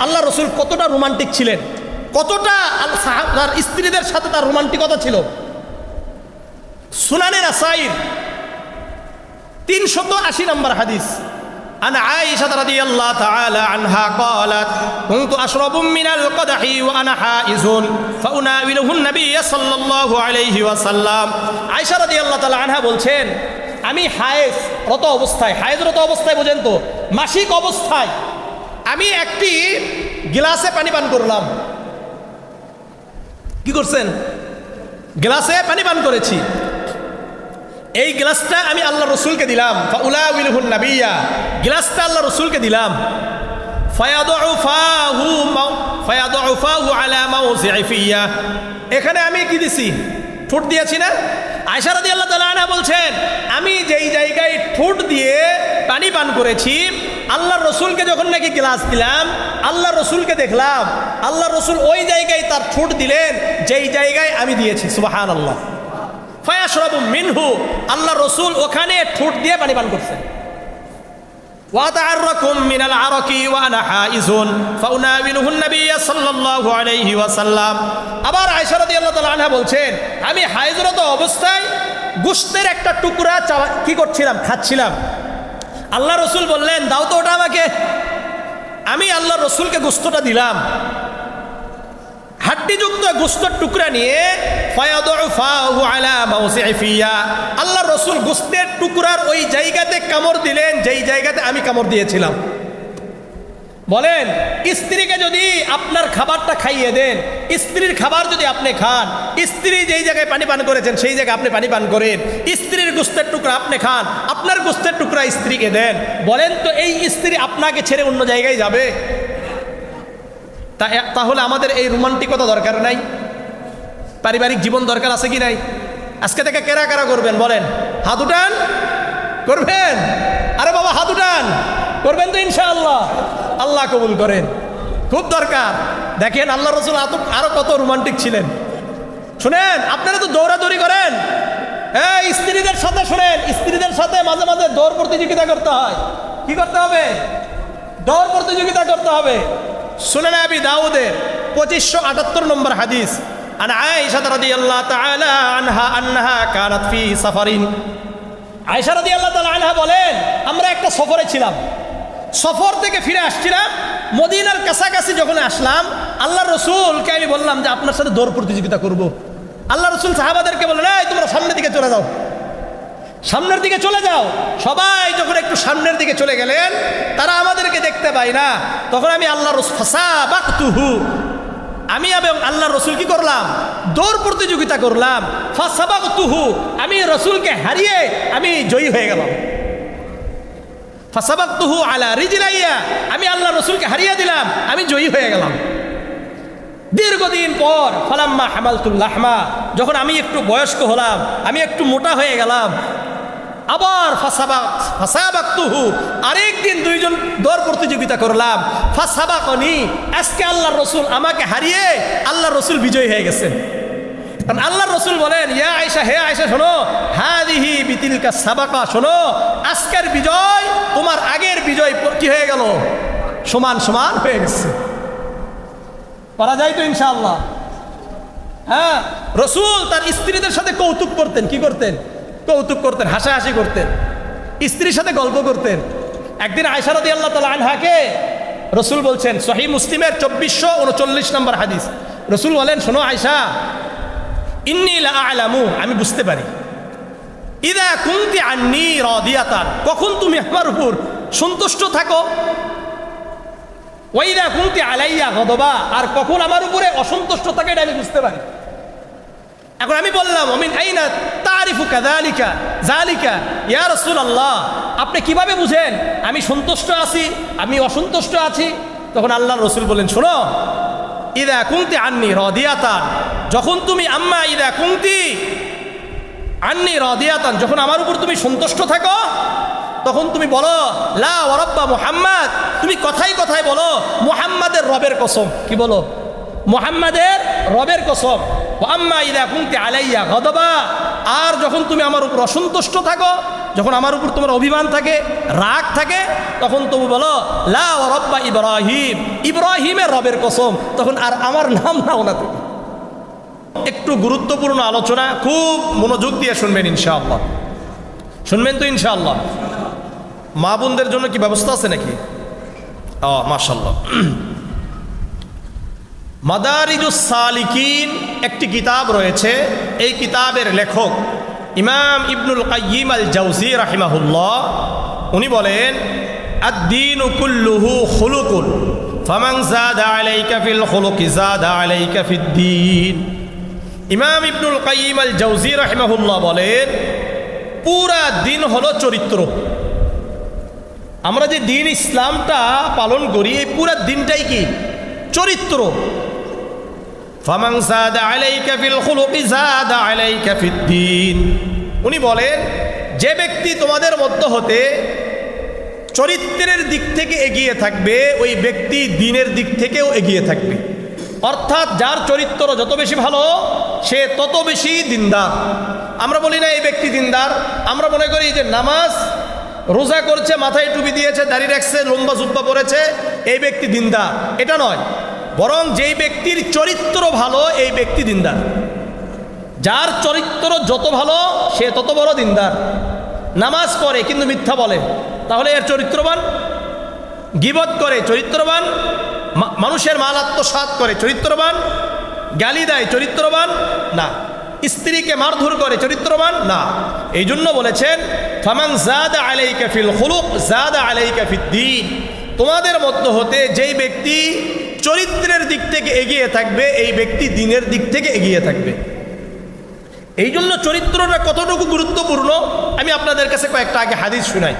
আল্লাহ রসুল কতটা রোমান্টিক ছিলেন, কতটা তার স্ত্রীদের সাথে তার রোমান্টিকতা ছিল। সুনানে নাসাইর 380 নম্বর হাদিস, عن عائشة رضي الله تعالى عنها قالت كنت أشرب من القدح وأنا حائز فأناوله النبي صلى الله عليه وسلم। আয়েশা রাদিয়াল্লাহু তাআলা আনহা বলছেন, আমি হায়েজরত অবস্থায়, হায়েজরত অবস্থায় বোঝেন তো, মাসিক অবস্থায় আমি একটি গ্লাসে পানি পান করলাম। কি করছেন? গ্লাসে পানি পান করেছি। এই গ্লাসটা আমি আল্লাহ রসুলকে দিলাম। ফাউলাউইলহুন নাবিয়্যা, গ্লাসটা আল্লাহ রসুলকে দিলাম। ফায়াদউ ফাহু আলা মাওযি'i ফিয়া, এখানে আমি কি দিছি? ঠোঁট দিয়েছি না? আয়েশা রাদিয়াল্লাহু তাআলা আনহা বলছেন, আমি যেই জায়গায় ঠোঁট দিয়ে পানি পান করেছি, আল্লাহ রসুলকে যখন নাকি গ্লাস দিলাম, আল্লাহ রসুলকে দেখলাম আল্লাহ রসুল ওই জায়গায় তার ঠোঁট দিলেন যেই জায়গায় আমি দিয়েছি। সুবহানাল্লাহ। ফায়াশরাবু মিনহু, আল্লাহ রসুল ওখানে ঠোঁট দিয়ে পানি পান করছেন। ওয়াতাআররাকুম মিনাল আরাকি ওয়া আনা হাইজুন ফাউনাবিলুহুন নাবিয়্য সাল্লাল্লাহু আলাইহি ওয়াসাল্লাম। আবার আয়েশা রাদিয়াল্লাহু তাআলা আনহা বলছেন, আমি হায়েজরত অবস্থায় গোশতের একটা টুকরা কি করছিলাম? খাচ্ছিলাম। আল্লাহ রসুল বললেন, দাও তো ওটা আমাকে। আমি আল্লাহ রসুলকে গোশতটা দিলাম। হাড্ডিযুক্ত গোশতের টুকরা নিয়ে ফায়াদউ ফাহু আলা মাওযি'i ফিয়া, আল্লাহ রসুল গোশতের টুকরার ওই জায়গাতে কামড় দিলেন যেই জায়গাতে আমি কামড় দিয়েছিলাম। বলেন, স্ত্রীকে যদি আপনার খাবারটা খাইয়ে দেন, স্ত্রীর খাবার যদি আপনি খান, স্ত্রী যেই জায়গায় পানি পান করেছেন সেই জায়গায় আপনি পানি পান করেন, স্ত্রীর গোশতের টুকরা আপনি খান, আপনার গোশতের টুকরা স্ত্রীকে দেন, বলেন তো এই স্ত্রী আপনাকে ছেড়ে অন্য জায়গায় যাবে? তাহলে আমাদের এই রোমান্টিকতা দরকার নাই? পারিবারিক জীবন দরকার আছে কি নাই? আজকে থেকে কেরা কারা করবেন বলেন? হাত উঠান, করবেন? আরে বাবা হাত উঠান, করবেন তো ইনশাআল্লাহ। আল্লাহ কবুল করেন, খুব দরকার। দেখেন আল্লাহ রসুল আরো কত রোমান্টিক ছিলেন। শুনেন, আপনারা তো দৌড়াদৌড়ি করেন, এই স্ত্রীদের সাথে শুনেন, স্ত্রীদের সাথে মাঝে মাঝে দৌড় প্রতিযোগিতা করতে হয়। কি করতে হবে? দৌড় প্রতিযোগিতা করতে হবে। সুনানে আবি দাউদের 2578 নম্বর হাদিস, আন আয়েশা রাদিয়াল্লাহু তাআলা আনহা আন্নাহা কানাত ফি সাফারিন। আয়েশা রাদিয়াল্লাহু তাআলা আনহা বলেন, আমরা একটা সফরে ছিলাম, সফর থেকে ফিরে আসছিলাম, মদিনার কাছাকাছি যখন আসলাম, আল্লাহ রসুলকে আমি বললাম যে আপনার সাথে দৌড় প্রতিযোগিতা করব। আল্লাহ রসুল সাহাবাদেরকে বললেন, এই তোমরা সামনের দিকে চলে যাও, সামনের দিকে চলে যাও। সবাই যখন একটু সামনের দিকে চলে গেলেন, তারা আমাদেরকে দেখতে পায় না। তখন আমি আল্লাহ রসুল ফাসাবাকতুহু, আমি এবং আল্লাহ রসুল কি করলাম? দৌড় প্রতিযোগিতা করলাম। ফাসাবাকতুহু, আমি রসুলকে হারিয়ে আমি জয়ী হয়ে গেলাম। ফাসাবাকতুহু আলা রিজলাইয়া, আমি আল্লাহ রসুলকে হারিয়ে দিলাম, আমি জয়ী হয়ে গেলাম। দীর্ঘদিন পর ফালাম্মা হামালতুল লাহমা, যখন আমি একটু বয়স্ক হলাম, আমি একটু মোটা হয়ে গেলাম, আবার ফাসাবাকতুহু, আরেকদিন দুইজন দৌড় প্রতিযোগিতা করলাম। ফাসাবাকনি, আজকে আল্লাহর রসুল আমাকে হারিয়ে আল্লাহর রসুল বিজয়ী হয়ে গেছেন। কারণ আল্লাহর রসুল বলেন, ইয়া আয়েশা, হে আয়েশা শোনো, হাদিহি বিতিলকা সাবাকা, শোনো আজকের বিজয় তোমার আগের বিজয় কি হয়ে গেল? সমান সমান হয়ে গেছে। পারা যায় তো ইনশাআল্লাহ? হ্যাঁ, রসুল তার স্ত্রীদের সাথে কৌতুক করতেন। কি করতেন? কৌতুক করতেন, হাসাহাসি করতেন, স্ত্রীর সাথে গল্প করতেন। একদিন আয়েশা রাদিয়াল্লাহু তাআলা আনহাকে রসুল বলছেন, সহিহ মুসলিমের 2439 নম্বর হাদিস, রসুল বলেন, শোনো আয়েশা, ইন্নী লা আ'লামু, আমি বুঝতে পারি, ইযা কুনতি আন্নী রাদিয়াতান, কখন তুমি আমার উপর সন্তুষ্ট থাকো, ওয়া ইযা কুনতি আলাইয়া গাদবা, আর কখন আমার উপরে অসন্তুষ্ট থাকে, এটা আমি বুঝতে পারি। এখন আমি বললাম, মিন আইনা তারিফু কাযালিকা যালিকা ইয়া রাসূলুল্লাহ, আপনি কিভাবে বুঝেন আমি সন্তুষ্ট আছি, আমি অসন্তুষ্ট আছি? তখন আল্লাহর রাসূল বলেন, শোনো, ইযা কুনতি আন্নী রাদিয়াতান, যখন তুমি আম্মা ইযা কুনতি আন্নী রাদিয়াতান, যখন আমার উপর তুমি সন্তুষ্ট থাকো, তখন তুমি বলো লা ওয়া রাব্বা মুহাম্মদ, তুমি কথাই কথায় বলো মুহাম্মাদের রবের কসম। কি বলো? মুহাম্মাদের রবের কসম। ওয়া আম্মা ইযা কুনতি আলাইয়া গাদবা, আর যখন তুমি আমার উপর অসন্তুষ্ট থাকো, যখন আমার উপর তোমার অভিমান থাকে, রাগ থাকে, তখন তবু বলো লা ওয়া রব্বা ইব্রাহিম, ইব্রাহিমের রবের কসম, তখন আর আমার নাম নাও না তুমি। একটু গুরুত্বপূর্ণ আলোচনা, খুব মনোযোগ দিয়ে শুনবেন ইনশাআল্লাহ। শুনবেন তো ইনশাআল্লাহ? মা বোনদের জন্য কি ব্যবস্থা আছে নাকি? মাশাআল্লাহ। মাদারিজুস সালিকিন একটি কিতাব রয়েছে। এই কিতাবের লেখক ইমাম ইবনুল কাইয়িম আল জাওজি রাহিমাহুল্লাহ, উনি বলেন আদ-দীনু কুল্লুহু খুলুকুন ফামান যাদা আলাইকা ফিল খুলুকি যাদা আলাইকা ফিদ-দীন। ইমাম ইবনুল কাইয়িম আল জাওজি রাহিমাহুল্লাহ বলেন পুরা দিন হলো চরিত্র। আমরা যে দিন ইসলামটা পালন করি, এই পুরা দিনটাই কি? চরিত্র। ফামান যাদা আলাইকা ফিল খুলুকি যাদা আলাইকা ফিদ-দীন। উনি বলেন যে ব্যক্তি তোমাদের মধ্য হতে চরিত্রের দিক থেকে এগিয়ে থাকবে, ওই ব্যক্তি দ্বীনের দিক থেকেও এগিয়ে থাকবে। অর্থাৎ যার চরিত্র যত বেশি ভালো, সে তত বেশি দিনদার। আমরা বলি না এই ব্যক্তি দিনদার, আমরা মনে করি যে নামাজ রোজা করছে, মাথায় টুপি দিয়েছে, দাড়ি রাখছে, লম্বা জুব্বা পরেছে, এই ব্যক্তি দিনদার। এটা নয়, বরং যেই ব্যক্তির চরিত্র ভালো এই ব্যক্তি দিনদার। যার চরিত্র যত ভালো সে তত বড় দিনদার। নামাজ পড়ে কিন্তু মিথ্যা বলে, তাহলে এর চরিত্রবান। গীবত করে চরিত্রবান, মানুষের মাল আত্মসাৎ করে চরিত্রবান, গালি দেয় চরিত্রবান না, স্ত্রীকে মারধর করে চরিত্রবান না। এই জন্য বলেছেন ফামান যাদা আলাইকা ফিল খুলুক যাদা আলাইকা ফিদ-দীন। তোমাদের মধ্য হতে যেই ব্যক্তি চরিত্রের দিক থেকে এগিয়ে থাকবে, এই ব্যক্তি দ্বীনের দিক থেকে এগিয়ে থাকবে। এই জন্য চরিত্রটা কতটুকু গুরুত্বপূর্ণ আমি আপনাদের কাছে কয়েকটা আগে হাদিস শুনাই।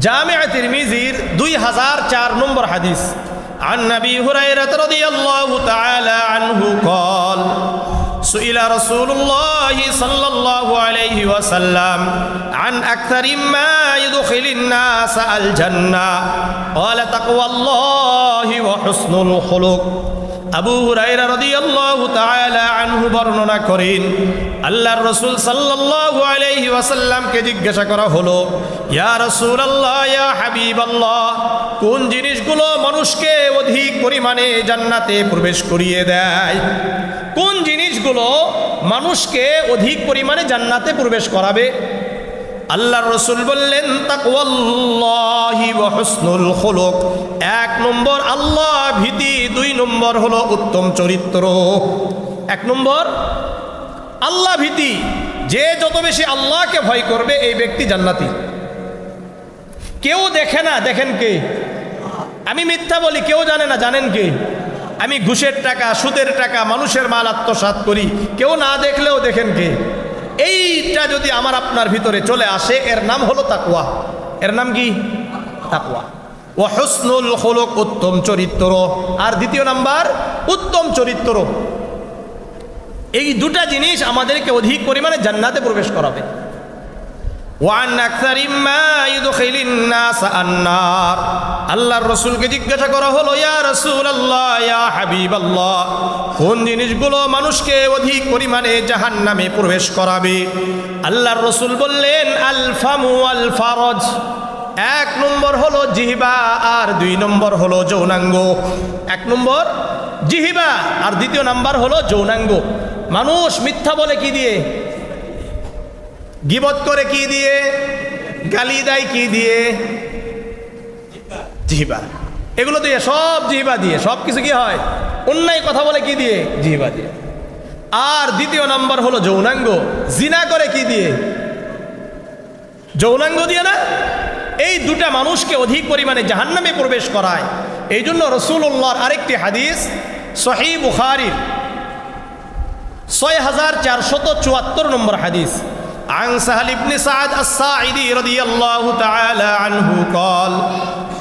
জামিআ তিরমিজির 2004 নম্বর হাদিস। عن أبي هريرة رضي الله تعالى عنه قال سئل رسول الله صلى الله عليه وسلم عن أكثر ما يدخل الناس الجنة قال تقوى الله وحسن الخلق। আবু হুরায়রা রাদিয়াল্লাহু তাআলা আনহু বর্ণনা করেন আল্লাহর রাসূল সাল্লাল্লাহু আলাইহি ওয়াসাল্লামকে জিজ্ঞাসা করা হলো, ইয়া রাসূলুল্লাহ, ইয়া হাবিবাল্লাহ, কোন জিনিসগুলো মানুষকে অধিক পরিমাণে জান্নাতে প্রবেশ করিয়ে দেয়? কোন জিনিসগুলো মানুষকে অধিক পরিমাণে জান্নাতে প্রবেশ করাবে? আল্লাহর রাসূল বললেন তাকওয়াল্লাহি ওয়া হুসনুল খুলুক। 1 নম্বর আল্লাহ ভীতি, 2 নম্বর হলো উত্তম চরিত্র। 1 নম্বর আল্লাহ ভীতি, যে যত বেশি আল্লাহকে ভয় করবে এই ব্যক্তি জান্নাতি। কেউ দেখে না, দেখেন কে? আমি মিথ্যা বলি, কেউ জানে না, জানেন কে? আমি ঘুষের টাকা, সুদের টাকা, মানুষের মাল আত্মসাৎ করি, কেউ না দেখলেও দেখেন কে? এইটা যদি আমার আপনার ভিতরে চলে আসে, এর নাম হলো তাকওয়া। এর নাম কি? তাকওয়া। ওয়া হুসনুল খুলুক, উত্তম চরিত্র। আর 2 নাম্বার উত্তম চরিত্র। এই 2টা জিনিস আমাদেরকে অধিক পরিমাণে জান্নাতে প্রবেশ করাবে। ওয়ান আকসারি মা ইউদখিলিন নাস আন-নার। আল্লাহর রাসূলকে জিজ্ঞাসা করা হলো, ইয়া রাসূলুল্লাহ, ইয়া হাবিবাল্লাহ, কোন জিনিসগুলো মানুষকে অধিক পরিমাণে জাহান্নামে প্রবেশ করাবে? আল্লাহর রাসূল বললেন আল ফামু ওয়াল ফারজ। 1 নম্বর হলো জিহ্বা, আর 2 নম্বর হলো যৌনাঙ্গ। 1 নম্বর জিহ্বা, আর 2 নাম্বার হলো যৌনাঙ্গ। মানুষ মিথ্যা বলে কি দিয়ে? গীবত করে কি দিয়ে? গালি দেয় কি দিয়ে? জিহ্বা। এগুলো দিয়ে, সব জিহ্বা দিয়ে, সব কিছু কি হয়? অন্যায় কথা বলে কি দিয়ে? জিহ্বা দিয়ে। আর 2 নাম্বার হলো যৌনাঙ্গ। জিনা করে কি দিয়ে? যৌনাঙ্গ দিয়ে না? এই 2টা মানুষকে অধিক পরিমাণে জাহান্নামে প্রবেশ করায়। এই জন্য রাসূলুল্লাহর আরেকটি হাদিস সহিহ বুখারীর 6474 নম্বর হাদিস। عن سهل بن سعد الساعدي رضي الله تعالى عنه قال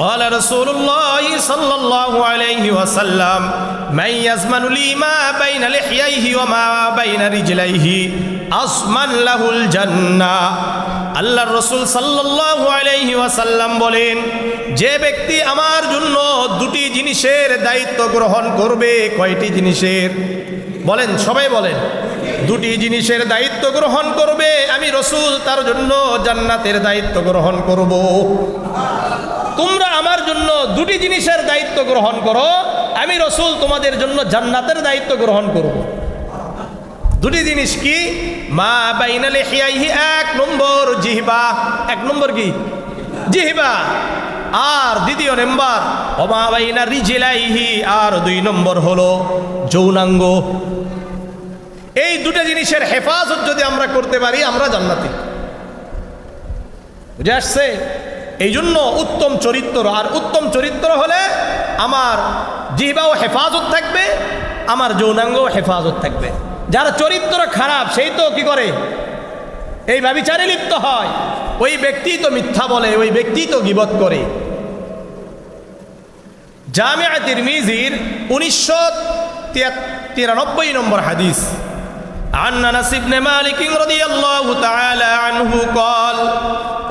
قال رسول الله صلى الله عليه وسلم من يزمن لي ما بين لحييه وما بين رجليه أضمن له الجنة। আল্লাহর রাসূল সাল্লাল্লাহু আলাইহি ওয়াসাল্লাম বলেন, যে ব্যক্তি আমার জন্য 2টি জিনিসের দায়িত্ব গ্রহণ করবে। কয়টি জিনিসের? বলেন, সবাই বলেন। দুটি জিনিসের দায়িত্ব গ্রহণ করবে, আমি রসুল তার জন্য জান্নাতের দায়িত্ব গ্রহণ করব। তোমরা আমার জন্য দুটি জিনিসের দায়িত্ব গ্রহণ করো, আমি রসুল তোমাদের জন্য জান্নাতের দায়িত্ব গ্রহণ করব। দুটি জিনিস কি? মা বাইনা লিহিয়াইহি, এক নম্বর জিহবা, এক নম্বর কি? জিহবা। আর দ্বিতীয় নম্বর ওমা বাইনা রিজলাইহি, আর দুই নম্বর হলো যৌনাঙ্গ। এই দুটো জিনিসের হেফাজত যদি আমরা করতে পারি আমরা জান্নাতি। বুঝে আসছে? এই জন্য উত্তম চরিত্র, আর উত্তম চরিত্র হলে আমার জিহবাও হেফাজত থাকবে, আমার যৌনাঙ্গও হেফাজত থাকবে। যার চরিত্র খারাপ সেই তো কি করে? এই ব্যভিচারে লিপ্ত হয়, ওই ব্যক্তি তো মিথ্যা বলে, ওই ব্যক্তি তো গীবত করে। জামিআ তিরমিজির 1993 নম্বর হাদিস, عن أنس بن مالك رضي الله تعالى عنه قال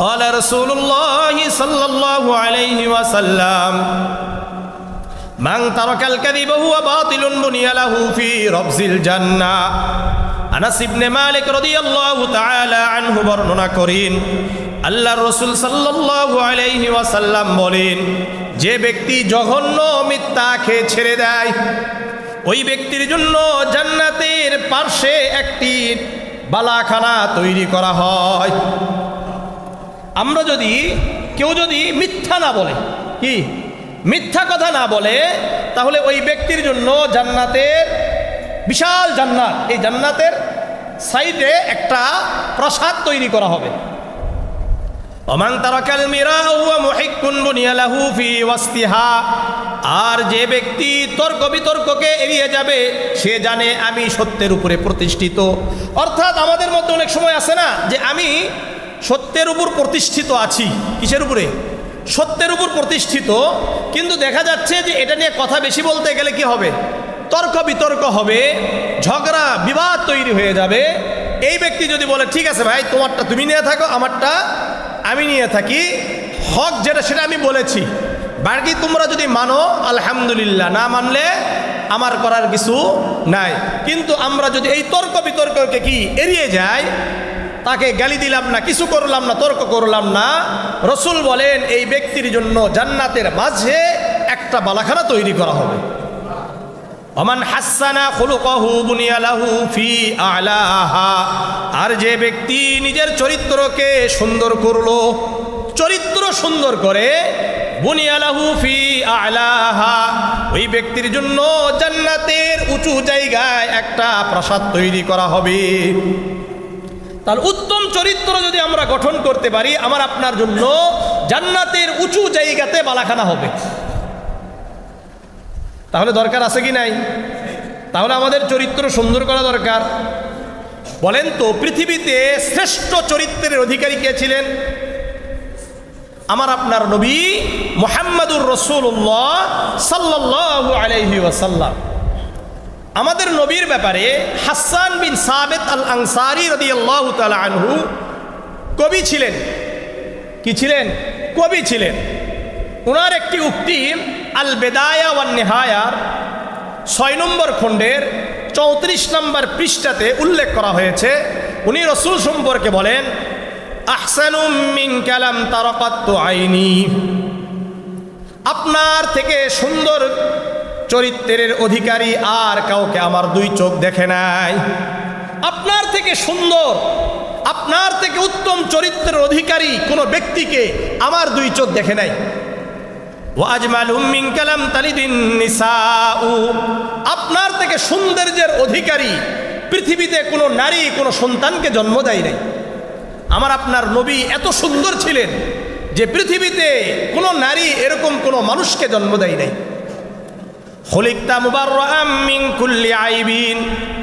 قال رسول الله صلى الله عليه وسلم من ترك الكذب هو باطل بني له في ربز الجنة। আনাস ইবনে মালিক রাদিয়াল্লাহু তাআলা আনহু বর্ণনা করেন, আল্লাহর রাসূল সাল্লাল্লাহু আলাইহি ওয়াসাল্লাম বলেন, যে ব্যক্তি জঘন্য মিথ্যা খেয়ে ছেড়ে দেয়, ওই ব্যক্তির জন্য জান্নাতের পার্শ্বে একটি বালাখানা তৈরি করা হয়। আমরা যদি কেউ যদি মিথ্যা না বলে, কি মিথ্যা কথা না বলে, তাহলে ওই ব্যক্তির জন্য জান্নাতের বিশাল জান্নাত, এই জান্নাতের সাইডে একটা প্রাসাদ তৈরি করা হবে। ওমান তারাকাল মিরা ওয়া মুহিক্কুন বুনিয়া লাহু ফি ওয়াসতিহা, আর যে ব্যক্তি তর্ক বিতর্ককে এড়িয়ে যাবে, সে জানে আমি সত্যের উপরে প্রতিষ্ঠিত। অর্থাৎ আমাদের মধ্যে অনেক সময় আছে না যে আমি সত্যের উপর প্রতিষ্ঠিত আছি। কিসের উপরে? সত্যের উপর প্রতিষ্ঠিত, কিন্তু দেখা যাচ্ছে যে এটা নিয়ে কথা বেশি বলতে গেলে কি হবে? তর্ক বিতর্ক হবে, ঝগড়া বিবাদ তৈরি হয়ে যাবে। এই ব্যক্তি যদি বলে ঠিক আছে ভাই, তোমারটা তুমি নিয়ে থাকো, আমারটা আমি নিয়ে থাকি, হক যেটা সেটা আমি বলেছি, বাকি তোমরা যদি মানো আলহামদুলিল্লাহ, না মানলে আমার করার কিছু নাই। কিন্তু আমরা যদি এই তর্ক বিতর্ককে কি এড়িয়ে যাই, তাকে গালি দিলাম না, কিছু করলাম না, তর্ক করলাম না, রসুল বলেন এই ব্যক্তির জন্য জান্নাতের মাঝে একটা বালাখানা তৈরি করা হবে। ওমান হাসানা খুলুকাহু বুনিয়া লাহু ফি আলাহা, আর যে ব্যক্তি নিজের চরিত্রকে সুন্দর করলো, চরিত্র সুন্দর করে, বুনিয়া লাহু ফি আলাহা, ওই ব্যক্তির জন্য জান্নাতের উঁচু জায়গায় একটা প্রাসাদ তৈরি করা হবে। তাহলে উত্তম চরিত্র যদি আমরা গঠন করতে পারি, আমার আপনার জন্য জান্নাতের উঁচু জায়গাতে বালাখানা হবে। তাহলে দরকার আছে কি নাই? তাহলে আমাদের চরিত্র সুন্দর করা দরকার। বলেন তো, পৃথিবীতে শ্রেষ্ঠ চরিত্রের অধিকারী কে ছিলেন? আমার আপনার নবী মুহাম্মাদুর রাসূলুল্লাহ সাল্লাল্লাহু আলাইহি ওয়াসাল্লাম। আমাদের নবীর ব্যাপারে হাসান বিন সাবিত আল আনসারী রাদিয়াল্লাহু তাআলা আনহু কবি ছিলেন। কি ছিলেন? কবি ছিলেন। ওনার একটি উক্তি আল বেদায়া ওয়ান নিহায়ার 6 নম্বর খণ্ডের 34 নম্বর পৃষ্ঠাতে উল্লেখ করা হয়েছে। উনি রসুল সম্পর্কে বলেন, আহসানুম মিন কালাম তারাকাতু আইনি, আপনার থেকে সুন্দর চরিত্রের অধিকারী আর কাউকে আমার দুই চোখ দেখে নাই। আপনার থেকে সুন্দর, আপনার থেকে উত্তম চরিত্রের অধিকারী কোনো ব্যক্তিকে আমার দুই চোখ দেখে নাই। ওয়াজমালুম মিন কালাম তালিদিন নিসাউ, আপনার থেকে সৌন্দর্যের অধিকারী পৃথিবীতে কোনো নারী কোনো সন্তানকে জন্ম দেয় নাই। আমার আপনার নবী এত সুন্দর ছিলেন যে পৃথিবীতে কোনো নারী এরকম কোনো মানুষকে জন্ম দেয় নাই। খুলিকতা মুবাররাআম মিন কুল্লি আইবিন,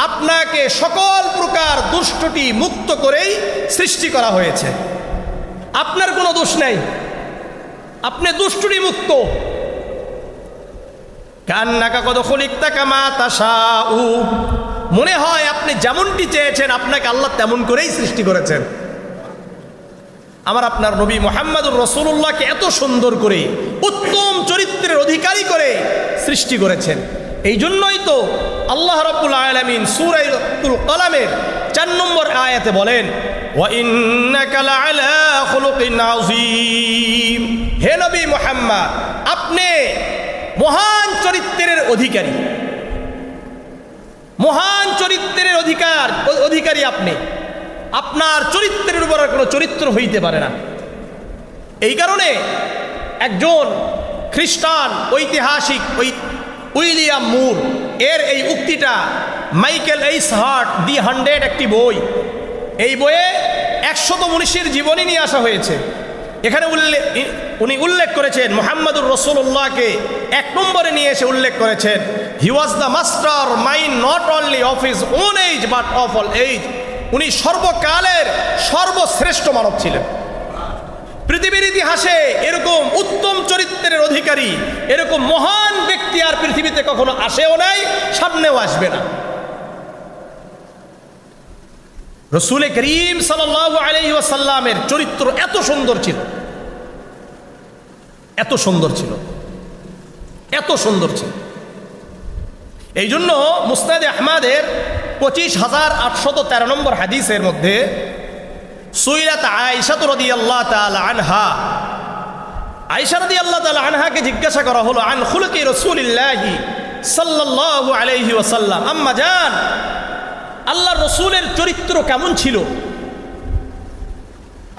আপনাকে সকল প্রকার দুষ্টটি মুক্ত করেই সৃষ্টি করা হয়েছে। আপনার কোনো দোষ নাই, আপনি দুষ্টুটি মুক্ত। কান্নাকা কদ খুলিকতা কামা তাশাউ, মনে হয় আপনি যেমনটি চেয়েছেন আপনাকে আল্লাহ তেমন করেই সৃষ্টি করেছেন। আমার আপনার নবী মুহাম্মাদুর রাসূলুল্লাহকে এত সুন্দর করে উত্তম চরিত্রের অধিকারী করে সৃষ্টি করেছেন। এই জন্যই তো আল্লাহ রাব্বুল আলামিন সূরাতুল কলামের 4 নম্বর আয়াতে বলেন, ওয়া ইন্নাকা লাআলা খুলুকিন আযীম। হে নবী মুহাম্মদ, আপনি মহান চরিত্রের অধিকারী, মহান চরিত্রের অধিকারী আপনি। আপনার চরিত্রের উপর কোনো চরিত্র হইতে পারে না। এই কারণে একজন খ্রিস্টান ঐতিহাসিক উইলিয়াম মুর এর এই উক্তিটা, মাইকেল এইচ হার্ট দি 100 একটি বই, এই বইয়ে 100 মনীষীর জীবনী নিয়ে আসা হয়েছে। এখানে উনি উল্লেখ করেছেন মুহাম্মদুর রাসূলুল্লাহকে 1 নম্বরে নিয়ে এসে উল্লেখ করেছেন, he was the master mind not only of his own age but of all age. উনি সর্বকালের সর্বশ্রেষ্ঠ মানব ছিলেন। পৃথিবীর ইতিহাসে এরকম উত্তম চরিত্রের অধিকারী, এরকম মহান ব্যক্তি আর পৃথিবীতে কখনো আসেও নাই, সামনেও আসবে না। রাসূল করিম সাল্লাল্লাহু আলাইহি ওয়াসাল্লামের চরিত্র এত সুন্দর ছিল, এত সুন্দর ছিল, এত সুন্দর ছিল। এই জন্য মুসনাদে আহমদের 25,813 নম্বর হাদিসের মধ্যে সুইলাত আয়েশা রাদিয়াল্লাহু তাআলা আনহা, আয়েশা রাদিয়াল্লাহু তাআলা আনহাকে জিজ্ঞাসা করা হলো আন খুলুকি রাসূলিল্লাহি সাল্লাল্লাহু আলাইহি ওয়াসাল্লাম, আম্মা জান, আল্লাহর রাসূলের চরিত্র কেমন ছিল?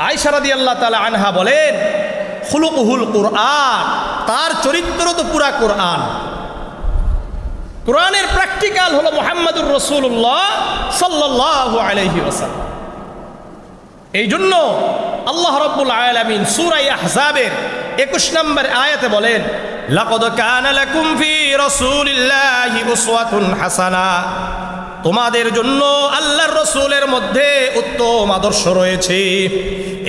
আয়েশা রাদিয়াল্লাহু তাআলা আনহা বলেন, খুলুকুহুল কুরআন, তার চরিত্র তো পুরা কোরআন। কোরআনের প্র্যাকটিক্যাল হলো মুহাম্মদুর রাসূলুল্লাহ সাল্লাল্লাহু আলাইহি ওয়াসাল্লাম। এই জন্য আল্লাহ রাব্বুল আলামিন সূরা আহজাবের 21 নম্বর আয়াতে বলেন, লাকাদ কানা লাকুম ফি রাসূলিল্লাহি উসওয়াতুন হাসানা, তোমাদের জন্য আল্লাহর রাসূলের মধ্যে উত্তম আদর্শ রয়েছে।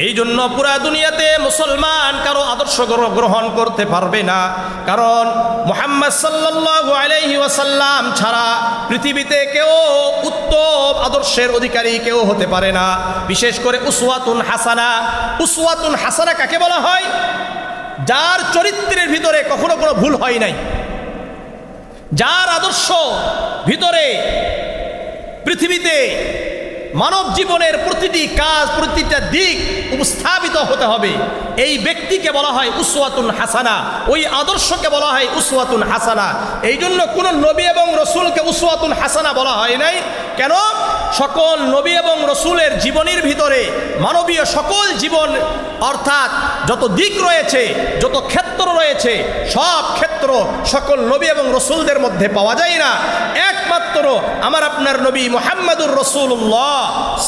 এই জন্য পুরা দুনিয়াতে মুসলমান কারো আদর্শ গ্রহণ করতে পারবে না, কারণ মুহাম্মদ সাল্লাল্লাহু আলাইহি ওয়াসাল্লাম ছাড়া পৃথিবীতে কেউ উত্তম আদর্শের অধিকারী কেউ হতে পারে না। বিশেষ করে উসওয়াতুন হাসানা। উসওয়াতুন হাসানা কাকে বলা হয়? যার চরিত্রের ভিতরে কখনো কোনো ভুল হয় নাই, যার আদর্শ ভিতরে পৃথিবীতে মানব জীবনের প্রতিটি কাজ, প্রতিটা দিক উপস্থাপিত হতে হবে, এই ব্যক্তিকে বলা হয় উসওয়াতুন হাসানা, ওই আদর্শকে বলা হয় উসওয়াতুন হাসানা। এই জন্য কোনো নবী এবং রসুলকে উসওয়াতুন হাসানা বলা হয় নাই। কেন? সকল নবী এবং রসুলের জীবনীর ভিতরে মানবীয় সকল জীবন অর্থাৎ যত দিক রয়েছে, যত ক্ষেত্র রয়েছে, সব ক্ষেত্র সকল নবী এবং রসুলদের মধ্যে পাওয়া যায় না। একমাত্র আমার আপনার নবী মুহাম্মদুর রাসূলুল্লাহ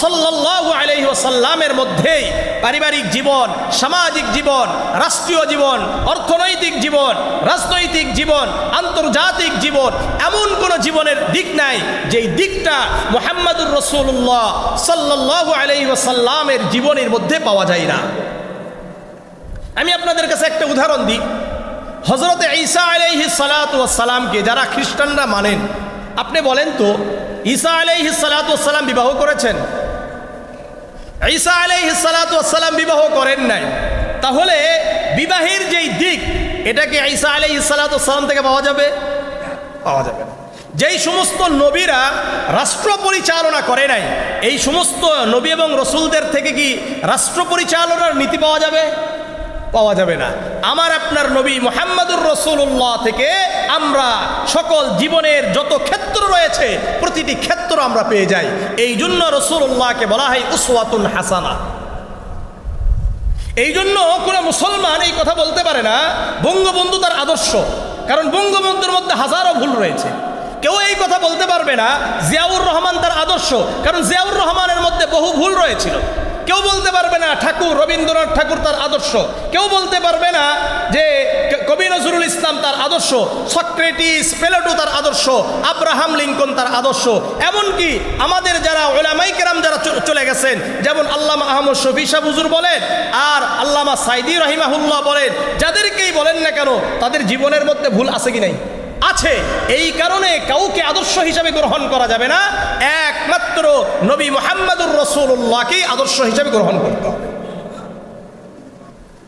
সাল্লাল্লাহু আলাইহি ওয়াসাল্লামের মধ্যেই পারিবারিক জীবন, সামাজিক জীবন, রাষ্ট্রীয় জীবন, অর্থনৈতিক জীবন, রাজনৈতিক জীবন, আন্তর্জাতিক জীবন, এমন কোন জীবনের দিক নাই যেই দিকটা মুহাম্মদুর রাসূলুল্লাহ সাল্লাল্লাহু আলাইহি ওয়াসাল্লামের জীবনের মধ্যে পাওয়া যায় না। আমি আপনাদের কাছে একটা উদাহরণ দিই। হযরত ঈসা আলাইহিস সালাতু ওয়াস সালামকে যারা খ্রিস্টানরা মানেন, আপনি বলেন তো ঈসা আলাইহিস সালাতু ওয়াস সালাম বিবাহ করেছেন? ঈসা আলাইহিস সালাতু ওয়াস সালাম বিবাহ করেন নাই। তাহলে বিবাহের যেই দিক, এটা কি ঈসা আলাইহিস সালাতু ওয়াস সালাম থেকে পাওয়া যাবে? পাওয়া যাবে না। যেই সমস্ত নবীরা রাষ্ট্র পরিচালনা করে নাই, এই সমস্ত নবী এবং রসুলদের থেকে কি রাষ্ট্র পরিচালনার নীতি পাওয়া যাবে? পাওয়া যাবে না। আমার আপনার নবী মুহাম্মদুর রাসূলুল্লাহ থেকে আমরা সকল জীবনের যত ক্ষেত্র রয়েছে প্রতিটি ক্ষেত্র আমরা পেয়ে যাই। এই জন্য রাসূলুল্লাহকে বলা হয় উসওয়াতুন হাসানা। এই জন্য কোনো মুসলমান এই কথা বলতে পারে না বঙ্গবন্ধু তার আদর্শ, কারণ বঙ্গবন্ধুর মধ্যে হাজারো ভুল রয়েছে। কেউ এই কথা বলতে পারবে না জিয়াউর রহমান তার আদর্শ, কারণ জিয়াউর রহমানের মধ্যে বহু ভুল রয়েছিল। কেউ বলতে পারবে না ঠাকুর রবীন্দ্রনাথ ঠাকুর তার আদর্শ, কেউ বলতে পারবে না যে কবি নজরুল ইসলাম তার আদর্শ, সক্রেটিস প্লেটো তার আদর্শ, আব্রাহাম লিঙ্কন তার আদর্শ। এমনকি আমাদের যারা উলামায়ে কেরাম যারা চলে গেছেন, যেমন আল্লামা আহমদ শফী সাহেব হুজুর বলেন আর আল্লামা সাইদি রাহিমাহুল্লাহ বলেন, যাদেরকেই বলেন না কেন তাদের জীবনের মধ্যে ভুল আছে কি নাই? আছে। এই কারণে কাউকে আদর্শ হিসাবে গ্রহণ করা যাবে না, একমাত্র নবী মুহাম্মদুর রাসূলুল্লাহকে আদর্শ হিসাবে গ্রহণ করতে হবে।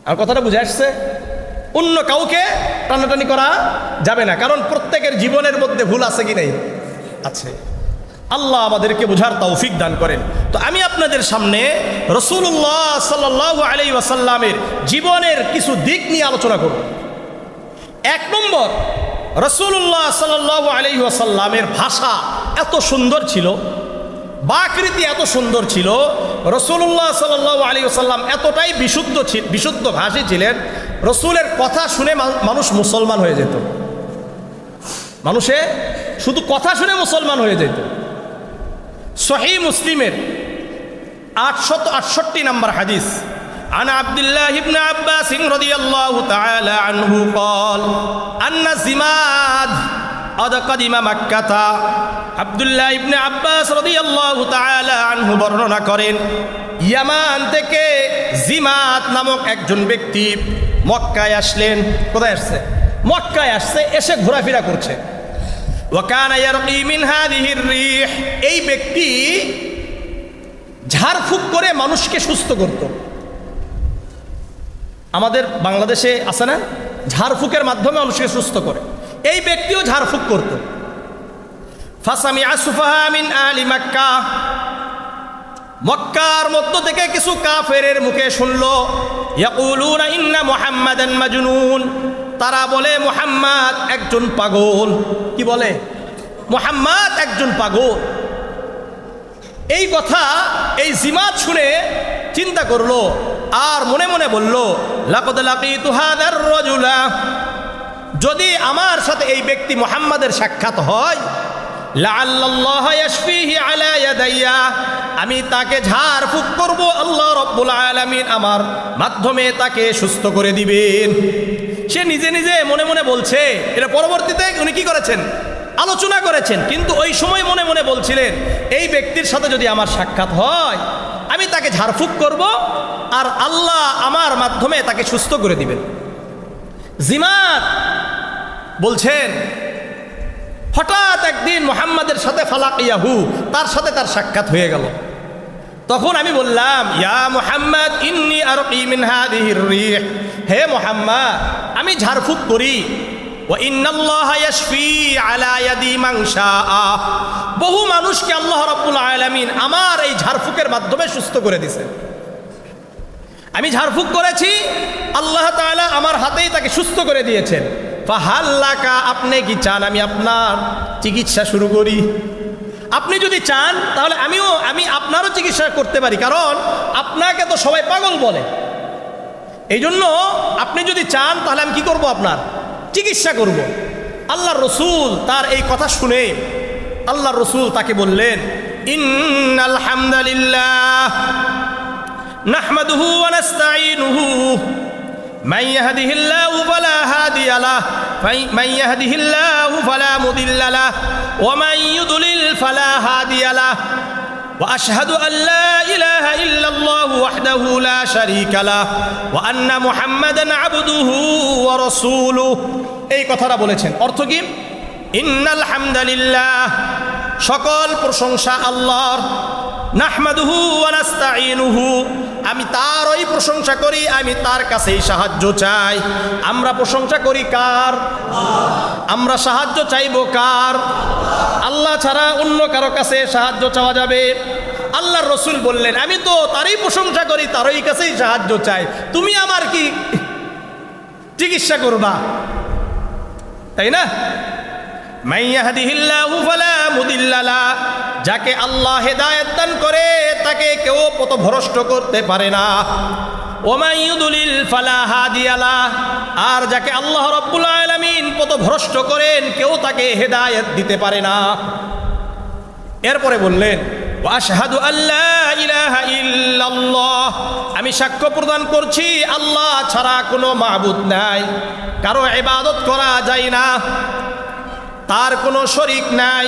আর কথাটা বুঝে আসছে? অন্য কাউকে টানাটানি করা যাবে না, কারণ প্রত্যেকের জীবনের মধ্যে ভুল আছে কি নেই? আছে। আল্লাহ আমাদেরকে বোঝার তৌফিক দান করেন। তো আমি আপনাদের সামনে রাসূলুল্লাহ সাল্লাল্লাহু আলাইহি ওয়াসাল্লামের জীবনের কিছু দিক নিয়ে আলোচনা করব। 1 নম্বর, রাসূলুল্লাহ সাল্লাল্লাহু আলাইহি ওয়াসাল্লামের ভাষা এত সুন্দর ছিল, বাকৃতি এত সুন্দর ছিল, রাসূলুল্লাহ সাল্লাল্লাহু আলাইহি ওয়াসাল্লাম এতটাই বিশুদ্ধ ভাষী ছিলেন, রসুলের কথা শুনে মানুষ মুসলমান হয়ে যেত। মানুষে শুধু কথা শুনে মুসলমান হয়ে যেত। সহিহ মুসলিমের 868 নম্বর হাদিস, عن عبد الله بن عباس رضي الله تعالى عنه قال أن زماد قد قدم مكة। আব্দুল্লাহ ইবনে আব্বাস রাদিয়াল্লাহু তাআলা আনহু বর্ণনা করেন, ইয়ামান থেকে জিমাত নামক একজন ব্যক্তি মক্কায় আসলেন। কোথায় আসছে? মক্কায় আসছে, এসে ঘোরাফেরা করছে। ওয়াকানা ইয়ারকি মিন হাযিহির রিহ, এই ব্যক্তি ঝাড়ফুঁক করে মানুষকে সুস্থ করত। আমাদের বাংলাদেশে আছে না, ঝাড়ফুঁকের মাধ্যমে মানুষকে সুস্থ করে, এই ব্যক্তিও ঝাড়ফুঁক করত। ফাসামিআ সুফাহা মিন আহলি মক্কা, মক্কার মধ্য থেকে কিছু কাফেরের মুখে শুনলো, ইয়াকুলুনা ইন্না মুহাম্মাদান মাজনুন, তারা বলে মুহাম্মদ একজন পাগল। কি বলে? মুহাম্মদ একজন পাগল। এই কথা এই জিমাত শুনে চিন্তা করলো, আর মনে মনে বলল, লাকাদ লাকিতু হাযার রাজুলা, যদি আমার সাথে এই ব্যক্তি মুহাম্মাদের সাক্ষাৎ হয়, লাআল্লাল্লাহ ইয়াশফিহি আলা ইয়াদাইয়া, আমি তাকে ঝাড়ফুঁক করব, আল্লাহ রাব্বুল আলামিন আমার মাধ্যমে তাকে সুস্থ করে দিবেন। সে নিজে নিজে মনে মনে বলছে, এটা পরবর্তীতে উনি কি করেছেন? আলোচনা করেছেন, কিন্তু ওই সময় মনে মনে বলছিলেন, এই ব্যক্তির সাথে যদি আমার সাক্ষাৎ হয়, আমি তাকে ঝাড়ফুঁক করব আর আল্লাহ আমার মাধ্যমে তাকে সুস্থ করে দিবেন। জিমাত বলছেন, হঠাৎ একদিন মুহাম্মাদের সাথে ফালাকিয়াহু, তার সাথে তার সাক্ষাৎ হয়ে গেল। তখন আমি বললাম, ইয়া মুহাম্মদ ইন্নী আরকি মিন হাযিহির রিহ, হে মুহাম্মদ আমি ঝাড়ফুঁক করি, ওয়া ইন্নাল্লাহা ইয়াশফি আলা ইয়াদি মান শাআ, বহু মানুষকে আল্লাহ রাব্বুল আলামিন আমার এই ঝাড়ফুঁকের মাধ্যমে সুস্থ করে দিয়েছেন। আমি ঝাড়ফুঁক করেছি, আল্লাহ তাআলা আমার হাতেই তাকে সুস্থ করে দিয়েছেন। ফাহাল্লাকা, আপনি কি চান আমি আপনার চিকিৎসা শুরু করি? আপনি যদি চান তাহলে আমি আপনারও চিকিৎসা করতে পারি, কারণ আপনাকে তো সবাই পাগল বলে। এই জন্য আপনি যদি চান তাহলে আমি কি করব? আপনার চিকিৎসা করব। আল্লাহর রসুল তার এই কথা শুনে আল্লাহর রসুল তাকে বললেন, ইন্নাল হামদালিল্লাহ নাহমাদুহু ওয়া নাস্তাঈনুহু মান ইয়াহদিহিল্লাহু ফালা হাদিয়া লাহু মান ইয়াহদিহিল্লাহু ফালা মুদিল্লা লাহু ওয়া মান ইউদ্লিল ফালা হাদিয়া লাহু ওয়া আশহাদু আল লা ইলাহা ইল্লাল্লাহু ওয়াহদাহু লা শারীকা লাহু ওয়া আন্না মুহাম্মাদান আবদুহু ওয়া রাসূলুহু। এই কথাটা বলেছেন, অর্থ কি? ইন্নাল হামদালিল্লাহ, সকল প্রশংসা আল্লাহর, নাহমাদুহু ওয়া নাস্তাঈনুহু, আমি তারই প্রশংসা করি, আমি তার কাছেই সাহায্য চাই। আমরা প্রশংসা করি কার? আমরা সাহায্য চাইব কার? আল্লাহ ছাড়া অন্য কারো কাছে সাহায্য চাওয়া যাবে? আল্লাহর রসুল বললেন, আমি তো তারই প্রশংসা করি, তারই কাছেই সাহায্য চাই, তুমি আমার কি চিকিৎসা করবা? তাই না? মান ইয়াহদিহিল্লাহু ফালা মুদিল্লা লাহু, যাকে আল্লাহ হেদায়েত দান করে তাকে কেউ পথভ্রষ্ট করতে পারে না। ওয়া মান ইউদ্লিল ফালা হাদিয়া লাহু, আর যাকে আল্লাহ রাব্বুল আলামিন পথভ্রষ্ট করেন কেউ তাকে হেদায়েত দিতে পারে না। এরপরে বললেন, ওয়া আশহাদু আল্লা ইলাহা ইল্লাল্লাহ, আমি সাক্ষ্য প্রদান করছি আল্লাহ ছাড়া কোনো মাবুদ নাই, কারো ইবাদত করা যায় না, তার কোনো শরীক নাই।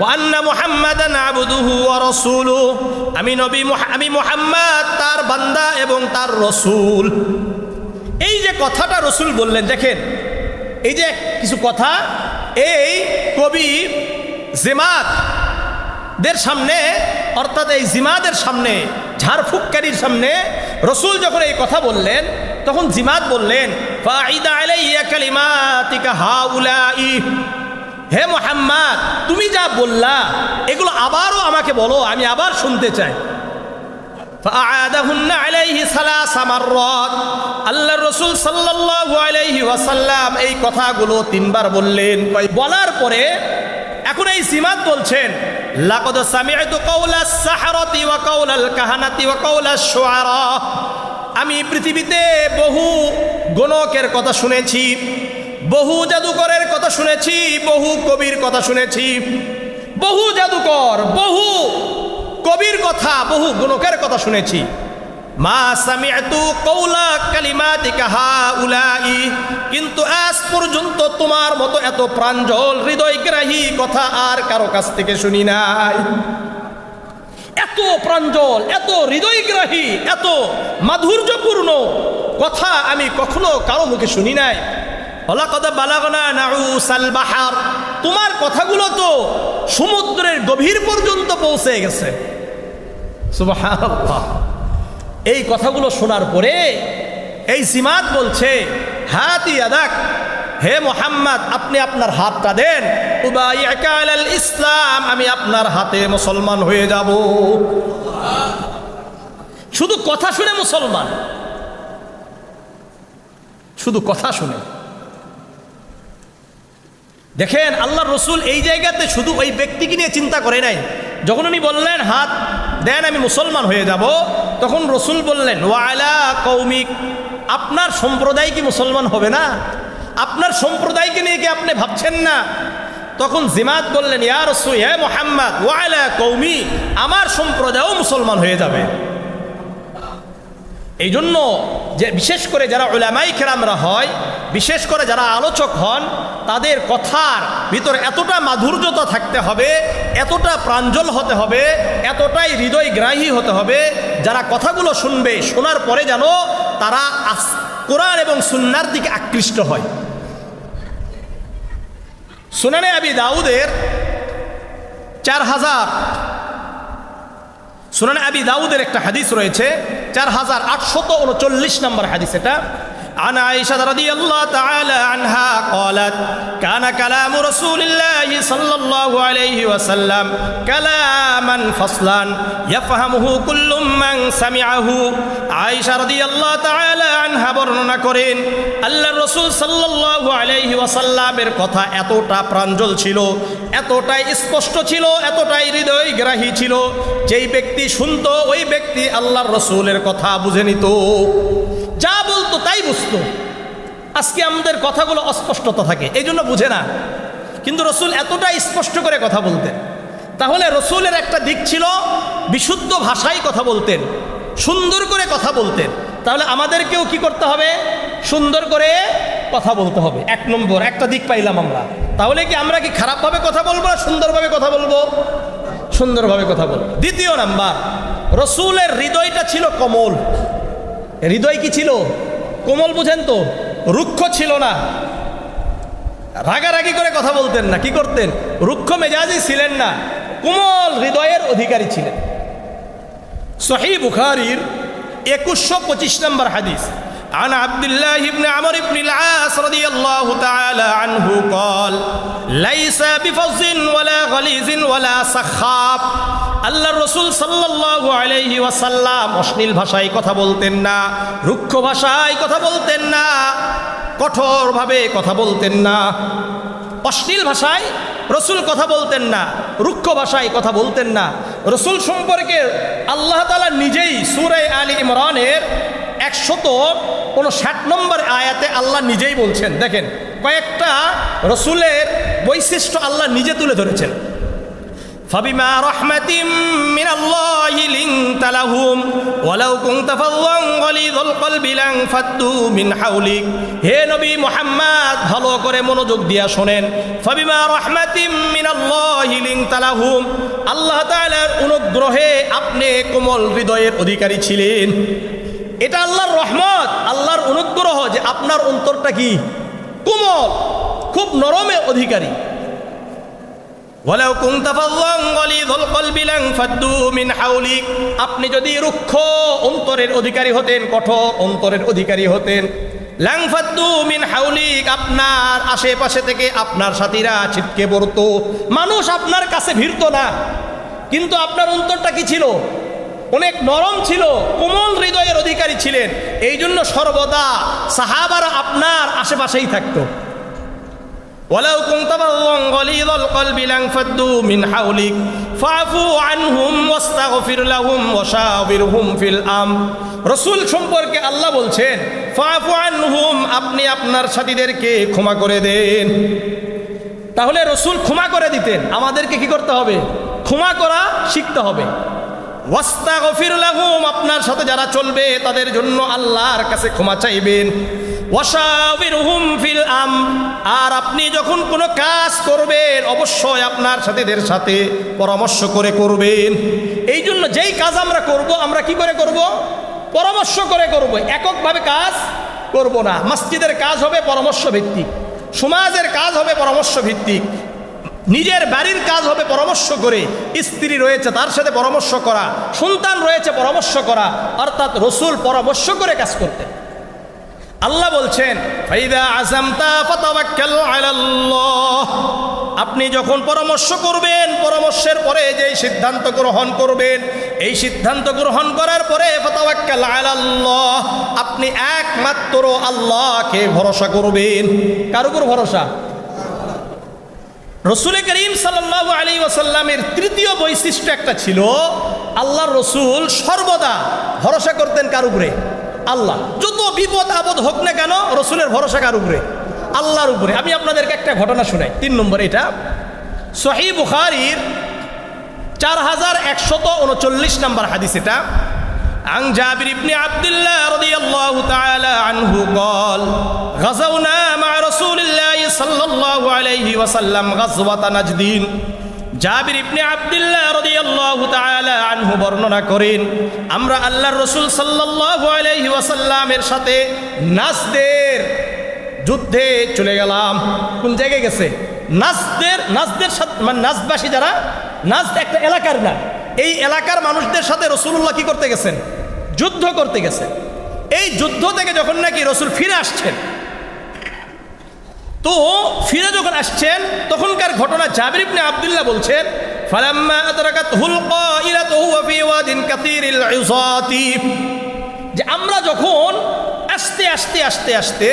ওয়া আন্না মুহাম্মাদান আবদুহু ওয়া রাসূলুহু, আমি মুহাম্মদ তার বান্দা এবং তার রসুল। এই যে কথাটা রসুল বললেন, দেখেন এই যে কিছু কথা এই কবি জিমাদের সামনে, অর্থাৎ এই জিমাদের সামনে, ঝাড়ফুঁককারীর সামনে রসুল যখন এই কথা বললেন, তখন জিমাদ বললেন, ফাঈদ আলাইয়া কালিমাতিকা হাউলাই, হে মুহাম্মদ তুমি যা বললা এগুলো আবারও আমাকে বলো, আমি আবার শুনতে চাই। ফাআদাহুন্না আলাইহি সালাসা মাররাত, আল্লাহর রাসূল সাল্লাল্লাহু আলাইহি ওয়াসাল্লাম এই কথাগুলো তিনবার বললেন। বলার পরে এখন এই সিমাত বলছেন, লাকাদ সামি'তু কাওলাস সাহারাতি ওয়া কাওলাল কাহানাতি ওয়া কাওলাশ শুআরা, আমি পৃথিবীতে বহু গণকের কথা শুনেছি, বহু জাদুকরের কথা শুনেছি, বহু কবির কথা শুনেছি, বহু জাদুকর, বহু কবির কথা, বহু গণকের কথা শুনেছি। মা সামি'তু কাওলা কালিমাতিকা হাউলাই, কিন্তু আজ পর্যন্ত তোমার মতো এত প্রাঞ্জল হৃদয়গ্রাহী কথা আর কারো কাছ থেকে শুনি নাই। এত প্রাঞ্জল, এত হৃদয়গ্রাহী, এত মাধুর্যপূর্ণ কথা আমি কখনো কারো মুখে শুনি নাই। ওয়ালাকাদ বালাগনা নাউসাল বাহার, তোমার কথাগুলো তো সমুদ্রের গভীর পর্যন্ত পৌঁছে গেছে। সুবহানাল্লাহ। এই কথাগুলো শোনার পরে এই সিমাত বলছে, হাতি ইয়াদাক, হে মুহাম্মদ আপনি আপনার হাতটা দেন, উবাইয়াকা আলাল ইসলাম, আমি আপনার হাতে মুসলমান হয়ে যাব। শুধু কথা শুনে মুসলমান, শুধু কথা শুনে। দেখেন আল্লাহর রাসূল এই জায়গাতে শুধু ওই ব্যক্তিকে নিয়ে চিন্তা করে নাই। যখন উনি বললেন হাত দেন আমি মুসলমান হয়ে যাব, তখন রাসূল বললেন ওয়া আলা কওমিক, আপনার সম্প্রদায় কি মুসলমান হবে না? আপনার সম্প্রদায়কে নিয়ে কি আপনি ভাবছেন না? তখন জিমাত বললেন ইয়া রাসূল, হে মুহাম্মদ ওয়া আলা কওমি, আমার সম্প্রদায়ও মুসলমান হয়ে যাবে। এই জন্য যে বিশেষ করে যারা উলামায়ে কেরামরা হয়, বিশেষ করে যারা আলোচক হন, তাদের কথার ভিতরে এতটা মাধুর্যতা থাকতে হবে, এতটা প্রাঞ্জল হতে হবে, এতটাই হৃদয়গ্রাহী হতে হবে, যারা কথাগুলো শুনবে, শোনার পরে যেন তারা কোরআন এবং সুন্নাহর দিকে আকৃষ্ট হয়। সুনানে আবি দাউদের 4000, সুনানে আবি দাউদের একটা হাদিস রয়েছে 4839 নম্বর হাদিস। এটা عن عائشة رضي الله تعالى عنها قالت كان كلام رسول الله صلى الله عليه وسلم كلاما فصلا يفهمه كل من سمعه। عائشة رضي الله تعالى عنها বর্ণনা করেন আল্লাহর রাসূল সাল্লাল্লাহু আলাইহি ওয়াসাল্লামের কথা এতটা প্রাঞ্জল ছিল, এতটাই স্পষ্ট ছিল, এতটাই হৃদয়গ্রাহী ছিল, যেই ব্যক্তি শুনতো ওই ব্যক্তি আল্লাহর রাসূলের কথা বুঝে নিত, যা বলতো তাই বুঝতো। আজকে আমাদের কথাগুলো অস্পষ্টতা থাকে, এই জন্য বুঝে না, কিন্তু রসুল এতটাই স্পষ্ট করে কথা বলতেন। তাহলে রসুলের একটা দিক ছিল বিশুদ্ধ ভাষায় কথা বলতেন, সুন্দর করে কথা বলতেন। তাহলে আমাদেরকেও কি করতে হবে? সুন্দর করে কথা বলতে হবে। এক নম্বর একটা দিক পাইলাম আমরা। তাহলে কি আমরা কি খারাপভাবে কথা বলবো না সুন্দরভাবে কথা বলবো? সুন্দরভাবে কথা বলবো। দ্বিতীয় নাম্বার, রসুলের হৃদয়টা ছিল কোমল। হৃদয় কি ছিল? কোমল। বুঝেন তো, রুক্ষ ছিল না, রাগারাগি করে কথা বলতেন না। কি করতেন? রুক্ষ মেজাজি ছিলেন না, কোমল হৃদয়ের অধিকারী ছিলেন। সহিহ বুখারীর 2125 নম্বর হাদিস, عن عبد الله بن عمرو بن العاص رضي الله تعالى عنه قال ليس بفظ ولا غليظ ولا سخاب। আল্লাহর রাসূল সাল্লাল্লাহু আলাইহি ওয়াসাল্লাম অশ্লীল ভাষায় কথা বলতেন না, রুক্ষ ভাষায় কথা বলতেন না, কঠোরভাবে কথা বলতেন না। অশ্লীল ভাষায় রসুল কথা বলতেন না, রুক্ষ ভাষায় কথা বলতেন না। রসুল সম্পর্কে আল্লাহ তাআলা নিজেই সূরা আলী ইমরানের 159 নম্বর আয়াতে আল্লাহ নিজেই বলছেন। দেখেন কয়েকটা রসুলের বৈশিষ্ট্য আল্লাহ নিজে তুলে ধরেছেন। ফাবিমা রাহমাতিম মিনাল্লাহি লিনতা লাহুম ওয়ালাউ কুনতা ফাযযান গালিযাল কলবি লানফাদ্দু মিন হাওলিক। হে নবী মুহাম্মদ, ভালো করে মনোযোগ দিয়া শোনেন। ফাবিমা রাহমাতিম মিনাল্লাহি লিনতা লাহুম, আল্লাহ তাআলার অনুগ্রহে আপনি কোমল হৃদয়ের অধিকারী ছিলেন। এটা আল্লাহর রহমত, আল্লাহর অনুগ্রহ যে আপনার অন্তরটা কি কোমল, খুব নরমের অধিকারী। ওয়ালাউ কুনতা ফাযযান গালিযাল কলবি লানফাদ্দু মিন হাওলিক, আপনি যদি রুক্ষ অন্তরের অধিকারী হতেন, কঠোর অন্তরের অধিকারী হতেন, লাংফাদ্দু মিন হাউলিক, আপনার আশেপাশে থেকে আপনার সাথীরা ছিটকে পড়তো, মানুষ আপনার কাছে ভিড়তো না। কিন্তু আপনার অন্তরটা কি ছিল? অনেক নরম ছিল, কোমল হৃদয়ের অধিকারী ছিলেন। এই জন্য সর্বদা সাহাবারা আপনার আশেপাশেই থাকতো। ওয়ালাউ কুনতা ফাযযান গালিযাল কলবি লানফাদ্দু মিন হাওলিক ফাআফু আনহুম ওয়াস্তাগফির লাহুম ওয়াশাবিরহুম ফিল আমর। রাসূল সম্পর্কে আল্লাহ বলছেন ফাআফু আনহুম, আপনি আপনার সাথীদেরকে ক্ষমা করে দেন। তাহলে রাসূল ক্ষমা করে দিতেন, আমাদেরকে কি করতে হবে? ক্ষমা করা শিখতে হবে। ওয়াস্তাগফির লাহুম, আপনার সাথে যারা চলবে তাদের জন্য আল্লাহর কাছে ক্ষমা চাইবেন। ওয়াশাবিরহুম ফিল আমর, আর আপনি যখন কোনো কাজ করবেন অবশ্যই আপনার সাথীদের সাথে পরামর্শ করে করবেন। এই জন্য যেই কাজ আমরা করব, আমরা কি করে করব? পরামর্শ করে করব, এককভাবে কাজ করব না। মসজিদের কাজ হবে পরামর্শ ভিত্তিক, সমাজের কাজ হবে পরামর্শ ভিত্তিক, নিজের বাড়ির কাজ হবে পরামর্শ করে, স্ত্রী রয়েছে তার সাথে পরামর্শ করা, সন্তান রয়েছে পরামর্শ করা, অর্থাৎ রাসূল পরামর্শ করে কাজ করতেন। আল্লাহ বলছেন ফাইদা আযামতা ফাতাওয়াক্কাল আলাল্লাহ, আপনি যখন পরামর্শ করবেন, পরামর্শের পরে যেই সিদ্ধান্ত গ্রহণ করবেন, এই সিদ্ধান্ত গ্রহণ করার পরে ফাতাওয়াক্কাল আলাল্লাহ, আপনি একমাত্র আল্লাহকে ভরসা করবেন। কার উপর ভরসা? রাসূল করিম সাল্লাল্লাহু আলাইহি ওয়াসাল্লামের তৃতীয় বৈশিষ্ট্য একটা ছিল, আল্লাহর রাসূল সর্বদা ভরসা করতেন কার উপরে? আল্লাহ। যত বিপদ আপদ হোক না কেন, রাসূলের ভরসা কার উপরে? আল্লাহর উপরে। আমি আপনাদেরকে একটা ঘটনা শোনাই। 3 নম্বর, এটা সহিহ বুখারীর 4139 নম্বর হাদিস। এটা عن جابر بن عبد الله رضي الله تعالى عنه قال غزونا مع رسول الله صلى الله عليه وسلم غزوة نجد। জাবির ইবনে আব্দুল্লাহ রাদিয়াল্লাহু তাআলা আনহু বর্ণনা করেন, আমরা আল্লাহর রাসূল সাল্লাল্লাহু আলাইহি ওয়াসাল্লামের সাথে নাজদের যুদ্ধে চলে গেলাম। কোন জায়গায় গেছে? নাজদের সাথে, মানে নাজবাসী যারা, নাজদ একটা এলাকার না, এই এলাকার মানুষদের সাথে রাসূলুল্লাহ কি করতে গেছেন? যুদ্ধ করতে গেছেন। এই যুদ্ধ থেকে যখন নাকি রাসূল ফিরে আসছেন, তো ফিরে যখন আসছেন তখনকার ঘটনা জাবির ইবনে আব্দুল্লাহ বলছেন ফালাম্মা আদরাকাতহুল কাইলাতুহু ওয়া ফি ওয়াদিন কাসীরিল ইসাতি, যে আমরা যখন আস্তে আস্তে আস্তে আস্তে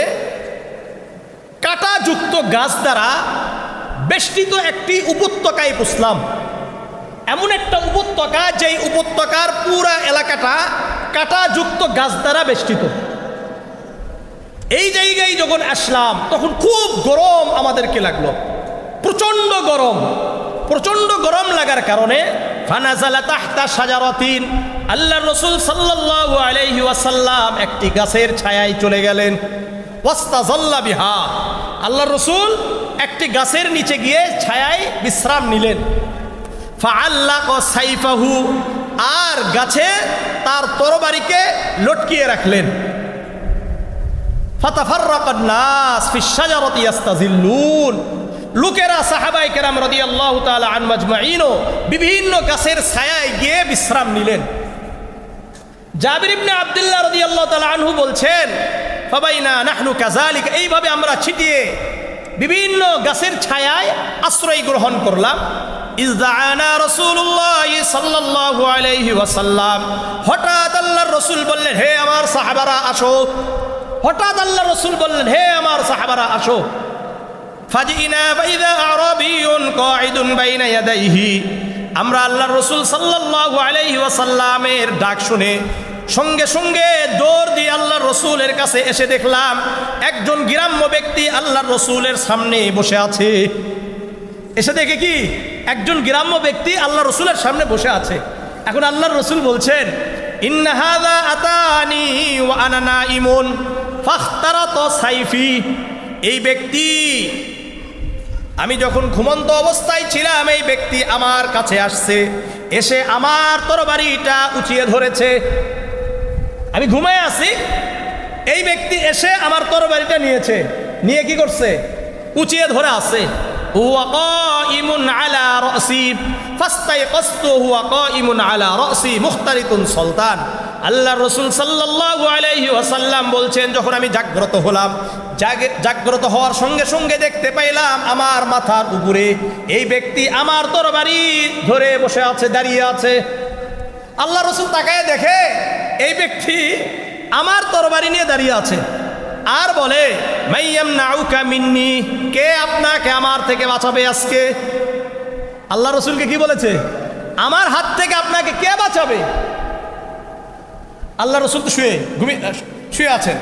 কাঁটাযুক্ত গাছ দ্বারা বেষ্টিত একটি উপত্যকায় পৌঁছলাম। এমন একটা উপত্যকা, যেই উপত্যকার পুরা এলাকাটা কাঁটাযুক্ত গাছ দ্বারা বেষ্টিত। এই জায়গায় যখন আসলাম তখন খুব গরম আমাদেরকে লাগলো, প্রচণ্ড গরম। প্রচণ্ড গরম লাগার কারণে ফানাজালা তাহতা শাজারাতিন, আল্লাহর রাসূল সাল্লাল্লাহু আলাইহি ওয়াসাল্লাম একটি গাছের ছায়ায় চলে গেলেন। ওয়াস্তাযাল্লা বিহা, আল্লাহর রাসূল একটি গাছের নিচে গিয়ে ছায়ায় বিশ্রাম নিলেন। ফাআল্লাকা সাইফাহু, আর গাছে তার তরবারিকে লটকিয়ে রাখলেন। ফাতাফাররাকান নাস ফিশ শাজারাতি ইস্তাযিল্লুন, লোকেরা সাহাবায়ে কেরাম রাদিয়াল্লাহু তাআলা আনহুম আজমাইন বিভিন্ন গাছের ছায়ায় গিয়ে বিশ্রাম নিলেন। জাবির ইবনে আব্দুল্লাহ রাদিয়াল্লাহু তাআলা আনহু বলছেন ফাবাইনা নাহনু কাযালিক, এইভাবে আমরা ছিটিয়ে বিভিন্ন গাছের ছায়ায় আশ্রয় গ্রহণ করলাম। ইজদাআনা রাসূলুল্লাহ সাল্লাল্লাহু আলাইহি ওয়াসাল্লাম, হঠাৎ আল্লাহর রাসূল বললেন হে আমার সাহাবারা আসো। হঠাৎ আল্লাহর রাসূল বললেন হে আমার সাহাবারা আসো। ফাজিনা ফাইযা আরাবিয়ুন কাঈদুন বাইনা ইয়াদাইহি, আমরা আল্লাহর রাসূল সাল্লাল্লাহু আলাইহি ওয়াসাল্লামের ডাক শুনে সঙ্গে সঙ্গে দৌড় দিয়ে আল্লাহর রাসূলের কাছে এসে দেখলাম একজন গ্রাম্য ব্যক্তি আল্লাহর রাসূলের সামনে বসে আছে। এসে দেখে কি একজন গ্রাম্য ব্যক্তি আল্লাহর রাসূলের সামনে বসে আছে। এখন আল্লাহর রাসূল বলছেন ইন্না হাযা আতানি ওয়া আনা নাইমুন ফাখতারাতা সাইফি, এই ব্যক্তি, আমি যখন ঘুমন্ত অবস্থায় ছিলাম এই ব্যক্তি আমার কাছে আসছে, এসে আমার তরবারিটা উঁচিয়ে ধরেছে। আমি ঘুমায় আছি, এই ব্যক্তি এসে আমার তরবারিটা নিয়েছে, নিয়ে কি করছে? উঁচিয়ে ধরে আছে। হুয়া কাইমুন আলা রাসি ফাস্তাইকাসতু হুয়া কাইমুন আলা রাসি মুখতারিতুন সুলতান, আল্লাহ রসুল সাল্লাল্লাহু আলাইহি ওয়াসাল্লাম বলছেন, যখন আমি জাগ্রত হলাম, জাগ্রত হওয়ার সঙ্গে সঙ্গে দেখতে পাইলাম আমার মাথার উপরে এই ব্যক্তি আমার তরবারি ধরে বসে আছে, দাঁড়িয়ে আছে। আল্লাহ রসুল তাকায় দেখে এই ব্যক্তি আমার তরবারি নিয়ে দাঁড়িয়ে আছে, আর বলে মাইয়ামনাউকা মিন্নি, কে আপনাকে আমার থেকে বাঁচাবে আজকে? আল্লাহ রসুলকে কি বলেছে? আমার হাত থেকে আপনাকে কে বাঁচাবে? আল্লাহ রসুল তো শুয়ে আছেন,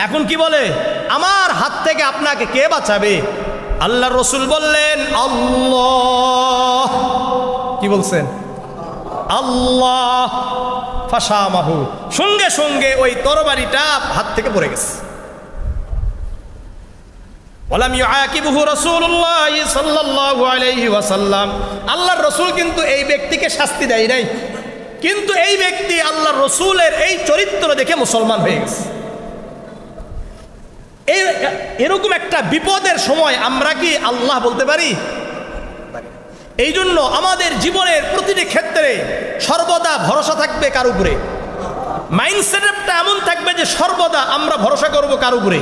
এখন কি বলে? আমার হাত থেকে আপনাকে কে বাঁচাবে? আল্লাহ রসুল বললেন আল্লাহ। কি বলছেন? আল্লাহ। ফাশামাহু, সঙ্গে সঙ্গে ওই তরবারিটা হাত থেকে পড়ে গেছে। ওয়ালাম ইউআকিবহু রাসূলুল্লাহ সাল্লাল্লাহু আলাইহি ওয়াসাল্লাম, আল্লাহর রসুল কিন্তু এই ব্যক্তিকে শাস্তি দেয় নাই, কিন্তু এই ব্যক্তি আল্লাহর রসুলের এই চরিত্র দেখে মুসলমান হয়ে গেছে। এরকম একটা বিপদের সময় আমরা কি আল্লাহ বলতে পারি? এই জন্য আমাদের জীবনের প্রতিটি ক্ষেত্রে সর্বদা ভরসা থাকবে কার উপরে? মাইন্ডসেটটা এমন থাকবে যে সর্বদা আমরা ভরসা করব কার উপরে?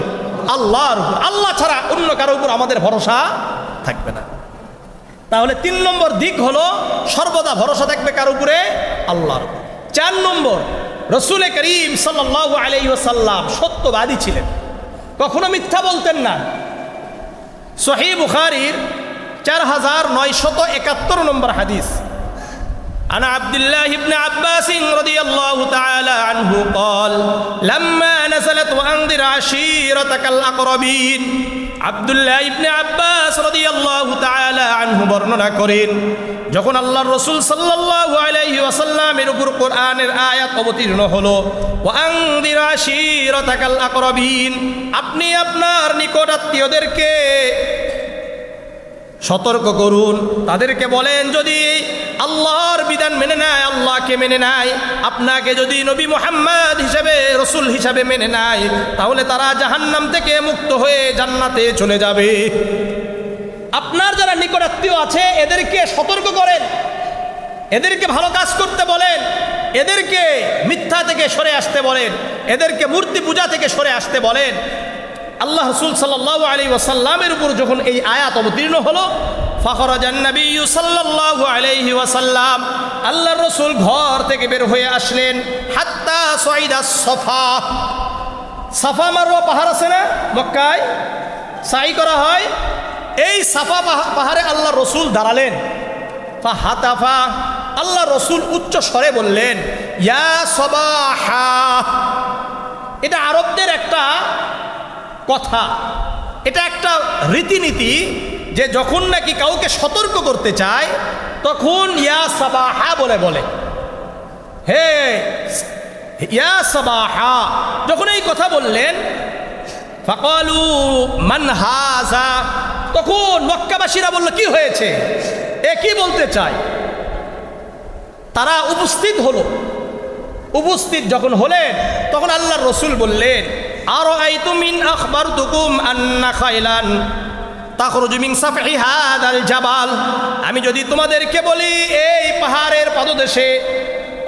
আল্লাহর উপর। আল্লাহ ছাড়া অন্য কারো উপর আমাদের ভরসা থাকবে না। তাহলে 3 নম্বর দিক হলো সর্বদা ভরসা থাকবে কার উপরে? আল্লাহর উপর। 4 নম্বর, রসুল করিম সাল্লাল্লাহু আলাইহি ওয়াসাল্লাম সত্যবাদী ছিলেন, কখনো মিথ্যা বলতেন না। সহিহ বুখারীর 4971 নম্বর হাদিস, عن عبد الله بن عباس رضي الله تعالى عنه قال لما نزلت وأنذر عشيرتك الأقربين, আব্দুল্লাহ ইবনে আব্বাস রাদিয়াল্লাহু তাআলা আনহু বর্ণনা করেন, যখন আল্লাহর রাসূল সাল্লাল্লাহু আলাইহি ওয়াসাল্লামের উপর কোরআনের আয়াত অবতীর্ণ হলো, ওয়ানদির আশীরাতাকাল আকরাবিন, আপনি আপনার নিকট আত্মীয়দেরকে সতর্ক করুন, তাদেরকে বলেন যদি আল্লাহর বিধান মেনে নেয়, আল্লাহকে মেনে নেয়, আপনাকে যদি নবী মুহাম্মদ হিসেবে, রসুল হিসেবে মেনে নেয়, তাহলে তারা জাহান্নাম থেকে মুক্ত হয়ে জান্নাতে চলে যাবে। আপনার যারা নিকট আত্মীয় আছে এদেরকে সতর্ক করেন, এদেরকে ভালো কাজ করতে বলেন, এদেরকে মিথ্যা থেকে সরে আসতে বলেন, এদেরকে মূর্তি পূজা থেকে সরে আসতে বলেন। আল্লাহ রাসূল সাল্লাল্লাহু আলাইহি ওয়াসাল্লামের উপর যখন এই আয়াত অবতীর্ণ হলো, ফাখরাজান নবিয়্যু সাল্লাল্লাহু আলাইহি ওয়াসাল্লাম, আল্লাহর রাসূল ঘর থেকে বের হয়ে আসলেন, হাত্তা সাইদা সাফা, সাফা মারওয়া পাহাড় আছে না মক্কায়, সাই করা হয়, এই সাফা পাহাড়ে আল্লাহর রাসূল দাঁড়ালেন। ফাহাতাফা, আল্লাহর রাসূল উচ্চ স্বরে বললেন ইয়া সাবাহা। এটা আরবদের একটা কথা, এটা একটা রীতিনীতি যে যখন নাকি কাউকে সতর্ক করতে চায় তখন ইয়া সাবাহা বলে হে ইয়া সাবাহা। যখন এই কথা বললেন, ফাকালু মান হাযা, তখন মক্কাবাসীরা বলল কি হয়েছে, এ কি বলতে চায়? তারা উপস্থিত হলো, উপস্থিত যখন হলেন তখন আল্লাহর রাসূল বললেন আরাআইতুম ইন আখবারতুকুম আন্না খাইলান তাখরুজু মিন সাফহি হাযাল জাবাল, আমি যদি তোমাদেরকে বলি এই পাহাড়ের পাদদেশে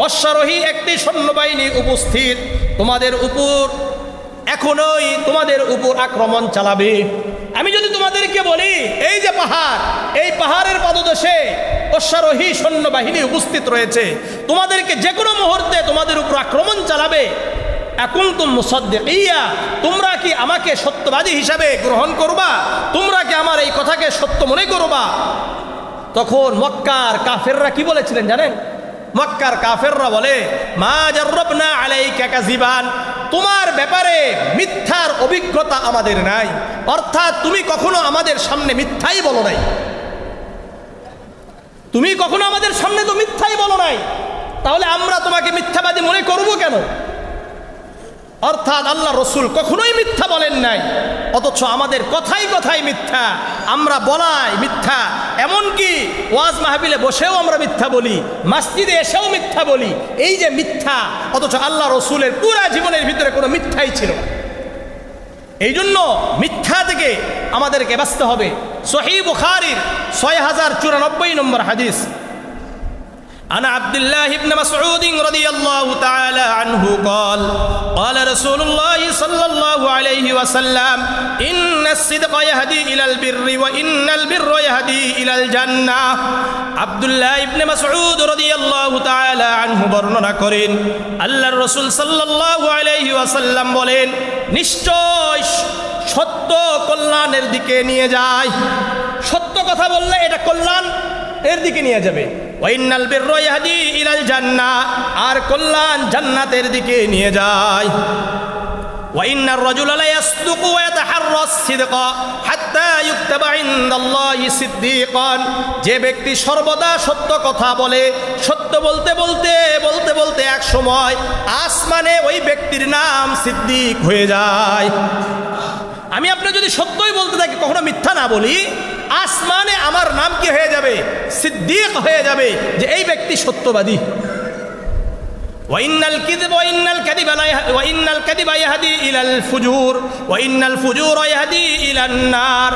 অশ্বারোহী একটি সৈন্যবাহিনী উপস্থিত, তোমাদের উপর এখনই তোমাদের উপর আক্রমণ চালাবে। আমি যদি তোমাদেরকে বলি এই যে পাহাড়, এই পাহাড়ের পাদদেশে অশ্বারোহী সৈন্যবাহিনী উপস্থিত রয়েছে, তোমাদেরকে যে কোনো মুহূর্তে তোমাদের উপর আক্রমণ চালাবে, আকুনতুম মুসাদ্দিকিয়া, তোমরা কি আমাকে সত্যবাদী হিসাবে গ্রহণ করবা? তোমরা কি আমার এই কথাকে সত্য মনে করবা? তখন মক্কার কাফেররা কি বলেছিলেন জানেন? মক্কার কাফেররা বলে মা জাররাবনা আলাইকা কাযিবান, তোমার ব্যাপারে মিথ্যার অভিজ্ঞতা আমাদের নাই, অর্থাৎ তুমি কখনো আমাদের সামনে মিথ্যাই বলো নাই, তুমি কখনো আমাদের সামনে তো মিথ্যাই বলো নাই, তাহলে আমরা তোমাকে মিথ্যাবাদী মনে করব কেন? অর্থাৎ আল্লাহ রসুল কখনোই মিথ্যা বলেন নাই, অথচ আমাদের কথাই কথাই মিথ্যা, আমরা বলাই মিথ্যা, এমনকি ওয়াজ মাহফিলে বসেও আমরা মিথ্যা বলি, মসজিদে এসেও মিথ্যা বলি। এই যে মিথ্যা, অথচ আল্লাহ রসুলের পুরা জীবনের ভিতরে কোনো মিথ্যাই ছিল না। এই জন্য মিথ্যা থেকে আমাদেরকে বাঁচতে হবে। সহিহ বুখারীর 6094 নম্বর হাদিস, عن عبد الله بن مسعود رضي الله تعالى عنه قال قال رسول الله صلى الله عليه وسلم إن الصدق يهدي إلى البر وإن البر يهدي إلى الجنة عبد الله بن مسعود رضي الله تعالى عنه বর্ণনা করেন আল্লাহর রাসূল সাল্লাল্লাহু আলাইহি ওয়াসাল্লাম বলেন নিশ্চয় সত্য কল্যাণের দিকে নিয়ে যায় সত্য কথা বললে এটা কল্যাণ এর দিকে নিয়ে যাবে ওয়াইনাল বিররা ইয়াহদি ইলাল জান্নাহ আর কল্যাণ জান্নাতের দিকে নিয়ে যায় ওয়াইন্নার রাজুলা লা ইয়াসদুকু ওয়া ইয়াতাহাররা আস-সিদকা হাত্তা ইউকতাবা ইনদাল্লাহি সিদ্দীকান যে ব্যক্তি সর্বদা সত্য কথা বলে সত্য বলতে বলতে এক সময় আসমানে ওই ব্যক্তির নাম সিদ্দিক হয়ে যায় আমি আপনি যদি সত্যই বলতে থাকি কখনো মিথ্যা না বলি আসমানে আমার নাম কি হয়ে যাবে সিদ্দিক হয়ে যাবে যে এই ব্যক্তি সত্যবাদী ওয়াইন্নাল কাযিবা ইয়াহদি ইলাল ফুজুর ওয়াইন্নাল ফুজুরা ইয়াহদি ইলান নার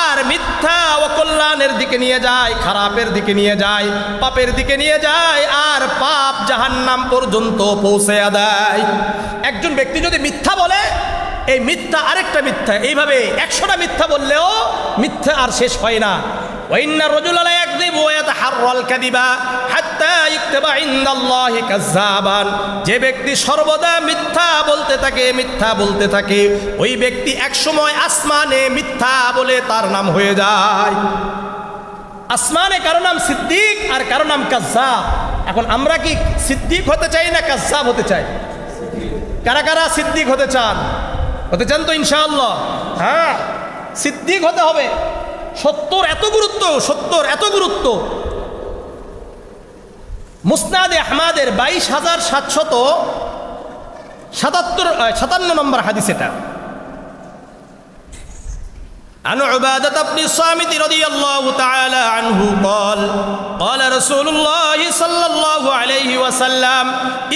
আর মিথ্যা ও কল্যাণের দিকে নিয়ে যায় খারাপের দিকে নিয়ে যায় পাপের দিকে নিয়ে যায় আর পাপ জাহান্নাম পর্যন্ত পৌঁছে দেয় একজন ব্যক্তি যদি মিথ্যা বলে এই মিথ্যা আরেকটা মিথ্যা এইভাবে 100টা মিথ্যা বললেও মিথ্যা আর শেষ হয় না ওয়াইন্নার রাজুলা লা ইয়াকযিবু ওয়া ইয়াতাহাররাল কাযিবা হাত্তা ইউকতাবা ইনদাল্লাহি কাযযাবান যে ব্যক্তি সর্বদা মিথ্যা বলতে থাকে ওই ব্যক্তি একসময় আসমানে মিথ্যা বলে তার নাম হয়ে যায় আসমানে কারো নাম সিদ্দিক আর কারো নাম কাযযাব এখন আমরা কি সিদ্দিক হতে চাই না কাযযাব হতে চাই কারা কারা সিদ্দিক হতে চান তো ইনশাআল্লাহ হ্যাঁ সিদ্দিক হতে হবে সত্যর এত গুরুত্ব মুসনাদে আহমদের 22,757 নম্বর হাদিস এটা عن عبادة بن الصامت رضي الله تعالى عنه قال قال رسول الله صلى الله عليه وسلم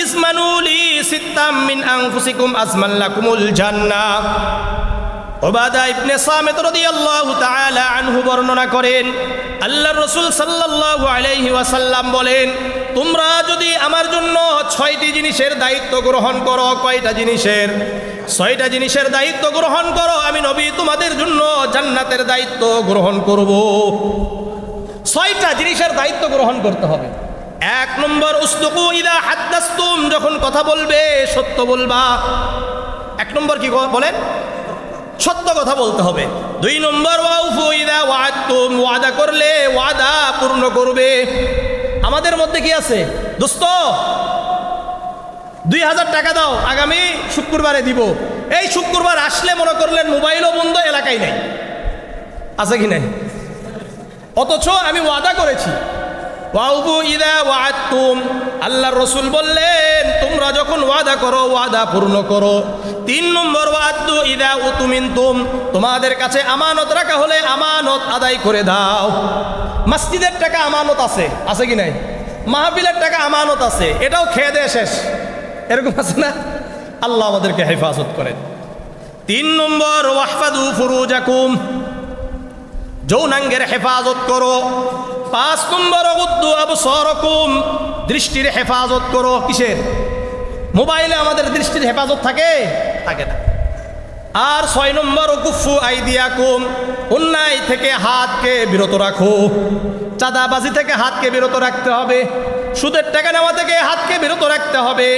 اسمنوا لي ستا من أنفسكم أزمن لكم الجنة উবাদা ইবনে সামিত রাদিয়াল্লাহু তাআলা আনহু বর্ণনা করেন আল্লাহর রাসূল সাল্লাল্লাহু আলাইহি ওয়াসাল্লাম বলেন তোমরা যদি আমার জন্য 6টি জিনিসের দায়িত্ব গ্রহণ করো কয়টা জিনিসের 6টা জিনিসের দায়িত্ব গ্রহণ করো আমি নবী তোমাদের জন্য জান্নাতের দায়িত্ব গ্রহণ করব 6টা জিনিসের দায়িত্ব গ্রহণ করতে হবে 1 নম্বর উসদুকু ইযা হাদাসতুম যখন কথা বলবে সত্য বলবা 1 নম্বর কি বলেন সত্য কথা বলতে হবে 2 নম্বর ওয়াউফু ইযা ওয়া'আদতুম ওয়াদা করলে ওয়াদা পূর্ণ করবে আমাদের মধ্যে কি আছে দোস্ত 2000 টাকা দাও আগামী শুক্রবারে দিব এই শুক্রবার আসলে মনে করলেন মোবাইলও বন্ধ এলাকায় নাই আছে কি নাই অথচ আমি ওয়াদা করেছি ওয়াউফু ইযা ওয়া'আদতুম আল্লাহর রাসূল বললেন তোমরা যখন ওয়াদা করো ওয়াদা পূর্ণ করো 3 নম্বর ওয়া'আদু ইযা উতুমিনতুম তোমাদের কাছে আমানত রাখা হলে আমানত আদায় করে দাও মসজিদের টাকা আমানত আছে কি নাই মাহফিলের টাকা আমানত আছে এটাও খেয়ে দেয় শেষ এরকম আছে না আল্লাহ আমাদেরকে হেফাজত করেন 3 নম্বর ওয়াহফাদু ফুরুজাকুম যৌনাঙ্গের হেফাজত করো 5 নম্বর উদ্দু আবসারাকুম দৃষ্টির হেফাজত করো কিসের মোবাইলে আমাদের দৃষ্টির হেফাজত থাকে না আর 6 নম্বর কুফু আইদিয়াকুম অন্যায় থেকে হাতকে বিরত রাখো চাঁদাবাজি থেকে হাতকে বিরত রাখতে হবে সুদের টাকা নেওয়া থেকে হাতকে বিরত রাখতে হবে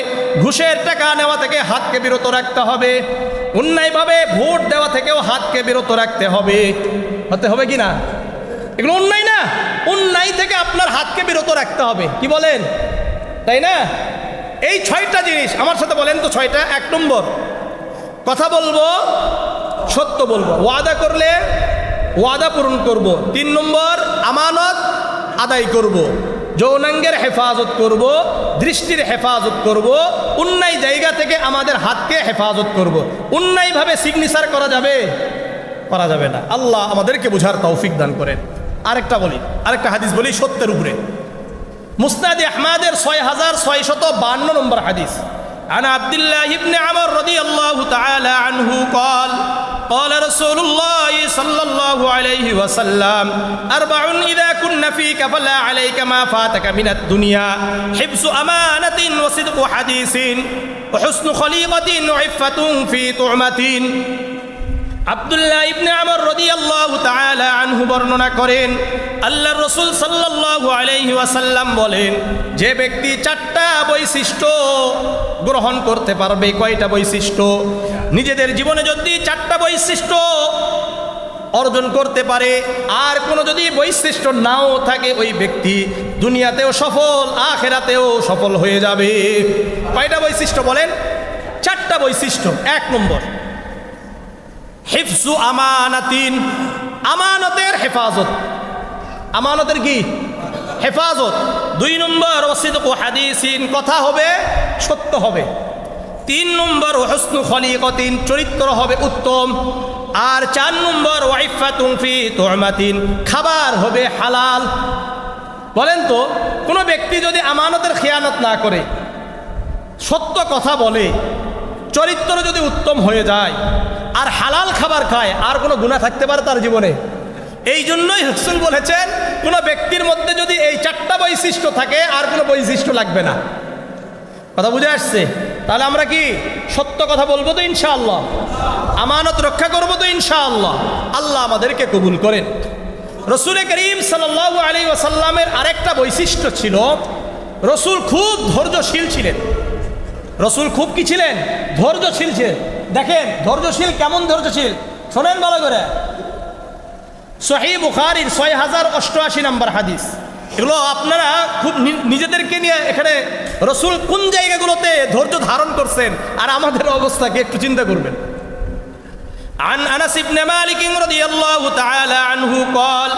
ঘুষের টাকা নেওয়া থেকে হাতকে বিরত রাখতে হবে অন্যায়ভাবে ভোট দেওয়া থেকেও হাতকে বিরত রাখতে হবে কি না এগুলো অন্যায় না অন্যায় থেকে আপনার হাতকে বিরত রাখতে হবে কি বলেন তাই না এই 6টা জিনিস আমার সাথে বলেন তো 6টা 1 নম্বর কথা বলবো সত্য বলবো ওয়াদা করলে ওয়াদা পূরণ করব 3 নম্বর আমানত আদায় করব যৌনাঙ্গের হেফাজত করব দৃষ্টির হেফাজত করব অন্যায় জায়গা থেকে আমাদের হাতকে হেফাজত করব অন্যায়ভাবে সিগনেচার করা যাবে না আল্লাহ আমাদেরকে বোঝার তৌফিক দান করেন আরেকটা হাদিস বলি সত্যের উপরে মুসনাদে আহমদের 6652 নম্বর হাদিস عن عبد الله بن عمر رضي الله تعالى عنه قال قال رسول الله صلى الله عليه وسلم أربع إذا كن فيك فلا عليك ما فاتك من الدنيا حفظ أمانة وصدق حديث وحسن خليقة وعفة في طعمة আব্দুল্লাহ ইবনে আমর রাদিয়াল্লাহু তাআলা আনহু বর্ণনা করেন আল্লাহর রাসূল সাল্লাল্লাহু আলাইহি ওয়াসাল্লাম বলেন যে ব্যক্তি চারটা বৈশিষ্ট্য গ্রহণ করতে পারবে কয়টা বৈশিষ্ট্য নিজেদের জীবনে যদি চারটা বৈশিষ্ট্য অর্জন করতে পারে আর কোনো যদি বৈশিষ্ট্য নাও থাকে ওই ব্যক্তি দুনিয়াতেও সফল আখিরাতেও সফল হয়ে যাবে কয়টা বৈশিষ্ট্য বলেন চারটা বৈশিষ্ট্য এক নম্বর হিফজু আমানাতিন আমানতের হেফাজত আমানতের কি হেফাজত দুই নম্বর ওয়াসিদকু হাদিসিন কথা হবে সত্য হবে তিন নম্বর হুসনু খলিকাতিন চরিত্র হবে উত্তম আর চার নম্বর ওয়াইফাতুন ফি তুমাতিন খাবার হবে হালাল বলেন তো কোনো ব্যক্তি যদি আমানতের খেয়ানত না করে সত্য কথা বলে চরিত্র যদি উত্তম হয়ে যায় আর হালাল খাবার খায় আর কোনো গুনাহ থাকতে পারে তার জীবনে এই জন্যই রাসূল বলেছেন কোনো ব্যক্তির মধ্যে যদি এই চারটা বৈশিষ্ট্য থাকে আর কোনো বৈশিষ্ট্য লাগবে না কথা বুঝে আসছে তাহলে আমরা কি সত্য কথা বলবো তো ইনশাআল্লাহ আমানত রক্ষা করবো তো ইনশাআল্লাহ আল্লাহ আমাদেরকে কবুল করেন রাসূল করিম সাল্লাল্লাহু আলাইহি ওয়াসাল্লামের আরেকটা বৈশিষ্ট্য ছিল রাসূল খুব ধৈর্যশীল ছিলেন রাসূল খুব কি ছিলেন ধৈর্যশীল ছিলেন দেখেন ধৈর্যশীল কেমন ধৈর্যশীল শোনেন ভালো করে সহিহ বুখারীর 6088 নম্বর হাদিস এগুলো আপনারা খুব নিজেদেরকে নিয়ে এখানে রাসূল কোন জায়গাগুলোতে ধৈর্য ধারণ করছেন আর আমাদের অবস্থাকে একটু চিন্তা করবেন عن أنس بن مالك رضي الله تعالى عنه قال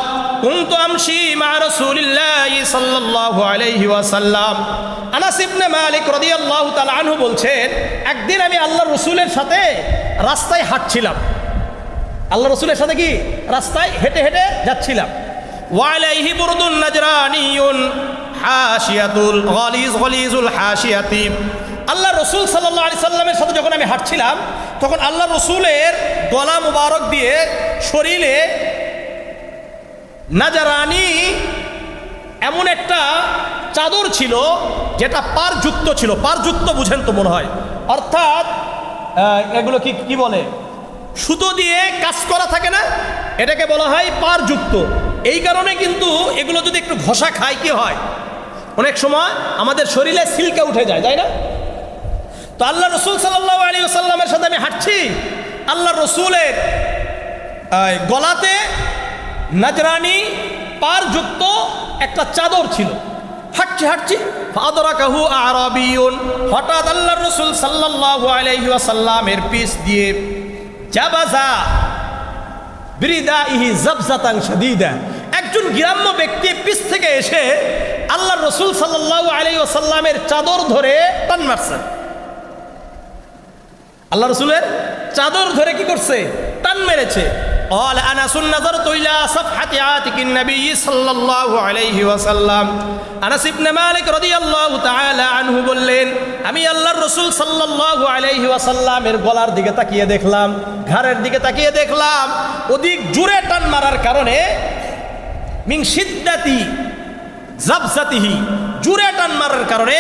كنت أمشي مع رسول الله صلى الله عليه وسلم আনাস ইবনে মালিক রাদিয়াল্লাহু তাআলা আনহু বলছেন একদিন আমি আল্লাহর রাসূলের সাথে রাস্তায় হাঁটছিলাম আল্লাহর রাসূলের সাথে কি রাস্তায় হেঁটে হেঁটে যাচ্ছিলাম ওয়া আলাইহি বুরদুন নাজরানিয়ুন হাশিয়াতুল গলিজুল হাশিয়াতি আল্লাহ রাসূল সাল্লাল্লাহু আলাইহি সাল্লামের সাথে যখন আমি হাঁটছিলাম তখন আল্লাহ রাসূলের গলা মুবারক দিয়ে শরীরে নাজরানি এমন একটা চাদর ছিল যেটা পারযুক্ত ছিল পারযুক্ত বুঝেন তো মনে হয় অর্থাৎ এগুলো কি বলে সুতো দিয়ে কাজ করা থাকে না এটাকে বলা হয় পারযুক্ত এই কারণে কিন্তু এগুলো যদি একটু ঘষা খায় কি হয় অনেক সময় আমাদের শরীরে সিল্কা উঠে যায় তাই না তো আল্লাহ রাসূল সাল্লাল্লাহু আলাইহি ওয়াসাল্লামের সাথে আমি হাঁটছি আল্লাহ রাসূলের গলাতে নাজরানি পারযুক্ত একটা চাদর ছিল হাঁটছি হাঁটছি ফাদরাকাহু আরাবিয়ুন হঠাৎ আল্লাহর রাসূল সাল্লাল্লাহু আলাইহি ওয়াসাল্লামের পিছ দিয়ে জাবাজা বিরিদাইহি জাবজাতান শাদীদা একজন গ্রাম্য ব্যক্তি পিছ থেকে এসে আল্লাহর রাসূল সাল্লাল্লাহু আলাইহি ওয়াসাল্লামের চাদর ধরে টান মারছে আল্লাহ রাসূলের চাদর ধরে কি করছে টান মেরেছে قال أنس نظرت إلى صفحة عاتق النبي صلى الله عليه وسلم আনাস ইবনে মালিক রাদিয়াল্লাহু তাআলা আনহু বললেন আমি আল্লাহর রাসূল সাল্লাল্লাহু আলাইহি ওয়াসাল্লামের গলার দিকে তাকিয়ে দেখলাম ঘাড়ের দিকে তাকিয়ে দেখলাম অধিক জোরে টান মারার কারণে মিন শিদ্দাতি জাবজাতিহি জোরে টান মারার কারণে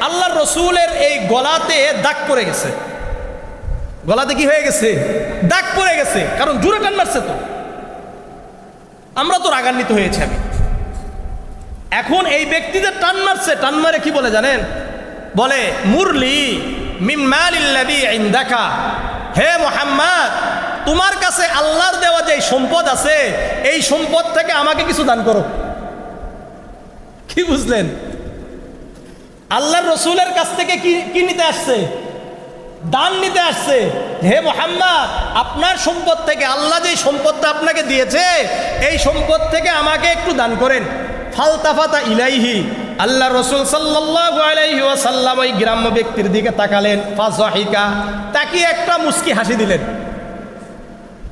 আল্লাহর রাসূলের এই গলাতে দাগ পড়ে গেছে গলাতে কি হয়ে গেছে দাগ পড়ে গেছে কারণ জোরে টান মারছে তো আমরা তো রাগান্বিত হয়েছি আমি এখন এই ব্যক্তিদের টান মারছে টান মারে কি বলে জানেন বলে মুরলি মিন মালিল্লাযী ইনদাকা হে মুহাম্মদ তোমার কাছে আল্লাহর দেওয়া যে সম্পদ আছে এই সম্পদ থেকে আমাকে কিছু দান করো কি বুঝলেন আল্লাহর রাসূলের কাছ থেকে কি নিতে আসছে দান নিতে আসছে হে মুহাম্মদ আপনার সম্পদ থেকে আল্লাহ যে সম্পদটা আপনাকে দিয়েছে এই সম্পদ থেকে আমাকে একটু দান করেন ফালতাফাতা ইলাইহি আল্লাহ রাসূল সাল্লাল্লাহু আলাইহি ওয়াসাল্লাম ওই গ্রাম্য ব্যক্তির দিকে তাকালেন ফাযাহিকা তাকিয়ে একটা মুস্কি হাসি দিলেন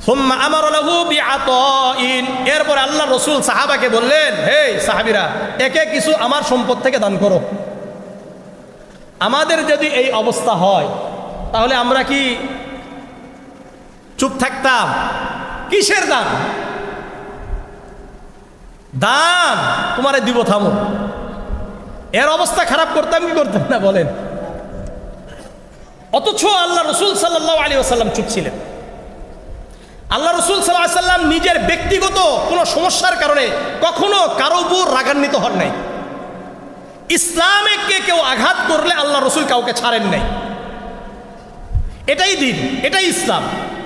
সুম্মা আমারা লাহু বিআতাইন এরপর আল্লাহ রাসূল সাহাবাকে বললেন হে সাহাবীরা একে কিছু আমার সম্পদ থেকে দান করো আমাদের যদি এই অবস্থা হয় তাহলে আমরা কি চুপ থাকতাম। কিসের দান? দান তোমারে দিব, থামো। এর অবস্থা খারাপ করতাম কি করতাম না বলেন? অথচ আল্লাহ রসুল সাল্লাল্লাহু আলাইহি ওয়াসাল্লাম চুপ ছিলেন। আল্লাহ রসুল সাল্লাল্লাহু আলাইহি ওয়াসাল্লাম নিজের ব্যক্তিগত কোনো সমস্যার কারণে কখনো কারো উপর রাগান্বিত হন নাই। ইসলামে কেউ আঘাত করলে আল্লাহ রসুল কাউকে ছাড়েন নাই। এটাই দিন, এটাই ইসলাম।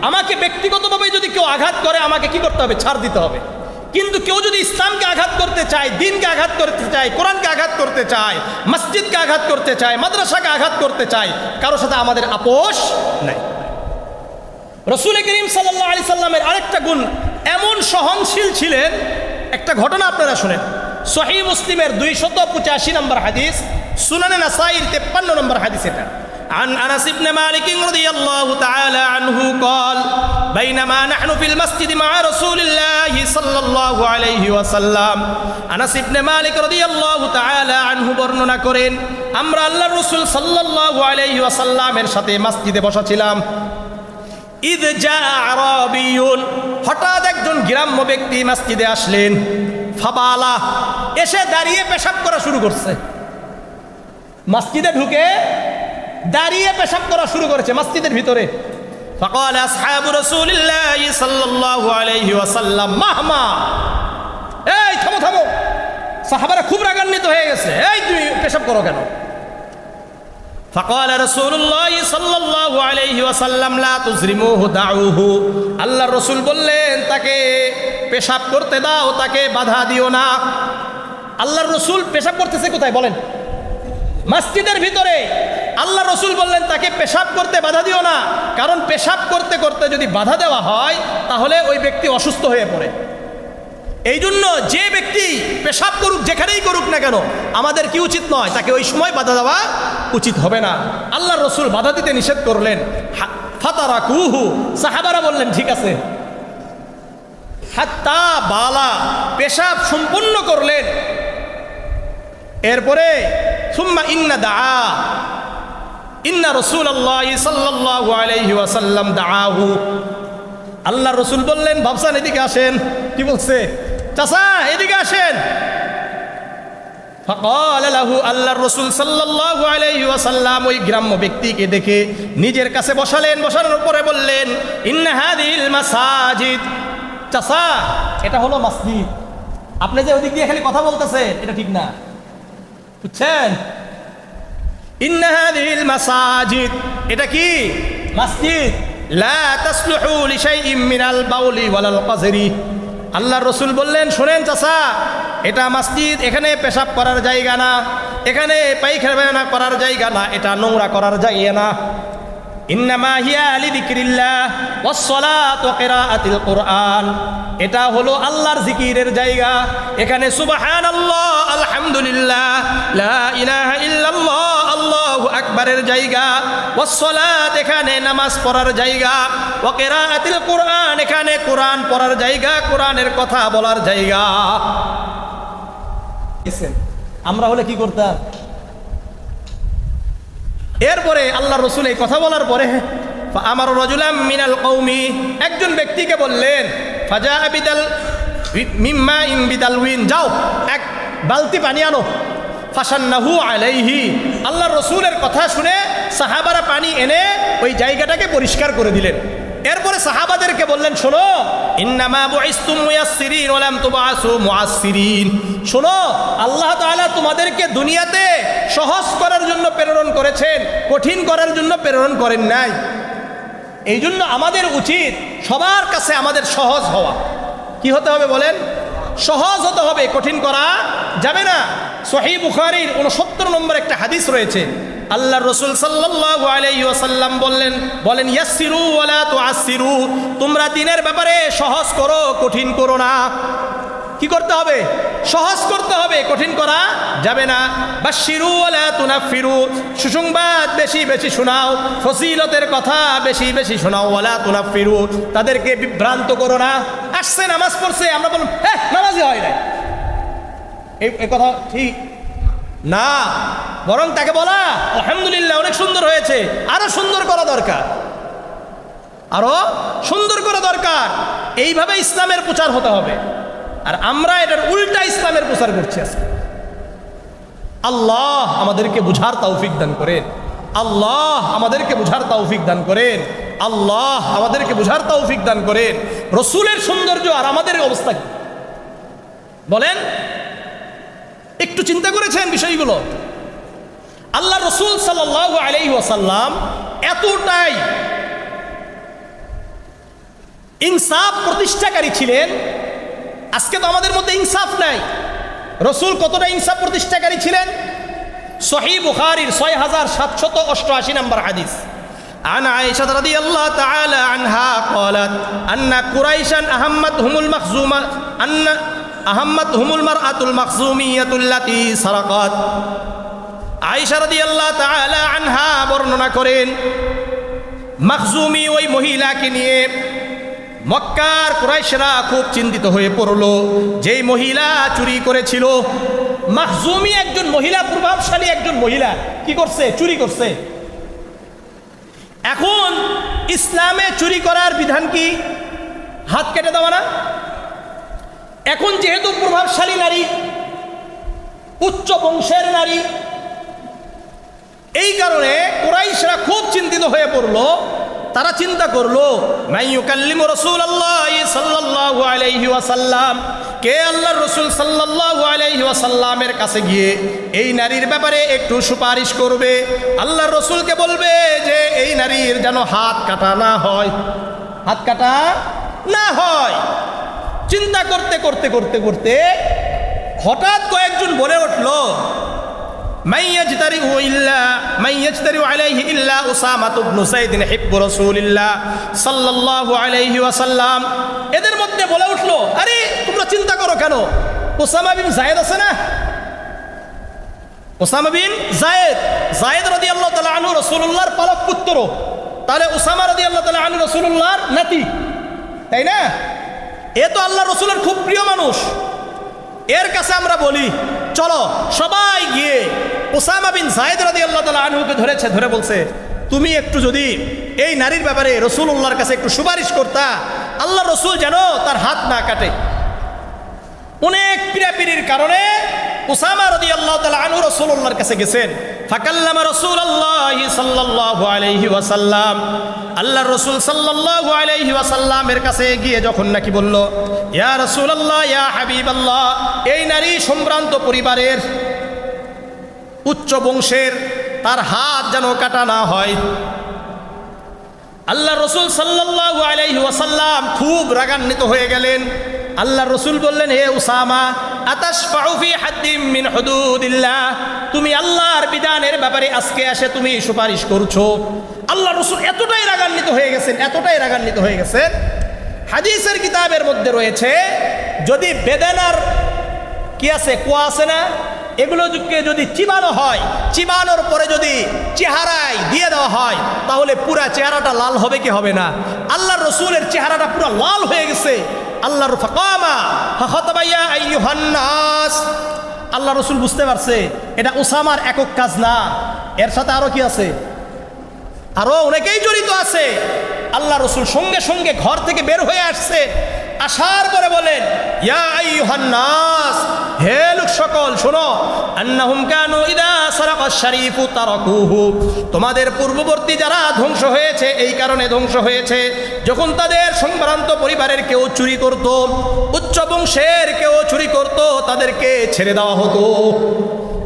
আমাকে ব্যক্তিগতভাবে যদি কেউ আঘাত করে আমাকে কি করতে হবে? ছাড় দিতে হবে। কিন্তু কেউ যদি ইসলামকে আঘাত করতে চায়, দিনকে আঘাত করতে চায়, কোরআনকে আঘাত করতে চায়, মসজিদকে আঘাত করতে চায়, মাদ্রাসাকে আঘাত করতে চায়, কারোর সাথে আমাদের আপোষ নাই। রাসূল করিম সাল্লাল্লাহু আলাইহি সাল্লামের আরেকটা গুণ, এমন সহনশীল ছিলেন। একটা ঘটনা আপনারা শুনেন, সহিহ মুসলিমের 285 নম্বর হাদিস, সুনানে নাসাইর 53 নম্বর হাদিস। এটা عن أنس بن مالك رضي الله تعالى عنه قال بينما نحن في المسجد مع رسول الله صلى الله عليه وسلم أنس بن مالك رضي الله تعالى عنه বর্ণনা করেন, আমরা আল্লাহর রাসূল সাল্লাল্লাহু আলাইহি ওয়াসাল্লামের সাথে মসজিদে বসা ছিলাম। ইদ জাআ আরাবিয়ুন, হঠাৎ একজন গ্রাম্য ব্যক্তি মসজিদে আসলেন। ফাবালা, এসে দাঁড়িয়ে পেশাব করা শুরু করছে। মসজিদে ঢুকে দাঁড়িয়ে পেশাব করা শুরু করেছে মসজিদের ভিতরে। ফাকাল আসহাবু রাসূলিল্লাহ সাল্লাল্লাহু আলাইহি ওয়াসাল্লাম মাহমা, এই থামো থামো। সাহাবারা খুব রাগান্বিত হয়ে গেছে, এই তুমি পেশাব করো কেন? ফাকাল রাসূলুল্লাহ সাল্লাল্লাহু আলাইহি ওয়াসাল্লাম লা তুজরিমুহু দাউহু, আল্লাহর রাসূল বললেন তাকে পেশাব করতে দাও, তাকে বাধা দিও না। আল্লাহর রাসূল পেশাব করতেছে কোথায় বলেন? মসজিদের ভিতরে। আল্লাহ রসুল বললেন তাকে পেশাব করতে বাধা দিও না, কারণ পেশাব করতে করতে যদি বাধা দেওয়া হয় তাহলে ওই ব্যক্তি অসুস্থ হয়ে পড়ে। এই জন্য যে ব্যক্তি পেশাব করুক, যেখানেই করুক না কেন, আমাদের কি উচিত নয়? তাকে ওই সময় বাধা দেওয়া উচিত হবে না। আল্লাহ রসুল বাধা দিতে নিষেধ করলেন। ফাতারাকুহু, সাহাবারা বললেন ঠিক আছে। হাত্তা বালা, পেশাব সম্পূর্ণ করলেন। এরপরে সুম্মা ইন্না দাআ, ইন্না রাসূলুল্লাহ সাল্লাল্লাহু আলাইহি ওয়াসাল্লাম দাআহু, আল্লাহ রসুল বললেন ভাবসান এদিকে আসেন। কি বলছে? চাচা এদিকে আসেন। ফাকাল লাহু, আল্লাহর রাসূল সাল্লাল্লাহু আলাইহি ওয়াসাল্লাম ওই গ্রাম্য ব্যক্তিকে দেখে নিজের কাছে বসালেন। বসানোর পরে বললেন ইন্না হাযিহিল মাসাজিদ, চাচা এটা হলো মসজিদ। আপনি যে ওদিক দিয়ে খালি কথা বলতেছেন এটা ঠিক না, বুঝছেন? ইন্না হাযিহিল মাসাজিদ, এটা কি? মসজিদ। লা তাসলুহু লিশাইইন মিনাল বাউলি ওয়ালাল কাযরি, আল্লাহর রাসূল বললেন শোনেন চাচা, এটা মসজিদ, এখানে পেশাব করার জায়গা না, এখানে পায়খানা করার জায়গা না, এটা নোংরা করার জায়গা না। ইন্নামা হিয়া লিযিকরিল্লাহ ওয়াস সালাতু ওয়া কিরাআতিল কুরআন, এটা হলো আল্লাহর জিকিরের জায়গা। এখানে সুবহানাল্লাহ, আলহামদুলিল্লাহ, লা ইলাহা ইল্লাল্লাহ, আল্লাহু আকবারের জায়গা। ওয়াস সালাত, এখানে নামাজ পড়ার জায়গা। ওয়া কিরাআতিল কুরআন, এখানে কোরআন পড়ার জায়গা, কোরআনের কথা বলার জায়গা। আমরা হলে কি করতাম? এরপরে আল্লাহ রসুল এই কথা বলার পরে আমার রাজুলাম মিনাল কওমি, একজন ব্যক্তিকে বললেন ফাজা বিদাল মিম্মা ইন বিদালউইন, যাও এক বালতি পানি আনো। ফাসান্নাহু আলাইহি, আল্লাহ রসুলের কথা শুনে সাহাবারা পানি এনে ওই জায়গাটাকে পরিষ্কার করে দিলেন। এরপরে সাহাবাদেরকে বললেন শোনো, ইন্নামা বুইসতুম মুয়াসসিরিন ওয়া লাম তুবআসু মুআসসিরিন, শোনো আল্লাহ তাআলা তোমাদেরকে দুনিয়াতে সহজ করার জন্য প্রেরণ করেছেন, কঠিন করার জন্য প্রেরণ করেন নাই। এই জন্য আমাদের উচিত সবার কাছে আমাদের সহজ হওয়া। কি হতে হবে বলেন? সহজ হতে হবে, কঠিন করা যাবে না। সহিহ বুখারীর 69 নম্বর একটা হাদিস রয়েছে, আল্লাহর রাসূল সাল্লাল্লাহু আলাইহি ওয়াসাল্লাম বলেন ইয়াসসিরু ওয়া লা তুআসসিরু, তোমরা দ্বীনের ব্যাপারে সহজ করো, কঠিন করো না। কি করতে হবে? সহজ করতে হবে, কঠিন করা যাবে না। বাশশিরু ওয়া লা তুনাফিরু, সুসংবাদ বেশি বেশি শোনাও, ফজিলতের কথা বেশি বেশি শোনাও। ওয়া লা তুনাফিরু, তাদেরকে বিভ্রান্ত করো না। আসছে নামাজ পড়ছে, আমরা বলুন হ্যাঁ নামাজই হয় না, এই কথা ঠিক না। বরং তাকে বলা আলহামদুলিল্লাহ অনেক সুন্দর হয়েছে, আরো সুন্দর করা দরকার, আরো সুন্দর করা দরকার। এইভাবে ইসলামের প্রচার হতে হবে। আর আমরা এটার উল্টা ইসলামের প্রচার করছি আজকে। আল্লাহ আমাদেরকে বুঝার তৌফিক দান করেন। আল্লাহ আমাদেরকে বুঝার তৌফিক দান করেন। আল্লাহ আমাদেরকে বুঝার তৌফিক দান করেন। রসুলের সৌন্দর্য আর আমাদের অবস্থা কি বলেন? একটু চিন্তা করেছেন বিষয়গুলো? আল্লাহ রসুল সাল্লাল্লাহু আলাইহি ওয়াসাল্লাম এতটাই ইনসাফ প্রতিষ্ঠাকারী ছিলেন। আজকে তো আমাদের মধ্যে ইনসাফ নাই। রসুল কতটা ইনসাফ প্রতিষ্ঠাকারী ছিলেন? সহিহ বুখারীর 6788 নম্বর হাদিস। عن عائشة رضي الله تعالى عنها قالت أن قريشا أهمتهم المرأة المخزومية التي سرقت। আয়েশা রাদিয়াল্লাহু তাআলা আনহা বর্ণনা করেন, মখজুমি ওই মহিলাকে নিয়ে মক্কার কুরাইশরা খুব চিন্তিত হয়ে পড়ল। যেই মহিলা চুরি করেছিল, মখজুমি একজন মহিলা, প্রভাবশালী একজন মহিলা, কি করছে? চুরি করছে। এখন ইসলামে চুরি করার বিধান কি? হাত কেটে দেওয়া না? এখন যেহেতু প্রভাবশালী নারী, উচ্চ বংশের নারী, এই কারণে কুরাইশরা খুব চিন্তিত হয়ে পড়ল। তারা চিন্তা করলো, মাইয়ুকাল্লিমু রাসূলুল্লাহ সাল্লাল্লাহু আলাইহি ওয়াসাল্লাম, কে আল্লাহর রাসূল সাল্লাল্লাহু আলাইহি ওয়াসাল্লামের কাছে গিয়ে এই নারীর ব্যাপারে একটু সুপারিশ করবে। আল্লাহর রাসূলকে বলবে যে এই নারীর যেন হাত কাটা না হয়, হাত কাটা না হয়। চিন্তা করতে করতে করতে করতে হঠাৎ কয়েকজন বলে উঠল, মাইয়াজতারিউ আলাইহি ইল্লা উসামা ইবনে যায়েদ হিব্বু রাসূলিল্লাহ সাল্লাল্লাহু আলাইহি ওয়াসাল্লাম। এদের মধ্যে বলে উঠলো, আরে তোমরা চিন্তা করো কেন? উসামা বিন যায়েদ আছে না? উসামা বিন যায়েদ রাদিয়াল্লাহু তাআলা আনহু রাসূলুল্লাহর পালক পুত্র। তাহলে উসামা রাদিয়াল্লাহু তাআলা আনহু রাসূলুল্লাহর নাতি, তাই না? এ তো আল্লাহর রাসূলের খুব প্রিয় মানুষ। এর কাছে আমরা বলি, চলো সবাই গিয়ে উসামা বিন যায়েদ রাদিয়াল্লাহু তাআলা আনহুকে ধরে বলছে, তুমি একটু যদি এই নারীর ব্যাপারে রাসূলুল্লাহর কাছে একটু সুপারিশ করতা, আল্লাহ রাসূল যেন তার হাত না কাটে। অনেক পীড়াপিড়ির কারণে উসামা রাদিয়াল্লাহু তাআলা আনহু রাসূলুল্লাহর কাছে গেছেন। ফাকাল্লামা রাসূলুল্লাহ সাল্লাল্লাহু আলাইহি ওয়াসাল্লাম, আল্লাহর রাসূল সাল্লাল্লাহু আলাইহি ওয়াসাল্লামের কাছে গিয়ে যখন নাকি বলল, ইয়া রাসূলুল্লাহ, ইয়া হাবিবাল্লাহ, এই নারী সম্ভ্রান্ত পরিবারের, উচ্চ বংশের, তার হাত যেন কাটা না হয়। আল্লাহর রাসূল সাল্লাল্লাহু আলাইহি ওয়াসাল্লাম খুব রাগান্বিত হয়ে গেলেন। আল্লাহর রাসূল বললেন, হে উসামা, আতাশফাউ ফি হাদ্দিম মিন হুদুদিল্লাহ, তুমি আল্লাহর বিধানের ব্যাপারে আজকে এসে তুমি সুপারিশ করছো। আল্লাহর রাসূল এতটাই রাগান্বিত হয়ে গেছেন, হাদিসের কিতাবের মধ্যে রয়েছে, যদি বেদানার কি আছে, কোয়া আছে না, এগুলোকে যদি চিবানো হয়, চিবানোর পরে যদি চেহারায় দিয়ে দেওয়া হয়, তাহলে পুরা চেহারাটা লাল হবে কি হবে না? আল্লাহর রাসূলের চেহারাটা পুরো লাল হয়ে গেছে। আল্লাহর ফাকামা ফাখাতাবায়া আইয়ুহান নাস, আল্লাহ রাসূল বুঝতে পারছে এটা উসামার একক কাজ না, এর সাথে আরো কি আছে, আরো অনেকেই জড়িত আছে। আল্লাহ রাসূল সঙ্গে সঙ্গে ঘর থেকে বের হয়ে আসছে। আসার পরে বলেন, ইয়া আইয়ুহান নাস, হে লোক সকল শোনো, আন্নাহুম কানু ইদা সারাকাশ শারীফু তারাকুহু, তোমাদের পূর্ববর্তী যারা ধ্বংস হয়েছে এই কারণে ধ্বংস হয়েছে, যখন তাদের সম্ভ্রান্ত পরিবারের কেউ চুরি করত, উচ্চ বংশের কেউ চুরি করত, তাদেরকে ছেড়ে দেওয়া হতো।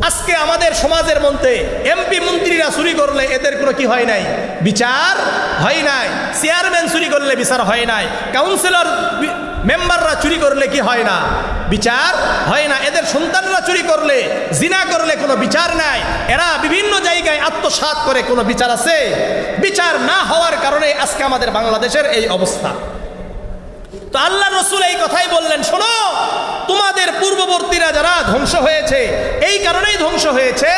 আজকে আমাদের সমাজের মধ্যে এমপি মন্ত্রীরা চুরি করলে এদের কোনো কি হয় নাই, বিচার হয় নাই। চেয়ারম্যান চুরি করলে বিচার হয় নাই। কাউন্সিলর মেম্বাররা চুরি করলে কি হয় না, বিচার হয় না। এদের সন্তানরা চুরি করলে, জিনা করলে কোনো বিচার নাই। এরা বিভিন্ন জায়গায় আত্মসাৎ করে, কোনো বিচার আছে? বিচার না হওয়ার কারণে আজকে আমাদের বাংলাদেশের এই অবস্থা। তো আল্লাহ রাসূল এই কথাই বললেন, শোনো, তোমাদের পূর্ববর্তীরা যারা ধ্বংস হয়েছে এই কারণেই ধ্বংস হয়েছে,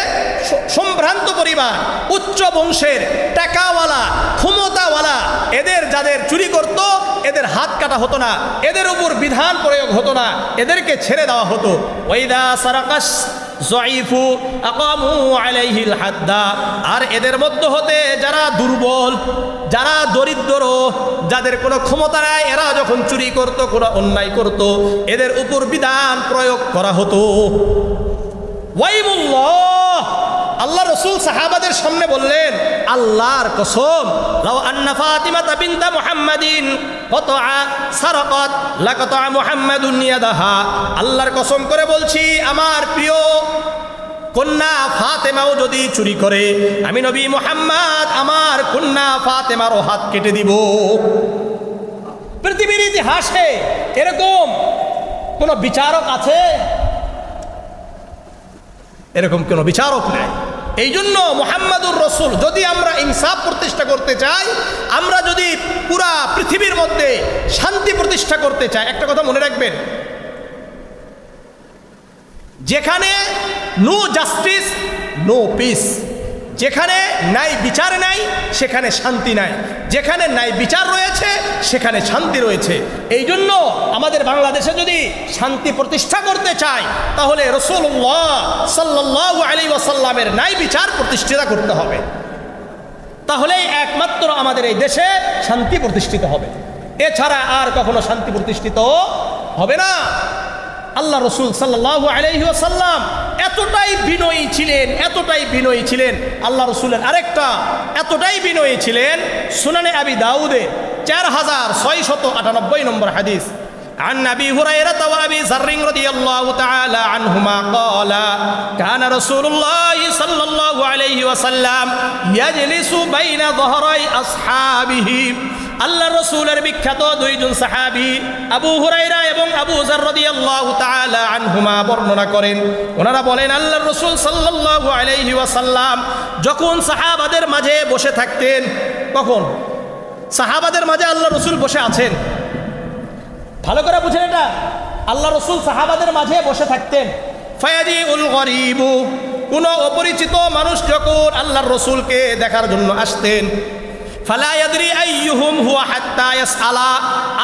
সম্ভ্রান্ত পরিবার, উচ্চ বংশের, টাকাওয়ালা, ক্ষমতাওয়ালা, এদের যাদের চুরি করত এদের হাত কাটা হতো না, এদের উপর বিধান প্রয়োগ হতো না, এদেরকে ছেড়ে দেওয়া হতো। ওয়াইদা সারাকাস যায়ীফু আকামু আলাইহিল হাদ্দা, আর এদের মধ্য হতে যারা দুর্বল, যারা দরিদ্র, যাদের কোনো ক্ষমতা নাই, এরা যখন চুরি করত, কোনো অন্যায় করত, এদের উপর বিধান প্রয়োগ করা হতো। ওয়াইমুল্লাহ, আল্লাহ রাসূল সাহাবাদের সামনে বললেন, আল্লাহর কসম, লাউ আন্না ফাতিমাতা বিনতা মুহাম্মাদিন কতআ সারাকাত লাকাতআ মুহাম্মাদুন ইয়াদাহা, আল্লাহর কসম করে বলছি, আমার প্রিয় কন্যা ফাতেমাও যদি চুরি করে, আমি নবী মুহাম্মদ আমার কন্যা ফাতেমারও হাত কেটে দিব। পৃথিবীর ইতিহাসে এরকম কোন বিচারক আছে? এরকম কোন বিচারক নেই। এই জন্য মুহাম্মাদুর রাসূল, যদি আমরা ইনসাফ প্রতিষ্ঠা করতে চাই, আমরা যদি পুরা পৃথিবীর মধ্যে শান্তি প্রতিষ্ঠা করতে চাই, একটা কথা মনে রাখবেন, যেখানে নো জাস্টিস নো পিস, যেখানে ন্যায় বিচার নাই সেখানে শান্তি নাই, যেখানে ন্যায় বিচার রয়েছে সেখানে শান্তি রয়েছে। এই জন্য আমাদের বাংলাদেশে যদি শান্তি প্রতিষ্ঠা করতে চাই, তাহলে রাসূলুল্লাহ সাল্লাল্লাহু আলাইহি ওয়াসাল্লামের ন্যায় বিচার প্রতিষ্ঠিত করতে হবে, তাহলেই একমাত্র আমাদের এই দেশে শান্তি প্রতিষ্ঠিত হবে, এছাড়া আর কখনো শান্তি প্রতিষ্ঠিত হবে না। আল্লাহ রাসূল সাল্লাল্লাহু আলাইহি ওয়াসাল্লাম এতটাই বিনয়ী ছিলেন, এতটাই বিনয়ী ছিলেন। আল্লাহ রাসূলের আরেকটা এতটাই বিনয়ী ছিলেন, সুনানে আবি দাউদে 4698 নম্বর হাদিস, عن أبي هريرة وأبي ذر رضي الله تعالى عنهما قال كان رسول الله صلى الله عليه وسلم يجلس بين ظهري أصحابه। আল্লাহ রাসূলের বিখ্যাত দুইজন সাহাবী আবু হুরায়রা এবং আবু যার রাদিয়াল্লাহু তাআলা আনহুমা বর্ণনা করেন, ওনারা বলেন, আল্লাহর রাসূল সাল্লাল্লাহু আলাইহি ওয়াসাল্লাম যখন সাহাবাদের মাঝে বসে থাকতেন, কখন সাহাবাদের মাঝে আল্লাহ রাসূল বসে আছেন, ভালো করে বুঝেন এটা, আল্লাহ রাসূল সাহাবাদের মাঝে বসে থাকতেন। ফায়াজিউল গরীবু, কোন অপরিচিত মানুষ যখন আল্লাহর রাসূলকে দেখার জন্য আসতেন, ফালা ইয়াদরি আইয়ুহুম হুয়া হাত্তা ইয়াসআলা,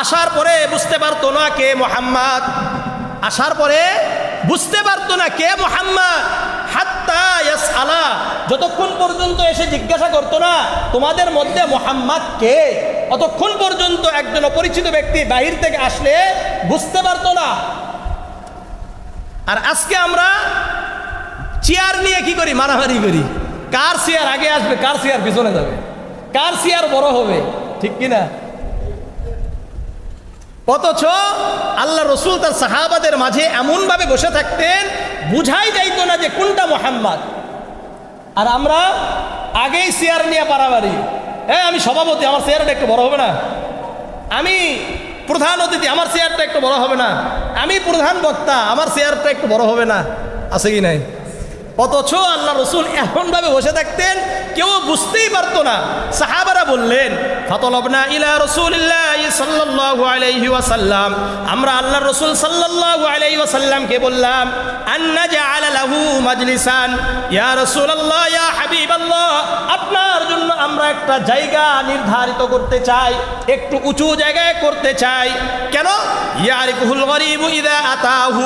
আসার পরে বুঝতে পারতো না কে মুহাম্মদ, আসার পরে বুঝতে পারতো না কে মুহাম্মদ, হাত্তা ইয়াসআলা, যতক্ষণ পর্যন্ত এসে জিজ্ঞাসা করতো না তোমাদের মধ্যে মুহাম্মদ কে, অতক্ষণ পর্যন্ত একজন অপরিচিত ব্যক্তি বাহির থেকে আসলে বুঝতে পারতো না। আর আজকে আমরা চেয়ার নিয়ে কি করি, মারামারি করি, কার চেয়ার আগে আসবে, কার চেয়ার পিছনে যাবে, কার চেয়ার বড় হবে, ঠিক কিনা? অথচ আল্লাহ রাসূল তার সাহাবাদের মাঝে এমনভাবে বসে থাকতেন, বুঝাই যাইতো না যে কোনটা মুহাম্মদ। আর আমরা আগেই চেয়ার নিয়ে পারাবারি, আমি সভাপতি, আমার চেয়ারটা একটু বড় হবে না, আমি প্রধান অতিথি, আমার চেয়ারটা একটু বড় হবে না, আমি প্রধান বক্তা, আমার চেয়ারটা একটু বড় হবে না, আছে কি নাই? অথচ আল্লাহ রাসূল এমনভাবে বসে থাকতেন কেউ বুঝতেই পারতো না। সাহাবারা বললেন, ফাতলাবনা ইলা রাসূলিল্লাহ সাল্লাল্লাহু আলাইহি ওয়াসাল্লাম, আমরা আল্লাহর রাসূল সাল্লাল্লাহু আলাইহি ওয়াসাল্লামকে বললাম, আন্নাজআলা লাহু মাজলিসান, ইয়া রাসূলুল্লাহ ইয়া হাবিবাল্লাহ, আপনার জন্য আমরা একটা জায়গা নির্ধারিত করতে চাই, একটু উঁচু জায়গায় করতে চাই। কেন? ইয়ারিফুল গরীবু ইযা আতাহু,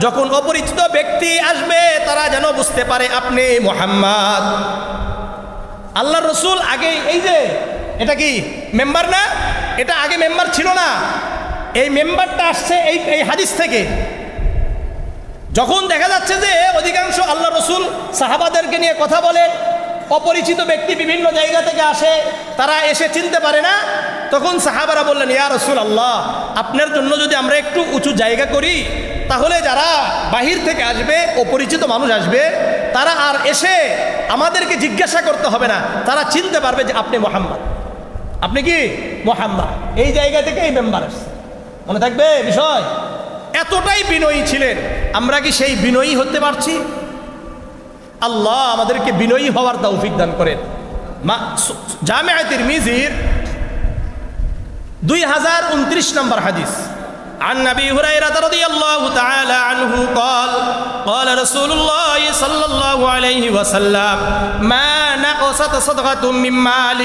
যখন অপরিচিত ব্যক্তি আসবে তারা যেন বুঝতে পারে আপনি মুহাম্মদ। আল্লাহ রাসূল আগে, এই যে এটা কি মেম্বার না, এটা আগে মেম্বার ছিল না, এই মেম্বারটা আসছে এই হাদিস থেকে। যখন দেখা যাচ্ছে যে অধিকাংশ আল্লাহ রাসূল সাহাবাদেরকে নিয়ে কথা বলেন, অপরিচিত ব্যক্তি বিভিন্ন জায়গা থেকে আসে, তারা এসে চিনতে পারে না, তখন সাহাবারা বললেন, ইয়া রাসূলুল্লাহ, আপনার জন্য যদি আমরা একটু উঁচু জায়গা করি, তাহলে যারা বাহির থেকে আসবে, অপরিচিত মানুষ আসবে, তারা আর এসে আমাদেরকে জিজ্ঞাসা করতে হবে না, তারা চিনতে পারবে যে আপনি মুহাম্মদ, আপনি কি মুহাম্মদ। এই জায়গা থেকে এই মেম্বার আসছে, মনে থাকবে বিষয়। এতটাই বিনয়ী ছিলেন। আমরা কি সেই বিনয়ী হতে পারছি? আল্লাহ আমাদেরকে বিনয়ী হওয়ার তৌফিক দান করেন। জামিআ তিরমিজির 2029 নম্বর হাদিস, عن أبي هريرة رضي الله تعالى عنه قال قال رسول الله صلى الله عليه وسلم ما نقصت صدقة من مال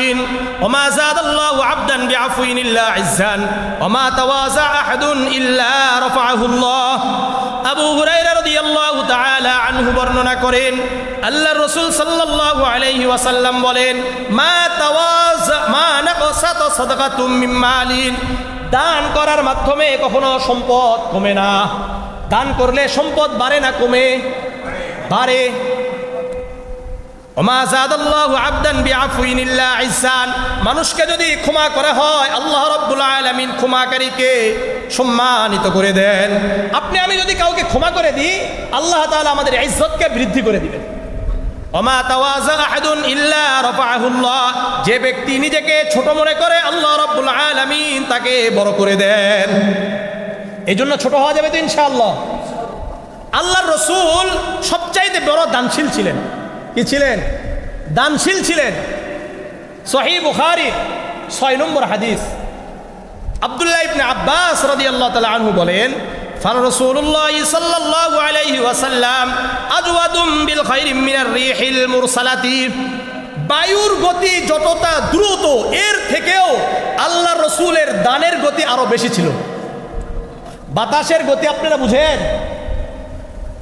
وما زاد الله عبدا بعفو إلا عزا وما تواضع أحد إلا رفعه الله। আবু হুরায়রা রাদিয়াল্লাহু তাআলা তাআলা আনহু বর্ণনা করেন, আল্লাহর রাসূল সাল্লাল্লাহু আলাইহি ওয়াসাল্লাম বলেন, মা নাকাসাত সাদাকাতুম মিন মালিন, দান করার মাধ্যমে কখনো সম্পদ কমে না। দান করলে সম্পদ বাড়ে না কমে? বাড়ে। ওমা যাদাল্লাহু আবদান বিআফউইন ইল্লা ইহসান, মানুষকে যদি ক্ষমা করা হয় আল্লাহ রাব্বুল আলামিন ক্ষমাকারীকে সম্মানিত করে দেন। আপনি আমি যদি কাউকে ক্ষমা করে দিই আল্লাহ তাআলা আমাদের ইজ্জতকে বৃদ্ধি করে দিবেন। ওমা তাওয়াজা আহাদুন ইল্লা রাফাআহুল্লাহ, যে ব্যক্তি নিজেকে ছোট মনে করে আল্লাহ রাব্বুল আলামিন তাকে বড় করে দেন। এই জন্য ছোট হওয়া যাবে তো ইনশাআল্লাহ। আল্লাহর রাসূল সবচাইতে বড় দানশীল ছিলেন। কি ছিলেন? দানশীল ছিলেন। সহিহ বুখারী 6 নম্বর হাদিস, আব্দুল্লাহ ইবনে আব্বাস রাদিয়াল্লাহু তাআলা আনহু বলেন, ফার রাসূলুল্লাহ সাল্লাল্লাহু আলাইহি ওয়াসাল্লাম আজওয়াদুম বিল খাইরি মিনার রিহিল মুরসালাতি, বায়ুর গতি যতটা দ্রুত এর থেকেও আল্লাহর রাসূলের দানের গতি আরো বেশি ছিল। বাতাসের গতি আপনারা বুঝেন?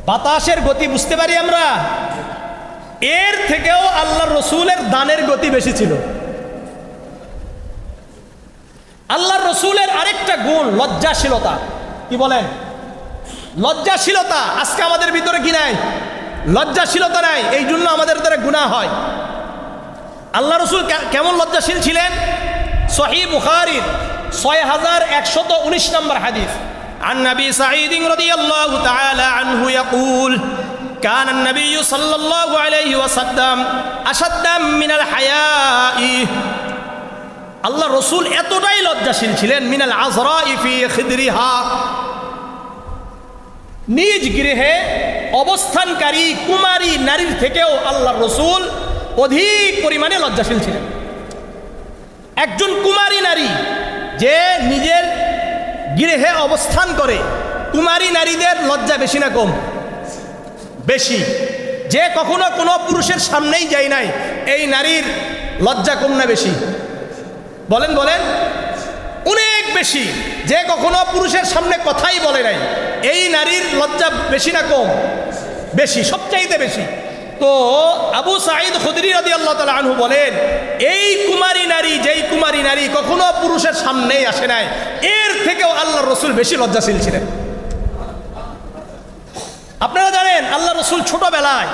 বাতাসের গতি বুঝতে পারি আমরা, এর থেকেও আল্লাহর রাসূলের দানের গতি বেশি ছিল। আল্লাহর রাসূলের আরেকটা গুণ লজ্জাশীলতা। কি বলেন? লজ্জাশীলতা। আজকে আমাদের ভিতরে কি নাই? লজ্জাশীলতা নাই, এই জন্য আমাদের দ্বারা গুনাহ হয়। আল্লাহ রাসূল কেমন লজ্জাশীল ছিলেন? সহিহ বুখারীর 6119 নম্বর হাদিস, عن نبي سعيد رضي الله تعالى عنه يقول كان النبي صلى الله عليه وسلم أشد من الحياء, আল্লাহ রসুল এতটাই লজ্জাশীল ছিলেন, মিনাল আযরাই ফি খিদরিহা, নিজ গৃহে অবস্থানকারী কুমারী নারীর থেকেও আল্লাহ রসুল অধিক পরিমাণে লজ্জাশীল ছিলেন। একজন কুমারী নারী যে নিজের গৃহে অবস্থান করে, কুমারী নারীদের লজ্জা বেশি না কম? বেশি। যে কখনো কোনো পুরুষের সামনেই যায় নাই, এই নারীর লজ্জা কম না বেশি? বলেন বলেন। অনেক বেশি। যে কখনো পুরুষের সামনে কথাই বলে নাই, এই নারীর লজ্জা বেশি না কম? বেশি, সবচাইতে বেশি। তো আবু সাঈদ খুদরি রাদিয়াল্লাহু তাআলা আনহু বলেন, এই কুমারী নারী, যেই কুমারী নারী কখনো পুরুষের সামনেই আসে নাই, এর থেকেও আল্লাহর রাসূল বেশি লজ্জাশীল ছিলেন। আপনারা জানেন আল্লাহ রাসূল ছোটবেলায়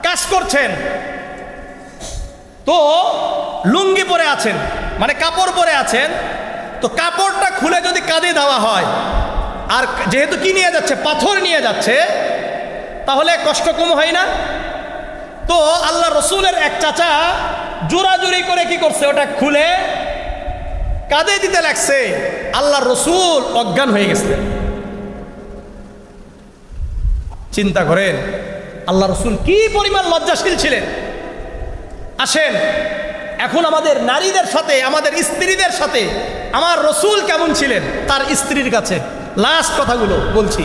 কাজ করছেন, তো লুঙ্গি পরে আছেন, মানে কাপড় পরে আছেন, তো কাপড়টা খুলে যদি কাঁধে দেওয়া হয়, আর যেহেতু কি নিয়ে যাচ্ছে? পাথর নিয়ে যাচ্ছে, তাহলে কষ্ট কম হয় না? তো আল্লাহ রসুলের এক চাচা জোরাজুরি করে কি করছে? ওটা খুলে কাঁধে দিতে লাগছে, আল্লাহ রসুল অজ্ঞান হয়ে গেছে। চিন্তা করেন আল্লাহ রসুল কি পরিমাণ লজ্জাশীল ছিলেন। আসেন এখন আমাদের নারীদের সাথে, আমাদের স্ত্রীদের সাথে আমার রসুল কেমন ছিলেন তার স্ত্রীর কাছে। লাস্ট কথাগুলো বলছি,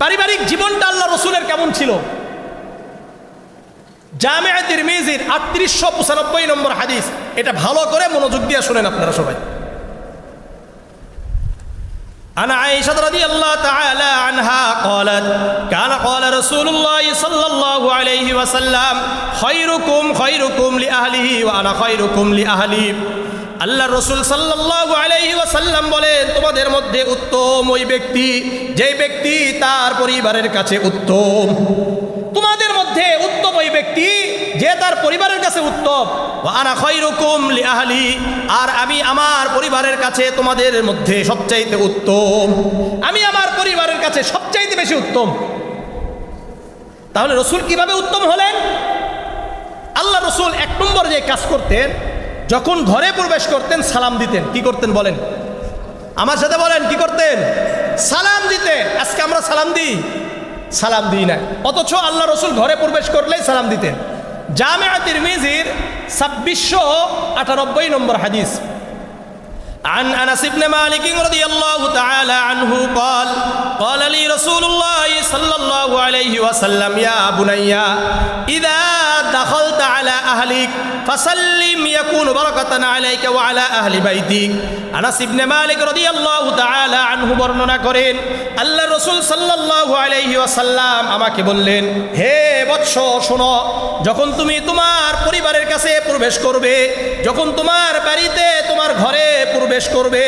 পারিবারিক জীবনটা আল্লাহ রসুলের কেমন ছিল। জামে তিরমিজির 3895 নম্বর হাদিস, এটা ভালো করে মনোযোগ দিয়ে শুনেন আপনারা সবাই। عن عائشة رضي الله تعالى عنها قالت قال رسول الله صلى الله عليه وسلم خيركم خيركم لأهله وأنا خيركم لأهلي, আল্লাহ রসুল সাল্লাল্লাহু আলাইহি ওয়াসাল্লাম বলেন, তোমাদের মধ্যে উত্তম ওই ব্যক্তি যেই ব্যক্তি তার পরিবারের কাছে উত্তম। তোমাদের মধ্যে উত্তম ওই ব্যক্তি যে তার পরিবারের কাছে উত্তম। ওয়া আনা খায়রুকুম লিআহলি, আর আমি আমার পরিবারের কাছে তোমাদের মধ্যে সবচাইতে উত্তম। আমি আমার পরিবারের কাছে সবচাইতে বেশি উত্তম। তাহলে রসুল কিভাবে উত্তম হলেন? আল্লাহ রসুল 1 নম্বর যে কাজ করতেন, যখন ঘরে প্রবেশ করতেন সালাম দিতেন। কি করতেন বলেন? আমার সাথে বলেন, কি করতেন? সালাম দিতেন। আজকে আমরা সালাম দিই? সালাম দিই না, অথচ আল্লাহ রসুল ঘরে প্রবেশ করলেই সালাম দিতেন। জামে তিরমিজির 2698 নম্বর হাদিস, عن أنس بن مالك رضي الله تعالى عنه قال لي رسول الله صلى الله عليه وسلم يا بني إذا দাখালতা আলা আহলিক ফাসাল্লিম ইয়াকুনু বারাকাতান আলাইকা ওয়া আলা আহলি বাইতিক। আনাস ইবনে মালিক রাদিয়াল্লাহু তাআলা আনহু বর্ণনা করেন, আল্লাহর রাসূল সাল্লাল্লাহু আলাইহি ওয়াসাল্লাম আমাকে বললেন, হে বৎস শোনো, যখন তুমি তোমার পরিবারের কাছে প্রবেশ করবে, যখন তোমার বাড়িতে তোমার ঘরে প্রবেশ করবে,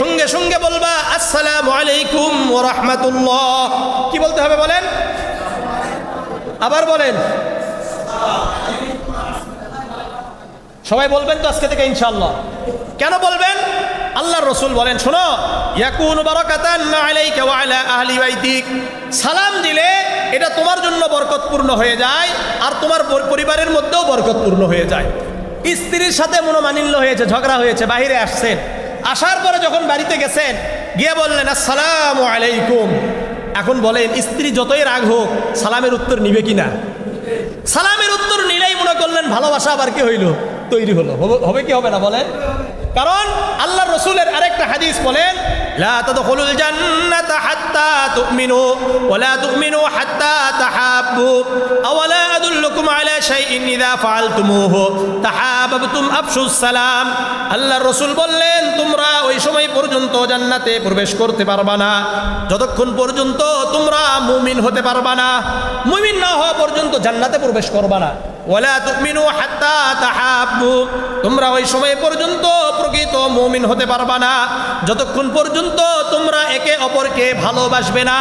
সঙ্গে সঙ্গে বলবা আসসালামু আলাইকুম ওয়া রাহমাতুল্লাহ। কি বলতে হবে বলেন? আবার বলেন। সবাই বলবেন তো আজকে থেকে ইনশাআল্লাহ। কেন বলবেন? আল্লাহর রাসূল বলেন, শোনো, ইয়াকুনু বারাকাতান আলাইকা ওয়া আলা আহলি বাইতিক, সালাম দিলে এটা তোমার জন্য বরকতপূর্ণ হয়ে যায় আর তোমার পরিবারের মধ্যেও বরকতপূর্ণ হয়ে যায়। স্ত্রীর সাথে মনোমালিন্য হয়েছে, ঝগড়া হয়েছে, বাইরে আসছেন, আসার পরে যখন বাড়িতে গেছেন, গিয়ে বললেন আসসালামু আলাইকুম। এখন বলেন, স্ত্রী যতই রাগ হোক সালামের উত্তর নিবে কিনা? সালামের উত্তর নিলেই মনে করলেন ভালোবাসা আবার কি হইল, তৈরি হলো। হবে কি হবে না বলেন? কারণ আল্লাহর রাসূলের আরেকটা হাদিস বলেন, লা তাদখুলুল জান্নাতা হাত্তা তুমিনু ওয়া লা তুমিনু হাত্তা তাহাব্বু আওয়ালা আদুল্লুকুম আলা শাইইন ইযা ফাআলতুমুহু তাহাব্বাতুম আফশুস সালাম। আল্লাহর রাসূল বললেন, তোমরা ওই সময় পর্যন্ত জান্নাতে প্রবেশ করতে পারবা না যতক্ষণ পর্যন্ত তোমরা মুমিন হতে পারবা না। মুমিন না হওয়া পর্যন্ত জান্নাতে প্রবেশ করবা না। ওয়ালা তুমিনু হাত্তা তাহাব্বু, তোমরা ওই সময় পর্যন্ত প্রকৃত মুমিন হতে পারবা না যতক্ষণ পর্যন্ত তোমরা একে অপরকে ভালোবাসবে না।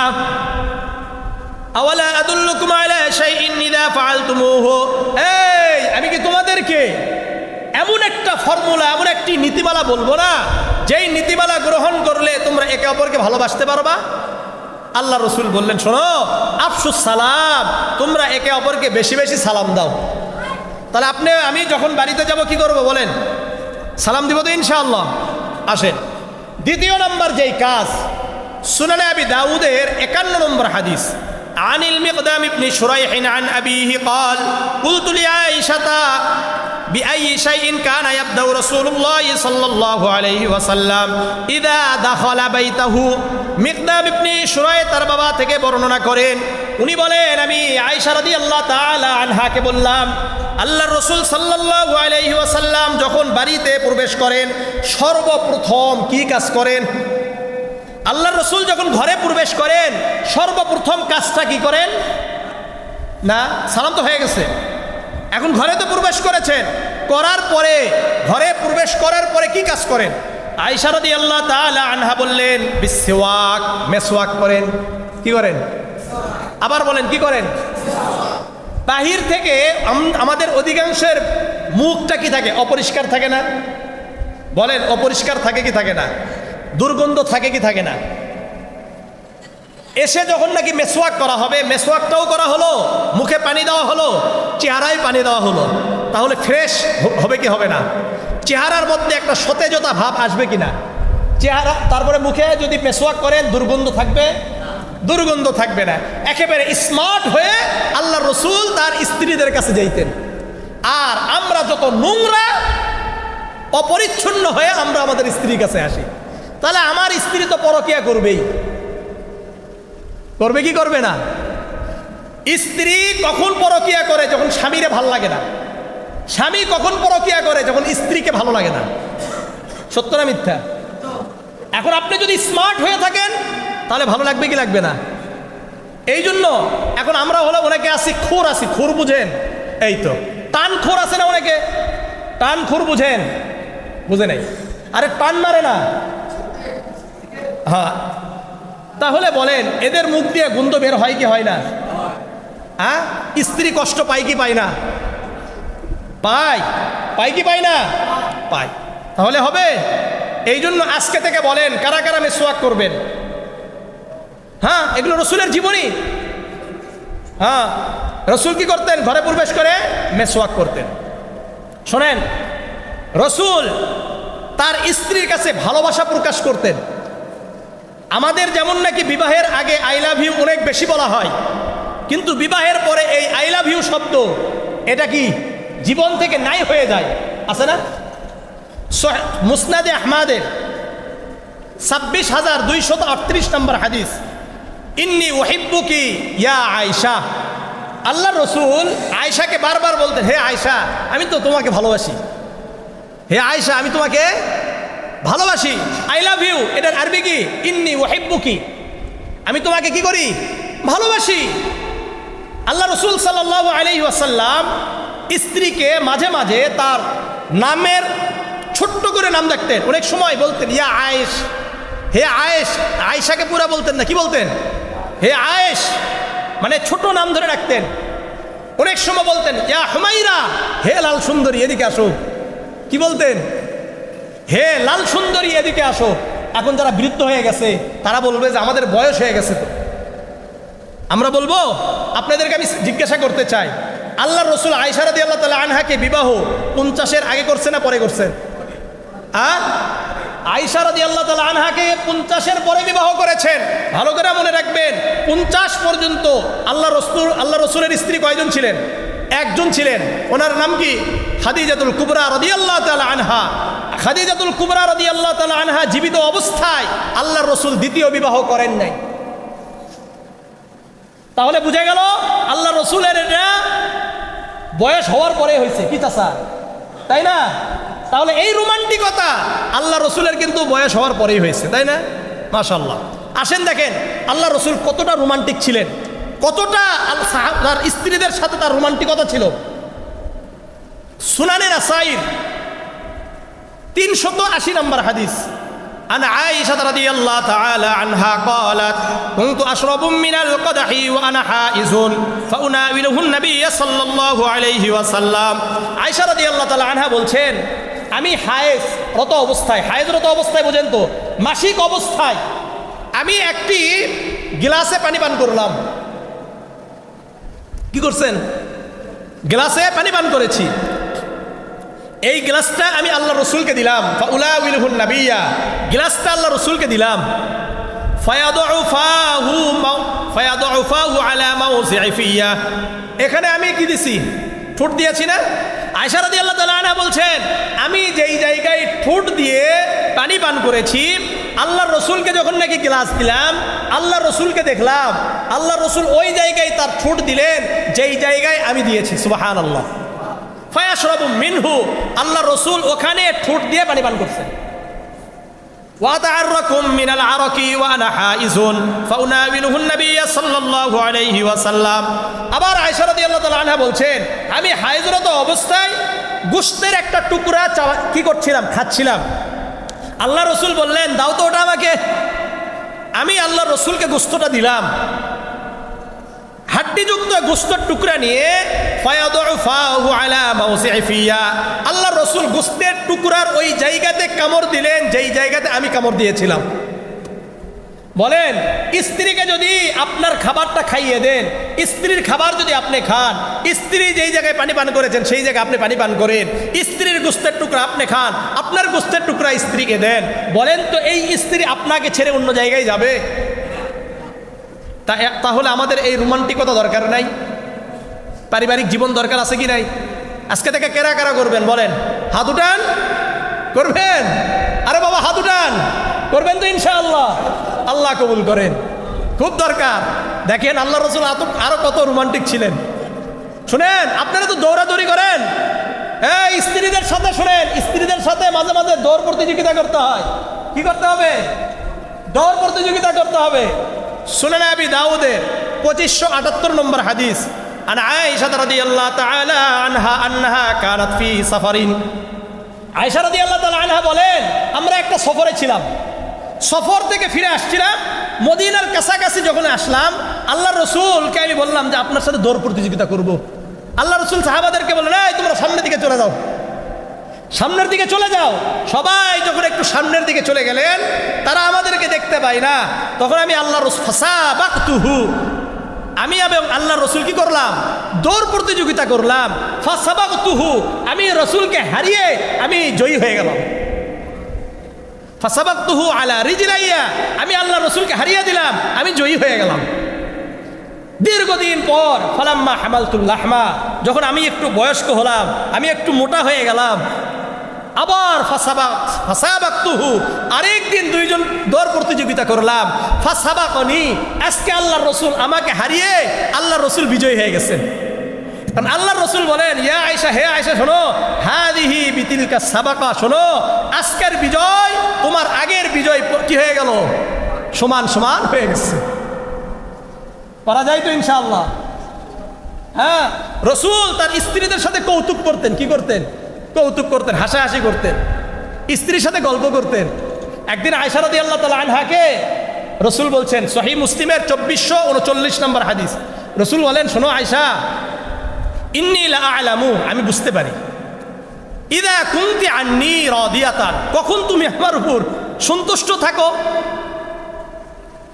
আওয়ালা আদুল্লুকুম আলা শাইইন ইযা ফাআলতুমুহু, এই আমি কি তোমাদেরকে এমন একটা ফর্মুলা, এমন একটি নীতিমালা বলবো না যেই নীতিমালা গ্রহণ করলে তোমরা একে অপরকে ভালোবাসতে পারবা? আল্লাহ রাসূল বললেন, শোনো, আফশুস সালাম, তোমরা একে অপরকে বেশি বেশি সালাম দাও। তাহলে আপনি আমি যখন বাড়িতে যাব কি করব বলেন? সালাম দিব তো ইনশাআল্লাহ। আসেন, দ্বিতীয় নম্বর যেই কাজ, সুনানে আবি দাউদের 51 নম্বর হাদিস, আনিল মিকদাম ইবনে শুরাইহ আন আবিহি قال قلت لعائشة بأي شيء كان يبدأ رسول الله صلى الله عليه وسلم إذا دخل بيته। মিকদাম ইবনে শুরাইহ তার বাবা থেকে বর্ণনা করেন, উনি বলেন, আমি আয়েশা রাদিয়াল্লাহু তাআলা আনহাকে বললাম, আল্লাহর রাসূল সাল্লাল্লাহু আলাইহি ওয়াসাল্লাম যখন বাড়িতে প্রবেশ করেন সর্বপ্রথম কি কাজ করেন? আল্লাহর রাসূল যখন ঘরে প্রবেশ করেন সর্বপ্রথম কাজটা কি করেন? না, সালাম তো হয়ে গেছে, এখন ঘরে তো প্রবেশ করেছেন, করার পরে ঘরে প্রবেশ করার পরে কি কাজ করেন? আয়েশা রাদিয়াল্লাহু তাআলা আনহা বললেন, বিসওয়াক, মেসওয়াক করেন। কি করেন? আবার বলেন, কি করেন? বাহির থেকে আমাদের অধিকাংশের মুখটা কি থাকে? অপরিষ্কার থাকে না? বলেন, অপরিষ্কার থাকে কি থাকে না? দুর্গন্ধ থাকে কি থাকে না? এসে যখন নাকি মেসওয়াক করা হবে, মেসওয়াকটাও করা হলো, মুখে পানি দেওয়া হলো, চেহারায় পানি দেওয়া হলো, তাহলে ফ্রেশ হবে কি হবে না? চেহারার মধ্যে একটা সতেজতা ভাব আসবে কিনা? চেহারা, তারপরে মুখে যদি মেসওয়াক করেন দুর্গন্ধ থাকবে? দুর্গন্ধ থাকবে না। একেবারে স্মার্ট হয়ে আল্লাহর রাসূল তার স্ত্রীদের কাছে যাইতেন। আর আমরা যত নোংরা অপরিচ্ছন্ন হয়ে আমরা আমাদের স্ত্রীর কাছে আসি, তাহলে আমার স্ত্রী তো পরকিয়া করবেই। করবে কি করবে না? স্ত্রী কখন পরকিয়া করে? যখন স্বামীরে ভালো লাগে না। স্বামী কখন পরকিয়া করে? যখন স্ত্রীকে ভালো লাগে না। সত্য না মিথ্যা? এখন আপনি যদি স্মার্ট হয়ে থাকেন তাহলে ভালো লাগবে কি লাগবে না? এই জন্য এখন আমরা হলো অনেকে আছি খোর বুঝেন? এই তো টান খোর আছে না অনেকে? টান খোর বুঝেন? বুঝে নাই? আরে টান মারে না। হ্যাঁ, তাহলে বলেন এদের মুখ দিয়ে গন্ধ বের হয় কি হয় না? হ্যাঁ, স্ত্রী কষ্ট পায় কি পায় না? পায় কি পায় না? পায়। তাহলে হবে? এই জন্য আজকে থেকে বলেন কারা কারা মেসওয়াক করবেন? হ্যাঁ, এগুলো রাসূলের জীবনী। হ্যাঁ, রাসূল কি করতেন? ঘরে প্রবেশ করে মেসওয়াক করতেন। শোনেন, রাসূল তার স্ত্রীর কাছে ভালোবাসা প্রকাশ করতেন। আমাদের যেমন নাকি বিবাহের আগে আই লাভ ইউ অনেক বেশি বলা হয়, কিন্তু বিবাহের পরে এই আই লাভ ইউ শব্দ এটা কি জীবন থেকে নাই হয়ে যায়, আছে না? মুসনাদে আহমাদের 26,238 নম্বর হাদিস, ইন্নী উহিব্বুকি ইয়া আয়েশা, আল্লাহ রসুল আয়েশাকে বারবার বলতেন, হে আয়েশা আমি তো তোমাকে ভালোবাসি, হে আয়েশা আমি তোমাকে ভালোবাসি, আই লাভ ইউ। এটার আরবি কি? ইন্নি ওয়াহিব্বুকি, আমি তোমাকে কি করি? ভালোবাসি। আল্লাহ রসুল সাল্লাল্লাহু আলাইহি ওয়াসাল্লাম স্ত্রীকে মাঝে মাঝে তার নামের ছোট্ট করে নাম ডাকতেন। অনেক সময় বলতেন ইয়া আয়েশ, হে আয়েশ। আয়েশাকে পুরা বলতেন না, কি বলতেন? হে আয়েশ, মানে ছোট নাম ধরে ডাকতেন। অনেক সময় বলতেন ইয়া হুমাইরা, হে লাল সুন্দরী এদিকে আসো। কি বলতেন? হে লাল সুন্দরী এদিকে আসো। এখন যারা বৃদ্ধ হয়ে গেছে তারা বলবে যে আমাদের বয়স হয়ে গেছে। তো আমরা বলবো, আপনাদেরকে আমি জিজ্ঞাসা করতে চাই, আল্লাহ রসুল আয়েশা রাদিয়াল্লাহু তাআলা আনহাকে বিবাহ 50-এর আগে করছেন না পরে করছেন? আয়েশা রাদিয়াল্লাহু তাআলা আনহাকে 50-এর পরে বিবাহ করেছেন। ভালো করে মনে রাখবেন, 50 পর্যন্ত আল্লাহ রসুলের স্ত্রী কয়জন ছিলেন? একজন ছিলেন। ওনার নাম কি? খাদিজাতুল কুবরা রাদিয়াল্লাহু তাআলা আনহা। খাদিজাতুল কুবরা রাদিয়াল্লাহু তাআলা আনহা জীবিত অবস্থায় আল্লাহ রসুল দ্বিতীয় বিবাহ করেন নাই। তাহলে বুঝা গেল আল্লাহ রসুলের এটা বয়স হওয়ার পরে হয়েছে। কি চাচা, তাই না? তাহলে এই রোমান্টিকতা আল্লাহ রসুলের কিন্তু বয়স হওয়ার পরেই হয়েছে, তাই না? মাশাআল্লাহ। আসেন দেখেন আল্লাহ রসুল কতটা রোমান্টিক ছিলেন, কতটা তার স্ত্রীদের সাথে তার রোমান্টিকতা ছিল। সুনানে নাসাইর 380 নম্বর হাদিস, عن عائشة رضي الله تعالى عنها قالت كنت أشرب من القدح وأنا حائز فأناوله النبي صلى الله عليه وسلم। আয়েশা রাদিয়াল্লাহু তাআলা আনহা বলছেন, আমি হায়েজরত অবস্থায়, হায়েজরত অবস্থায় বোঝেন তো, মাসিক অবস্থায় আমি একটি গ্লাসে পানি পান করলাম। কি করছেন? গ্লাসে পানি পান করেছি। এই গ্লাসটা আমি আল্লাহ রসুলকে দিলাম। ফাউলাউইলহুন নাবিয়্যা, গ্লাসটা আল্লাহ রসুলকে দিলাম। ফায়াদউ ফাহু আলা মাওজি'i ফিয়া, এখানে আমি কি দিছি? ঠোঁট দিয়েছি না? আয়েশা রাদিয়াল্লাহু তাআলা আনহা বলছেন, আমি যেই জায়গায় ঠোঁট দিয়ে পানি পান করেছি, আল্লাহ রসুলকে যখন নাকি গ্লাস দিলাম, আল্লাহ রসুলকে দেখলাম আল্লাহ রসুল ওই জায়গায় তার ঠোঁট দিলেন যেই জায়গায় আমি দিয়েছি। সুবহানাল্লাহ। ফায়াশরাবু মিনহু, আল্লাহ রসুল ওখানে ঠোঁট দিয়ে পানি পান করছেন। ওয়া তাআররাকুম মিনাল আরাকি ওয়া আনা হাইজুন ফাউনাবিলুহুন নবিয়্য সাল্লাল্লাহু আলাইহি ওয়াসাল্লাম। আবার আয়েশা রাদিয়াল্লাহু তাআলা আনহা বলছেন, আমি হাইজরত অবস্থায় গোশতের একটা টুকরা কি করছিলাম? খাচ্ছিলাম। আল্লাহ রসুল বললেন, দাও তো ওটা আমাকে। আমি আল্লাহ রসুলকে গোশতটা দিলাম। হাড্ডিযুক্ত গোশতের টুকরা নিয়ে আল্লাহ রসুল গোশতের টুকরার ওই জায়গাতে কামড় দিলেন যেই জায়গাতে আমি কামড় দিয়েছিলাম। বলেন, স্ত্রীকে যদি আপনার খাবারটা খাইয়ে দেন, স্ত্রীর খাবার যদি আপনি খান, স্ত্রী যেই জায়গায় পানি পান করেছেন সেই জায়গায় আপনি পানি পান করেন, স্ত্রীর গোশতের টুকরা আপনি খান, আপনার গোশতের টুকরা স্ত্রীকে দেন, বলেন তো এই স্ত্রী আপনাকে ছেড়ে অন্য জায়গায় যাবে? তাহলে আমাদের এই রোমান্টিকতা দরকার নাই? পারিবারিক জীবন দরকার আছে কি নাই? আজকে থেকে কেরা কারা করবেন বলেন? হাত উঠান। করবেন? আরে বাবা হাত উঠান। করবেন তো ইনশাআল্লাহ? আল্লাহ কবুল করেন। খুব দরকার। দেখেন আল্লাহ রসুল আরো কত রোমান্টিক ছিলেন। শুনেন, আপনারা তো দৌড়াদৌড়ি করেন, এই স্ত্রীদের সাথে শুনেন, স্ত্রীদের সাথে মাঝে মাঝে দৌড় প্রতিযোগিতা করতে হয়। কি করতে হবে? দৌড় প্রতিযোগিতা করতে হবে। সুনান আবি দাউদের 2578 নম্বর হাদিস, আন আয়েশা রাদিয়াল্লাহু তাআলা আনহা আন্নাহা কানাত ফি সাফারিন। আয়েশা রাদিয়াল্লাহু তাআলা আনহা বলেন, আমরা একটা সফরে ছিলাম, সফর থেকে ফিরে আসছিলাম, মদিনার কাছাকাছি যখন আসলাম, আল্লাহ রসুলকে আমি বললাম যে আপনার সাথে দৌড় প্রতিযোগিতা করব। আল্লাহ রসুল সাহাবাদেরকে বললেন, এই তোমরা সামনের দিকে চলে যাও, সামনের দিকে চলে যাও। সবাই যখন একটু সামনের দিকে চলে গেলেন, তারা আমাদেরকে দেখতে পায় না। তখন আমি আল্লাহ রসুল ফাসাবাকতুহু, আমি এবং আল্লাহ রসুল কি করলাম? দৌড় প্রতিযোগিতা করলাম। ফাসাবাকতুহু, আমি রসুলকে হারিয়ে আমি জয়ী হয়ে গেলাম। ফাসাবাকতুহু আলা রিজলাইয়া, আমি আল্লাহ রসুলকে হারিয়ে দিলাম, আমি জয়ী হয়ে গেলাম। দীর্ঘদিন পর ফালাম্মা হামালতুল লাহমা, যখন আমি একটু বয়স্ক হলাম, আমি একটু মোটা হয়ে গেলাম, আবার ফাসাবাকতুহু, আরেকদিন দুইজন দৌড় প্রতিযোগিতা করলাম, ফাসাবাকনি, আজকে আল্লাহর রসুল আমাকে হারিয়ে আল্লাহর রসুল বিজয়ী হয়ে গেছেন। কারণ আল্লাহর রসুল বলেন, ইয়া আয়েশা, হে আয়েশা শোনো, হাদিহি বিতিলকা সাবাকা, শোনো আজকের বিজয় তোমার আগের বিজয় কি হয়ে গেল, সমান সমান হয়ে গেছে। পারা যায় তো ইনশাআল্লাহ? হ্যাঁ, রসুল তার স্ত্রীদের সাথে কৌতুক করতেন। কি করতেন? কৌতুক করতেন, হাসাহাসি করতেন, স্ত্রীর সাথে গল্প করতেন। একদিন আয়েশা রাদিয়াল্লাহু তাআলা আনহাকে রসুল বলছেন, সহিহ মুসলিমের 2439 নম্বর হাদিস, রসুল বলেন, শোনো আয়েশা, ইন্নী লা আ'লামু, আমি বুঝতে পারি, ইযা কুনতি আন্নী রাদিয়াতান, কখন তুমি আমার উপর সন্তুষ্ট থাকো,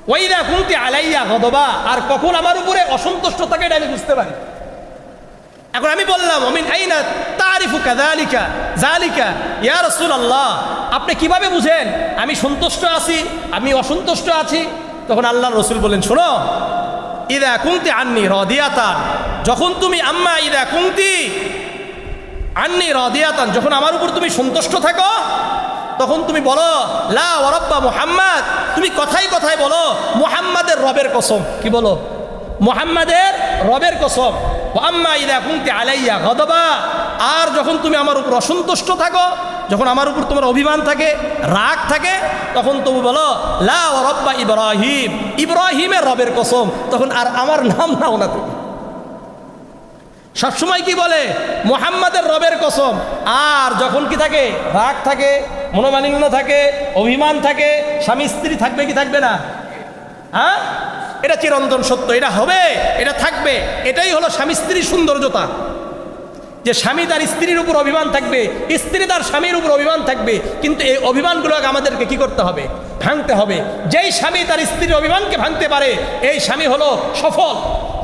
ওয়া ইযা কুনতি আলাইয়া গাদবা, আর কখন আমার উপরে অসন্তুষ্ট থাকে, এটা আমি বুঝতে পারি। এখন আমি বললাম, আমিন আইনা তারিফু কাযালিকা যালিকা ইয়া রাসূলুল্লাহ, আপনি কিভাবে বুঝেন আমি সন্তুষ্ট আছি, আমি অসন্তুষ্ট আছি? তখন আল্লাহর রাসূল বলেন, শোনো, ইযা কুনতি আন্নী রাদিয়াতান, যখন তুমি আম্মা ইযা কুনতি আন্নী রাদিয়াতান, যখন আমার উপর তুমি সন্তুষ্ট থাকো, তখন তুমি বলো লা ওয়া রাব্বা মুহাম্মদ, তুমি কথাই কথাই বলো মুহাম্মাদের রবের কসম। কি বলো? মুহাম্মাদের রবের কসম। ওয়া আম্মা ইযা কুনতি আলাইয়া গাদবা, আর যখন তুমি আমার উপর অসন্তুষ্ট থাকো, যখন আমার উপর তোমার অভিমান থাকে, রাগ থাকে, তখন তুমি বলো লা ওয়া রাব্বা ইব্রাহিম, ইব্রাহিমের রবের কসম। তখন আর আমার নাম নাও না তুমি। সবসময় কি বলে? মুহাম্মাদের রবের কসম। আর যখন কি থাকে? রাগ থাকে, মনোমালিন্য থাকে, অভিমান থাকে, স্বামী স্ত্রী থাকবে কি থাকবে না? হ্যাঁ, এটা চিরন্তন সত্য, এটা হবে, এটা থাকবে। এটাই হলো স্বামী স্ত্রীর সৌন্দর্যতা, যে স্বামী তার স্ত্রীর উপর অভিমান থাকবে, স্ত্রী তার স্বামীর উপর অভিমান থাকবে, কিন্তু এই অভিমানগুলোকে আমাদেরকে কি করতে হবে? ভাঙতে হবে। যেই স্বামী তার স্ত্রীর অভিমানকে ভাঙতে পারে, এই স্বামী হলো সফল।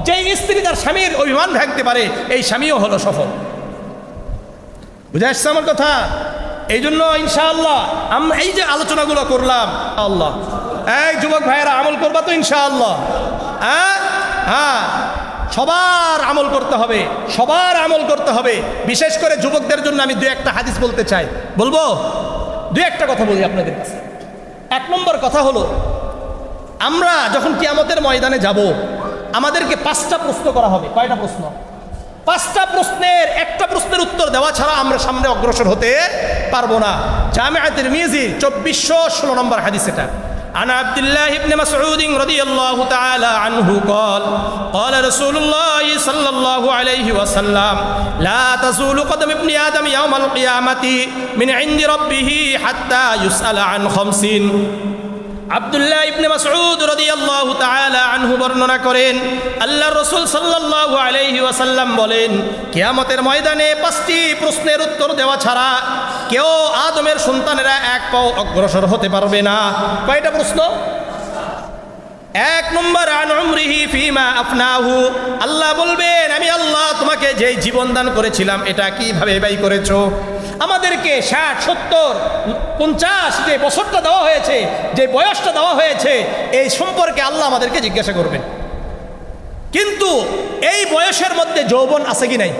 যেই স্ত্রী তার স্বামীর অভিমান ভাঙতে পারে, এই স্বামীও হলো সফল। বুঝে আসছে আমার কথা? এই জন্য ইনশাআল্লাহ আমরা এই যে আলোচনাগুলো করলাম, আল্লাহ এই যুবক ভাইয়েরা আমল করবা তো ইনশাআল্লাহ? হ্যাঁ, সবার আমল করতে হবে, সবার আমল করতে হবে। বিশেষ করে যুবকদের জন্য আমি দুই একটা হাদিস বলতে চাই। বলবো? দুই একটা কথা বলি আপনাদের কাছে। এক নম্বর কথা হলো, আমরা যখন কিয়ামতের ময়দানে যাব, আমাদেরকে 5টা প্রশ্ন করা হবে। কয়টা প্রশ্ন? 5টা প্রশ্নের একটা প্রশ্নের উত্তর দেওয়া ছাড়া আমরা সামনে অগ্রসর হতে পারবো না। জামিআ তিরমিজি 2416 নম্বর হাদিস এটা। عن عبد الله بن مسعود رضي الله تعالى عنه قال قال رسول الله صلى الله عليه وسلم لا تزول قدم ابن آدم يوم القيامة من عند ربه حتى يسأل عن 5। আব্দুল্লাহ ইবনে মাসউদ রাদিয়াল্লাহু তাআলা আনহু বর্ণনা করেন, আল্লাহর রাসূল সাল্লাল্লাহু আলাইহি ওয়াসাল্লাম বলেন, কিয়ামতের ময়দানে 5টি প্রশ্নের উত্তর দেওয়া ছাড়া কেউ আদমের সন্তানেরা এক পাও অগ্রসর হতে পারবে না। কয়টা প্রশ্ন? 1 নম্বর, আন উমরিহি ফিমা আফনাহু, আল্লাহ বলবেন, আমি আল্লাহ তোমাকে যে জীবন দান করেছিলাম এটা কিভাবে ব্যয় করেছো? আমাদেরকে 60, 70, 50 যে বছরটা দেওয়া হয়েছে, যে বয়সটা দেওয়া হয়েছে, এই সম্পর্কে আল্লাহ আমাদেরকে জিজ্ঞাসা করবেন। কিন্তু এই বয়সের মধ্যে যৌবন আছে কি নাই,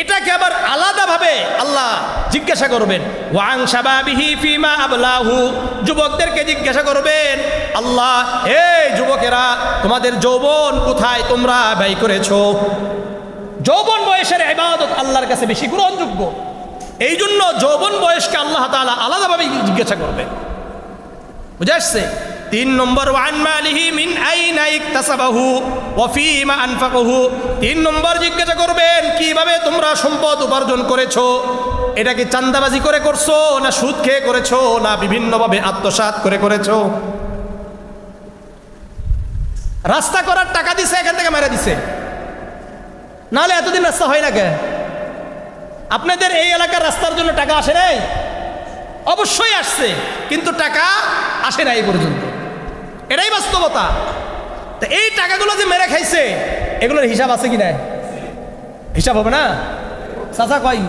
এটাকে আবার আলাদাভাবে আল্লাহ জিজ্ঞাসা করবেন। ওয়াং শাবাবিহি ফিমা আবলাহু, যুবকদেরকে জিজ্ঞাসা করবেন আল্লাহ, এই যুবকেরা তোমাদের যৌবন কোথায় তোমরা ব্যয় করেছো? যৌবন বয়সের ইবাদত আল্লাহর কাছে বেশি গ্রহণযোগ্য। এই জন্য যৌবন বয়সকে আল্লাহ তাআলা আলাদাভাবে জিজ্ঞাসা করবেন। বুঝে আসছে? 3 নম্বর, ওয়ান মালিহি মিন আইনা ইকতাসাবাহু ওয়া ফীমা আনফাকাহু, 3 নম্বর জিজ্ঞাসা করবেন কিভাবে তোমরা সম্পদ উপার্জন করেছো? এটা কি চাঁদাবাজি করে করছো, না সুদ খেয়ে করেছো, না বিভিন্নভাবে আত্মসাৎ করে করেছো? রাস্তা করার টাকা দিছে, এখান থেকে মেরে দিছে, নাহলে এতদিন রাস্তা হয় না কে? আপনাদের এই এলাকার রাস্তার জন্য টাকা আসে নাই? অবশ্যই আসছে, কিন্তু টাকা আসে না এই পর্যন্ত। এটাই বাস্তবতা। তো এই টাকাগুলো যে মেরে খাইছে, এগুলোর হিসাব আছে কি নাই? হিসাব হবে না? চাচা কয়?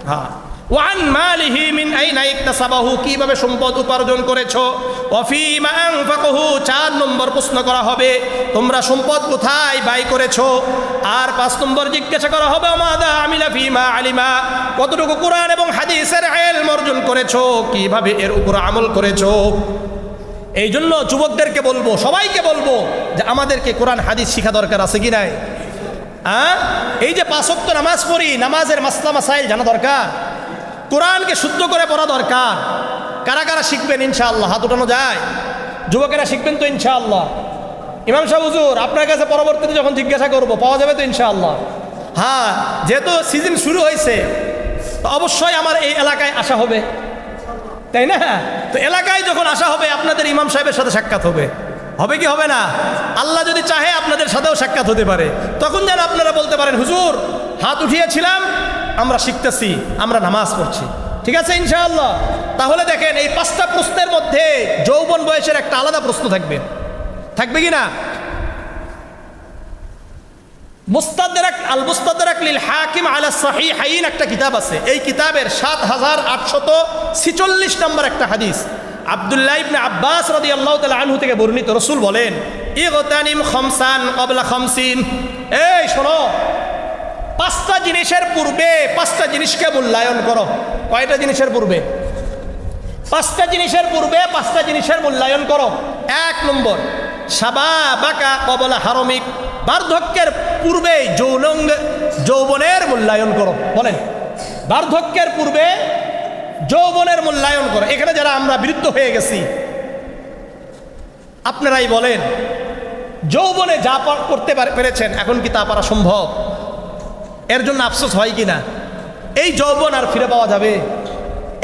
হ্যাঁ। ওয়ান মালিহি মিন আইনা ইকতাসাবাহু, কিভাবে সম্পদ উপার্জন করেছো, ওয়া ফীমা আনফাকাহু, 4 নম্বর প্রশ্ন করা হবে তোমরা সম্পদ কোথায় ব্যয় করেছো, আর 5 নম্বর জিজ্ঞাসা করা হবে মাযা আমিলা ফীমা আলিমা, কতটুকু কোরআন এবং হাদিসের ইলম অর্জন করেছো, কিভাবে এর উপর আমল করেছো। এই জন্য যুবকদেরকে বলবো, সবাইকে বলবো যে আমাদেরকে কোরআন হাদিস শিখা দরকার আছে কি নাই? এই যে 5 ওয়াক্ত নামাজ পড়ি, নামাজের মাসলা মাসাইল জানা দরকার, কোরআনকে শুদ্ধ করে পড়া দরকার। কারা কারা শিখবেন ইনশাআল্লাহ? হাত উঠানো যায়? যুবকেরা শিখবেন তো ইনশাআল্লাহ? ইমাম সাহেব হুজুর আপনার কাছে পরবর্তীতে যখন জিজ্ঞাসা করব পাওয়া যাবে তো ইনশাআল্লাহ? হ্যাঁ, যেহেতু সিজন শুরু হয়েছে তো অবশ্যই আমার এই এলাকায় আসা হবে, তাই না? তো এলাকায় যখন আসা হবে আপনাদের ইমাম সাহেবের সাথে সাক্ষাৎ হবে, হবে কি হবে না? আল্লাহ যদি চাহে আপনাদের সাথেও সাক্ষাৎ হতে পারে। তখন যেন আপনারা বলতে পারেন হুজুর হাত উঠিয়েছিলাম, আমরা শিখতেছি, আমরা নামাজ পড়ছি। ঠিক আছে ইনশাআল্লাহ? তাহলে দেখেন এই 5টা প্রশ্নের মধ্যে যৌবন বয়সের একটা আলাদা প্রশ্ন থাকবে, থাকবে কি না? মুস্তাদরাক আল মুস্তাদরাক লিল হাকিম আলা সাহিহাইন একটা কিতাব আছে, এই কিতাবের 7846 নম্বর একটা হাদিস আব্দুল্লাহ ইবনে আব্বাস রাদিয়াল্লাহু তাআলা আনহু থেকে বর্ণিত। রাসূল বলেন ইগতানিম খামসান ক্বাবলা খামসিন, এই শোনো 5টা জিনিসের পূর্বে 5টা জিনিসকে মূল্যায়ন করো। কয়টা জিনিসের পূর্বে? 5টা জিনিসের পূর্বে 5টা জিনিসের মূল্যায়ন করো। 1 নম্বর শাবাবাকা ক্বাবলা হারমিক, বার্ধক্যের পূর্বে যৌবনের মূল্যায়ন করো। বলেন বার্ধক্যের পূর্বে যৌবনের মূল্যায়ন করো। এখানে যারা আমরা বিরুদ্ধ হয়ে গেছি আপনারাই বলেন, যৌবনে যা করতে পেরেছেন এখন কি তা পারা সম্ভব? এর জন্য আফসোস হয় কি না? এই যৌবন আর ফিরে পাওয়া যাবে?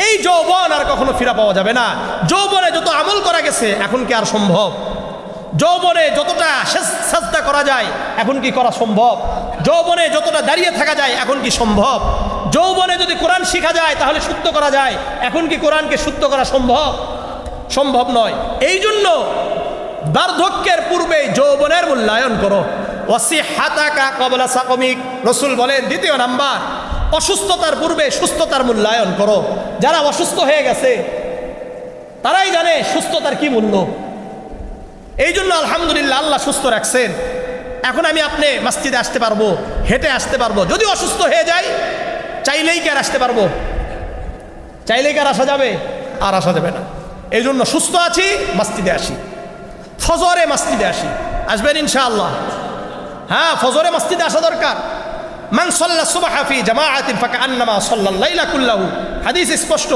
এই যৌবন আর কখনো ফিরে পাওয়া যাবে না। যৌবনে যত আমল করা গেছে এখন কি আর সম্ভব? যৌবনে যতটা সাজদা করা যায় এখন কি করা সম্ভব? যৌবনে যতটা দাঁড়িয়ে থাকা যায় এখন কি সম্ভব? যৌবনে যদি কোরআন শেখা যায় তাহলে শুদ্ধ করা যায়, এখন কি কোরআনকে শুদ্ধ করা সম্ভব? সম্ভব নয়। এই জন্য বার্ধক্যের পূর্বে যৌবনের মূল্যায়ন করো। ওয়াসিহাতাকা ক্বাবলা সাকমিক, রাসূল বলেন 2 নাম্বার অসুস্থতার পূর্বে সুস্থতার মূল্যায়ন করো। যারা অসুস্থ হয়ে গেছে তারাই জানে সুস্থতার কি মূল্য। এই জন্য আলহামদুলিল্লাহ আল্লাহ সুস্থ রাখছেন। এখন আমি আপনি মসজিদে আসতে পারবো, হেঁটে আসতে পারবো। যদি অসুস্থ হয়ে যাই চাইলেই কি আর আসতে পারবো? চাইলেই কি আর আসা যাবে? আর আসা যাবে না। এই জন্য সুস্থ আছি মসজিদে আসি, ফজরে মসজিদে আসি। আসবেন ইনশাআল্লাহ? হ্যাঁ, ফজরে মসজিদে আসা দরকার। মান সাল্লা সুবহা ফি জামাআতিন ফাকান্নামা সাল্লাল লাইলা কুল্লাহু, হাদিস স্পষ্ট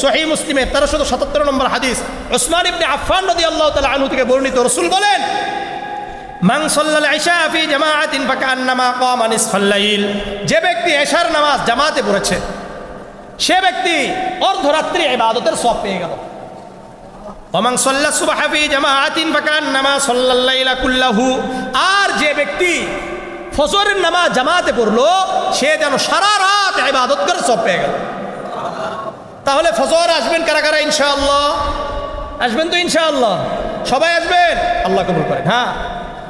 সহিহ মুসলিমের 1377 নম্বর হাদিস। উসমান ইবনে আফফান রাদিয়াল্লাহু তাআলা আনহু থেকে বর্ণিত, রাসূল বলেন মান সাল্লাল ইশা ফি জামাআতিন ফাকান্নামা কামা নিসফাল লাইল, যে ব্যক্তি ইশার নামাজ জামাতে পড়েছে সে ব্যক্তি অর্ধরাত্রি ইবাদতের সওয়াব পেয়ে গেল। ওমান সাল্লা সুবহা ফি জামাআতিন ফাকান্নামা সাল্লাল লাইলা কুল্লাহু, আর যে ব্যক্তি ফজরের নামাজ জামাতে পড়লো সে যেন সারা রাত ইবাদত করে সওয়াব পেয়ে গেল। তাহলে ফজর আসবেন কারা কারা ইনশাআল্লাহ? আসবেন তো ইনশাআল্লাহ? সবাই আসবেন, আল্লাহ কবুল করেন। হ্যাঁ,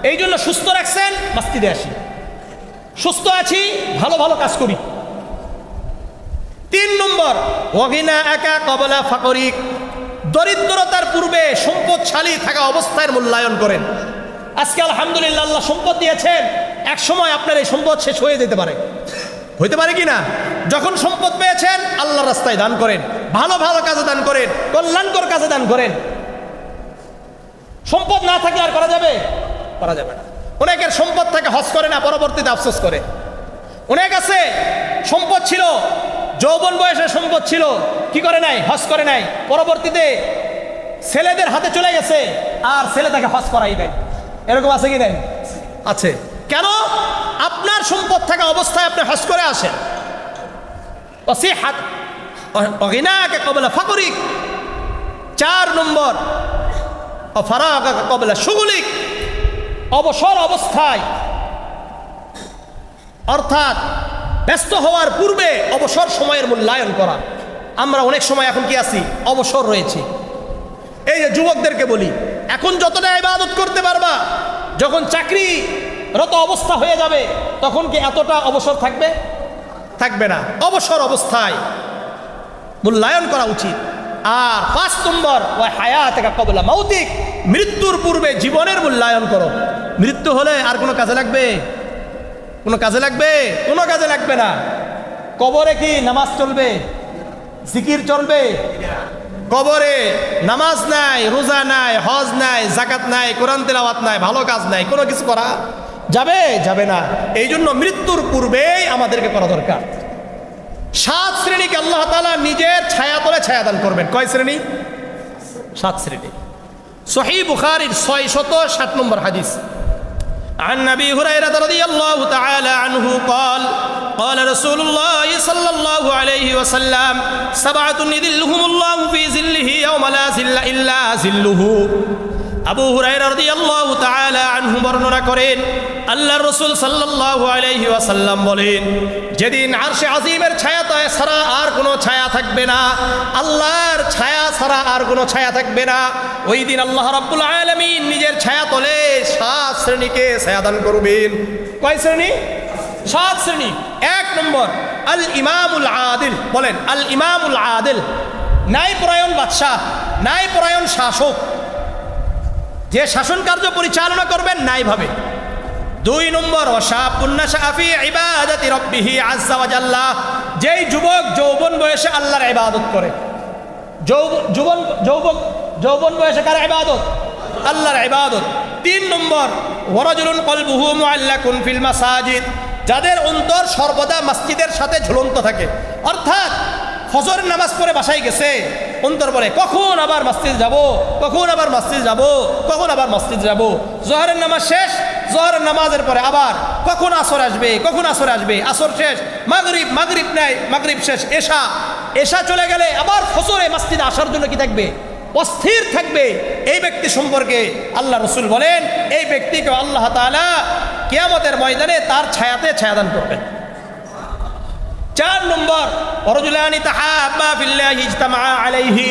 এই জন্য সুস্থ রাখছেন মসজিদে আসি, সুস্থ আছি ভালো ভালো কাজ করি। 3 নম্বর ওয়াগিনা একা ক্বাবলা ফাকরিক, দরিদ্রতার পূর্বে সম্পদশালী থাকা অবস্থায় মূল্যায়ন করেন। আজকে আলহামদুলিল্লাহ আল্লাহ সম্পদ দিয়েছেন, এক সময় আপনার এই সম্পদ শেষ হয়ে যেতে পারে, হইতে পারে কি না? যখন সম্পদ পেয়েছেন আল্লাহর রাস্তায় দান করেন, ভালো ভালো কাজে দান করেন, কল্যাণকর কাজে দান করেন। সম্পদ না থাকলে আর করা যাবে? করা যাবে না। অনেকের সম্পদ থাকে হজ করে না, পরবর্তীতে আফসোস করে। অনেক আছে সম্পদ ছিল, যৌবন বয়সে সম্পদ ছিল, কি করে নাই? হজ করে নাই। পরবর্তীতে ছেলেদের হাতে চলে গেছে আর ছেলে তাকে হজ করাই দেয়। এরকম আছে কি নাই? আছে। কেন? আপনার সম্পদ থাকা অবস্থায় আপনি হজ করে আসেন। ওয়াসিহাত ওয়াগিনাকা ক্বাবলা ফাকরিক। 4 নম্বর ফারাগাকা ক্বাবলা শুগুলিক, অবসর অবস্থায় অর্থাৎ ব্যস্ত হওয়ার পূর্বে অবসর সময়ের মূল্যায়ন করা। আমরা অনেক সময় এখন কি আছি? অবসর রয়েছি। এই যে যুবকদেরকে বলি, এখন যতটা ইবাদত করতে পারবা, যখন চাকরিরত অবস্থা হয়ে যাবে তখন কি এতটা অবসর থাকবে? থাকবে না। অবসর অবস্থায় মূল্যায়ন করা উচিত। আর 5 নম্বর ওয়া হায়াতাকা ক্বাবলা মাউতিক, মৃত্যুর পূর্বে জীবনের মূল্যায়ন করো। মৃত্যু হলে আর কোনো কাজে লাগবে? কোনো কাজে লাগবে? কোনো কাজে লাগবে না। কবরে কি নামাজ চলবে? জিকির চলবে? কবরে নামাজ নাই, রোজা নাই, হজ নাই, যাকাত নাই, কোরআন তেলাওয়াত নাই, ভালো কাজ নাই, কোনো কিছু করা যাবে? যাবে না। এই জন্য মৃত্যুর পূর্বেই আমাদেরকে করা দরকার। 7 শ্রেণীকে আল্লাহ তাআলা নিজের ছায়া তলে ছায়া দান করবেন। কয় শ্রেণী? 7 শ্রেণী। সহিহ বুখারীর 660 নম্বর হাদিস। عن أبي هريرة رضي الله تعالى عنه قال قال رسول الله صلى الله عليه وسلم 7 يظلهم الله في ظله يوم لا ظل إلا ظله। আবু হুরায়রা রাদিয়াল্লাহু তাআলা আনহু বর্ণনা করেন, আল্লাহর রাসূল সাল্লাল্লাহু আলাইহি ওয়াসাল্লাম বলেন, যেদিন আরশে আজিমের ছায়া ছাড়া আর কোনো ছায়া থাকবে না, আল্লাহর ছায়া ছাড়া আর কোনো ছায়া থাকবে না, ওই দিন আল্লাহ রাব্বুল আলামিন নিজের ছায়া তলে 7 শ্রেণীকে ছায়া দান করবেন। কয় শ্রেণী? 7 শ্রেণী। 1 নম্বর আল ইমামুল আদিল। বলেন আল ইমামুল আদিল, ন্যায়পরায়ণ বাদশাহ, ন্যায়পরায়ণ শাসক, যে শাসন কার্য পরিচালনা করবেন ন্যায়ভাবে। 2 নম্বর ওয়াশাবুন নাশা ফি ইবাদাতি রাব্বিহি আযজা ওয়া জাল্লা, যেই যুবক যৌবন বয়সে আল্লাহর ইবাদত করে। যৌবন বয়সে কার ইবাদত? আল্লাহর ইবাদত। 3 নম্বর ওয়ারাজুলুন কলবুহু মুআল্লাকুন ফিল মাসাজিদ, যাদের অন্তর সর্বদা মসজিদের সাথে ঝুলন্ত থাকে। অর্থাৎ ফজরের নামাজ পড়ে বাসায় গেছে, অন্তর বলে কখন আবার মসজিদ যাব, কখন আবার মসজিদ যাব, কখন আবার মসজিদ যাব। জোহরের নামাজ শেষ, জোহরের নামাজের পরে আবার কখন আসর আসবে, কখন আসর আসবে, আসর শেষ, মাগরিব নাই, মাগরিব শেষ, এশা চলে গেলে আবার ফজরে মসজিদে আসার জন্য কি থাকবে? অস্থির থাকবে। এই ব্যক্তি সম্পর্কে আল্লাহ রাসূল বলেন, এই ব্যক্তিকে আল্লাহ তাআলা কিয়ামতের ময়দানে তার ছায়াতে ছায়াদান করবেন। 4 নম্বর ওয়ারাজুলানি তাহাব্বা ফিল্লাহি ইজতামা আলাইহি,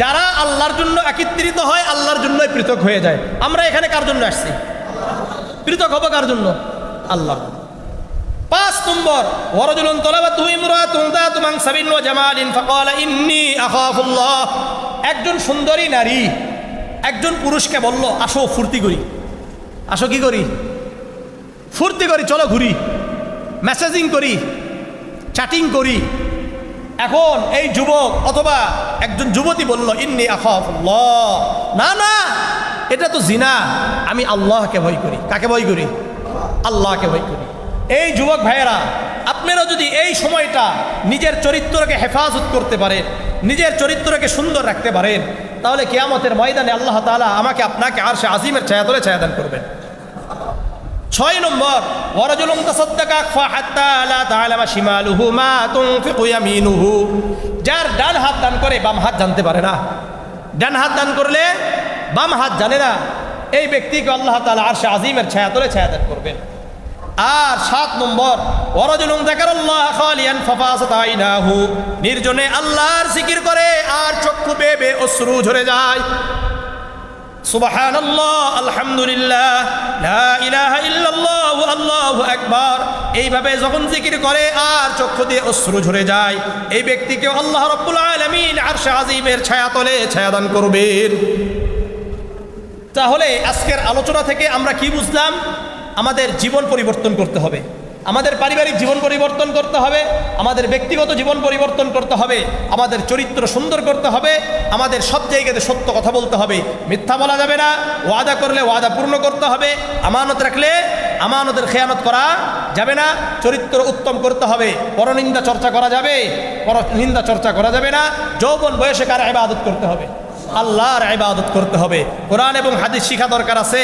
যারা আল্লাহর জন্য একত্রিত হয়, আল্লাহর জন্যই পৃথক হয়ে যায়। আমরা এখানে কার জন্য আসছি? পৃথক হব কার জন্য? আল্লাহ। 5 নম্বর ওয়ারাজুলুন তালাবাতহু ইমরাতুন যাতু মানসাবিন ওয়া জামালিন ফাকালা ইন্নী আখাফুল্লাহ, একজন সুন্দরী নারী একজন পুরুষকে বলল, আসো ফুর্তি করি। আসো কি করি? ফুর্তি করি, চলো ঘুরি, মেসেজিং করি, চ্যাটিং করি। এখন এই যুবক অথবা একজন যুবতী বলল, ইন্নী আখাফুল্লাহ, না না, এটা তো জিনা, আমি আল্লাহকে ভয় করি। কাকে ভয় করি? আল্লাহকে ভয় করি। এই যুবক ভাইয়েরা, আপনারা যদি এই সময়টা নিজের চরিত্রকে হেফাজত করতে পারেন, নিজের চরিত্রকে সুন্দর রাখতে পারেন, তাহলে কিয়ামতের ময়দানে আল্লাহ তাআলা আমাকে আপনাকে আরশে আজিমের ছায়াতলে ছায়াদান করবেন। 6 নম্বর ওয়ারাজুলুন তাসাদ্দাকা ফাহাত্তা লা তা'লামা শিমালুহু মা তুনফিকু ইয়ামিনুহু, যার ডান হাত দান করে বাম হাত জানতে পারে না। ডান হাত দান করলে বাম হাত জানে না, এই ব্যক্তিকে আল্লাহ তাআলা আরশে আজিমের ছায়াতলে ছায়াদান করবেন। আর 7 নম্বর ওয়ারাজুলুন যাকারাল্লাহ খালিয়ান ফাফাসাত আইনাহু, নির্জনে আল্লাহর জিকির করে আর চক্ষু বেয়ে বেয়ে অশ্রু ঝরে যায়। সুবহানাল্লাহ, আলহামদুলিল্লাহ, লা ইলাহা ইল্লাল্লাহ, আল্লাহু আকবার, এইভাবে যখন জিকির করে আর চক্ষু দিয়ে অশ্রু ঝরে যায়, এই ব্যক্তিকে আল্লাহ রাব্বুল আলামিন আরশে আজিমের ছায়াতলে ছায়াদান করবেন। তাহলে আজকের আলোচনা থেকে আমরা কি বুঝলাম? আমাদের জীবন পরিবর্তন করতে হবে, আমাদের পারিবারিক জীবন পরিবর্তন করতে হবে, আমাদের ব্যক্তিগত জীবন পরিবর্তন করতে হবে, আমাদের চরিত্র সুন্দর করতে হবে, আমাদের সব জায়গাতে সত্য কথা বলতে হবে, মিথ্যা বলা যাবে না, ওয়াদা করলে ওয়াদা পূর্ণ করতে হবে, আমানত রাখলে আমানতের খেয়ানত করা যাবে না, চরিত্র উত্তম করতে হবে, পরনিন্দা চর্চা করা যাবে, পরনিন্দা চর্চা করা যাবে না। যৌবন বয়সে কার ইবাদত করতে হবে? আল্লাহর ইবাদত করতে হবে। কোরআন এবং হাদিস শিখা দরকার আছে।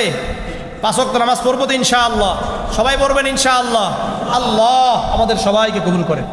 5 ওয়াক্ত নামাজ পড়বো তো ইনশাআল্লাহ, সবাই পড়বেন ইনশাআল্লাহ। আল্লাহ আমাদের সবাইকে কবুল করেন।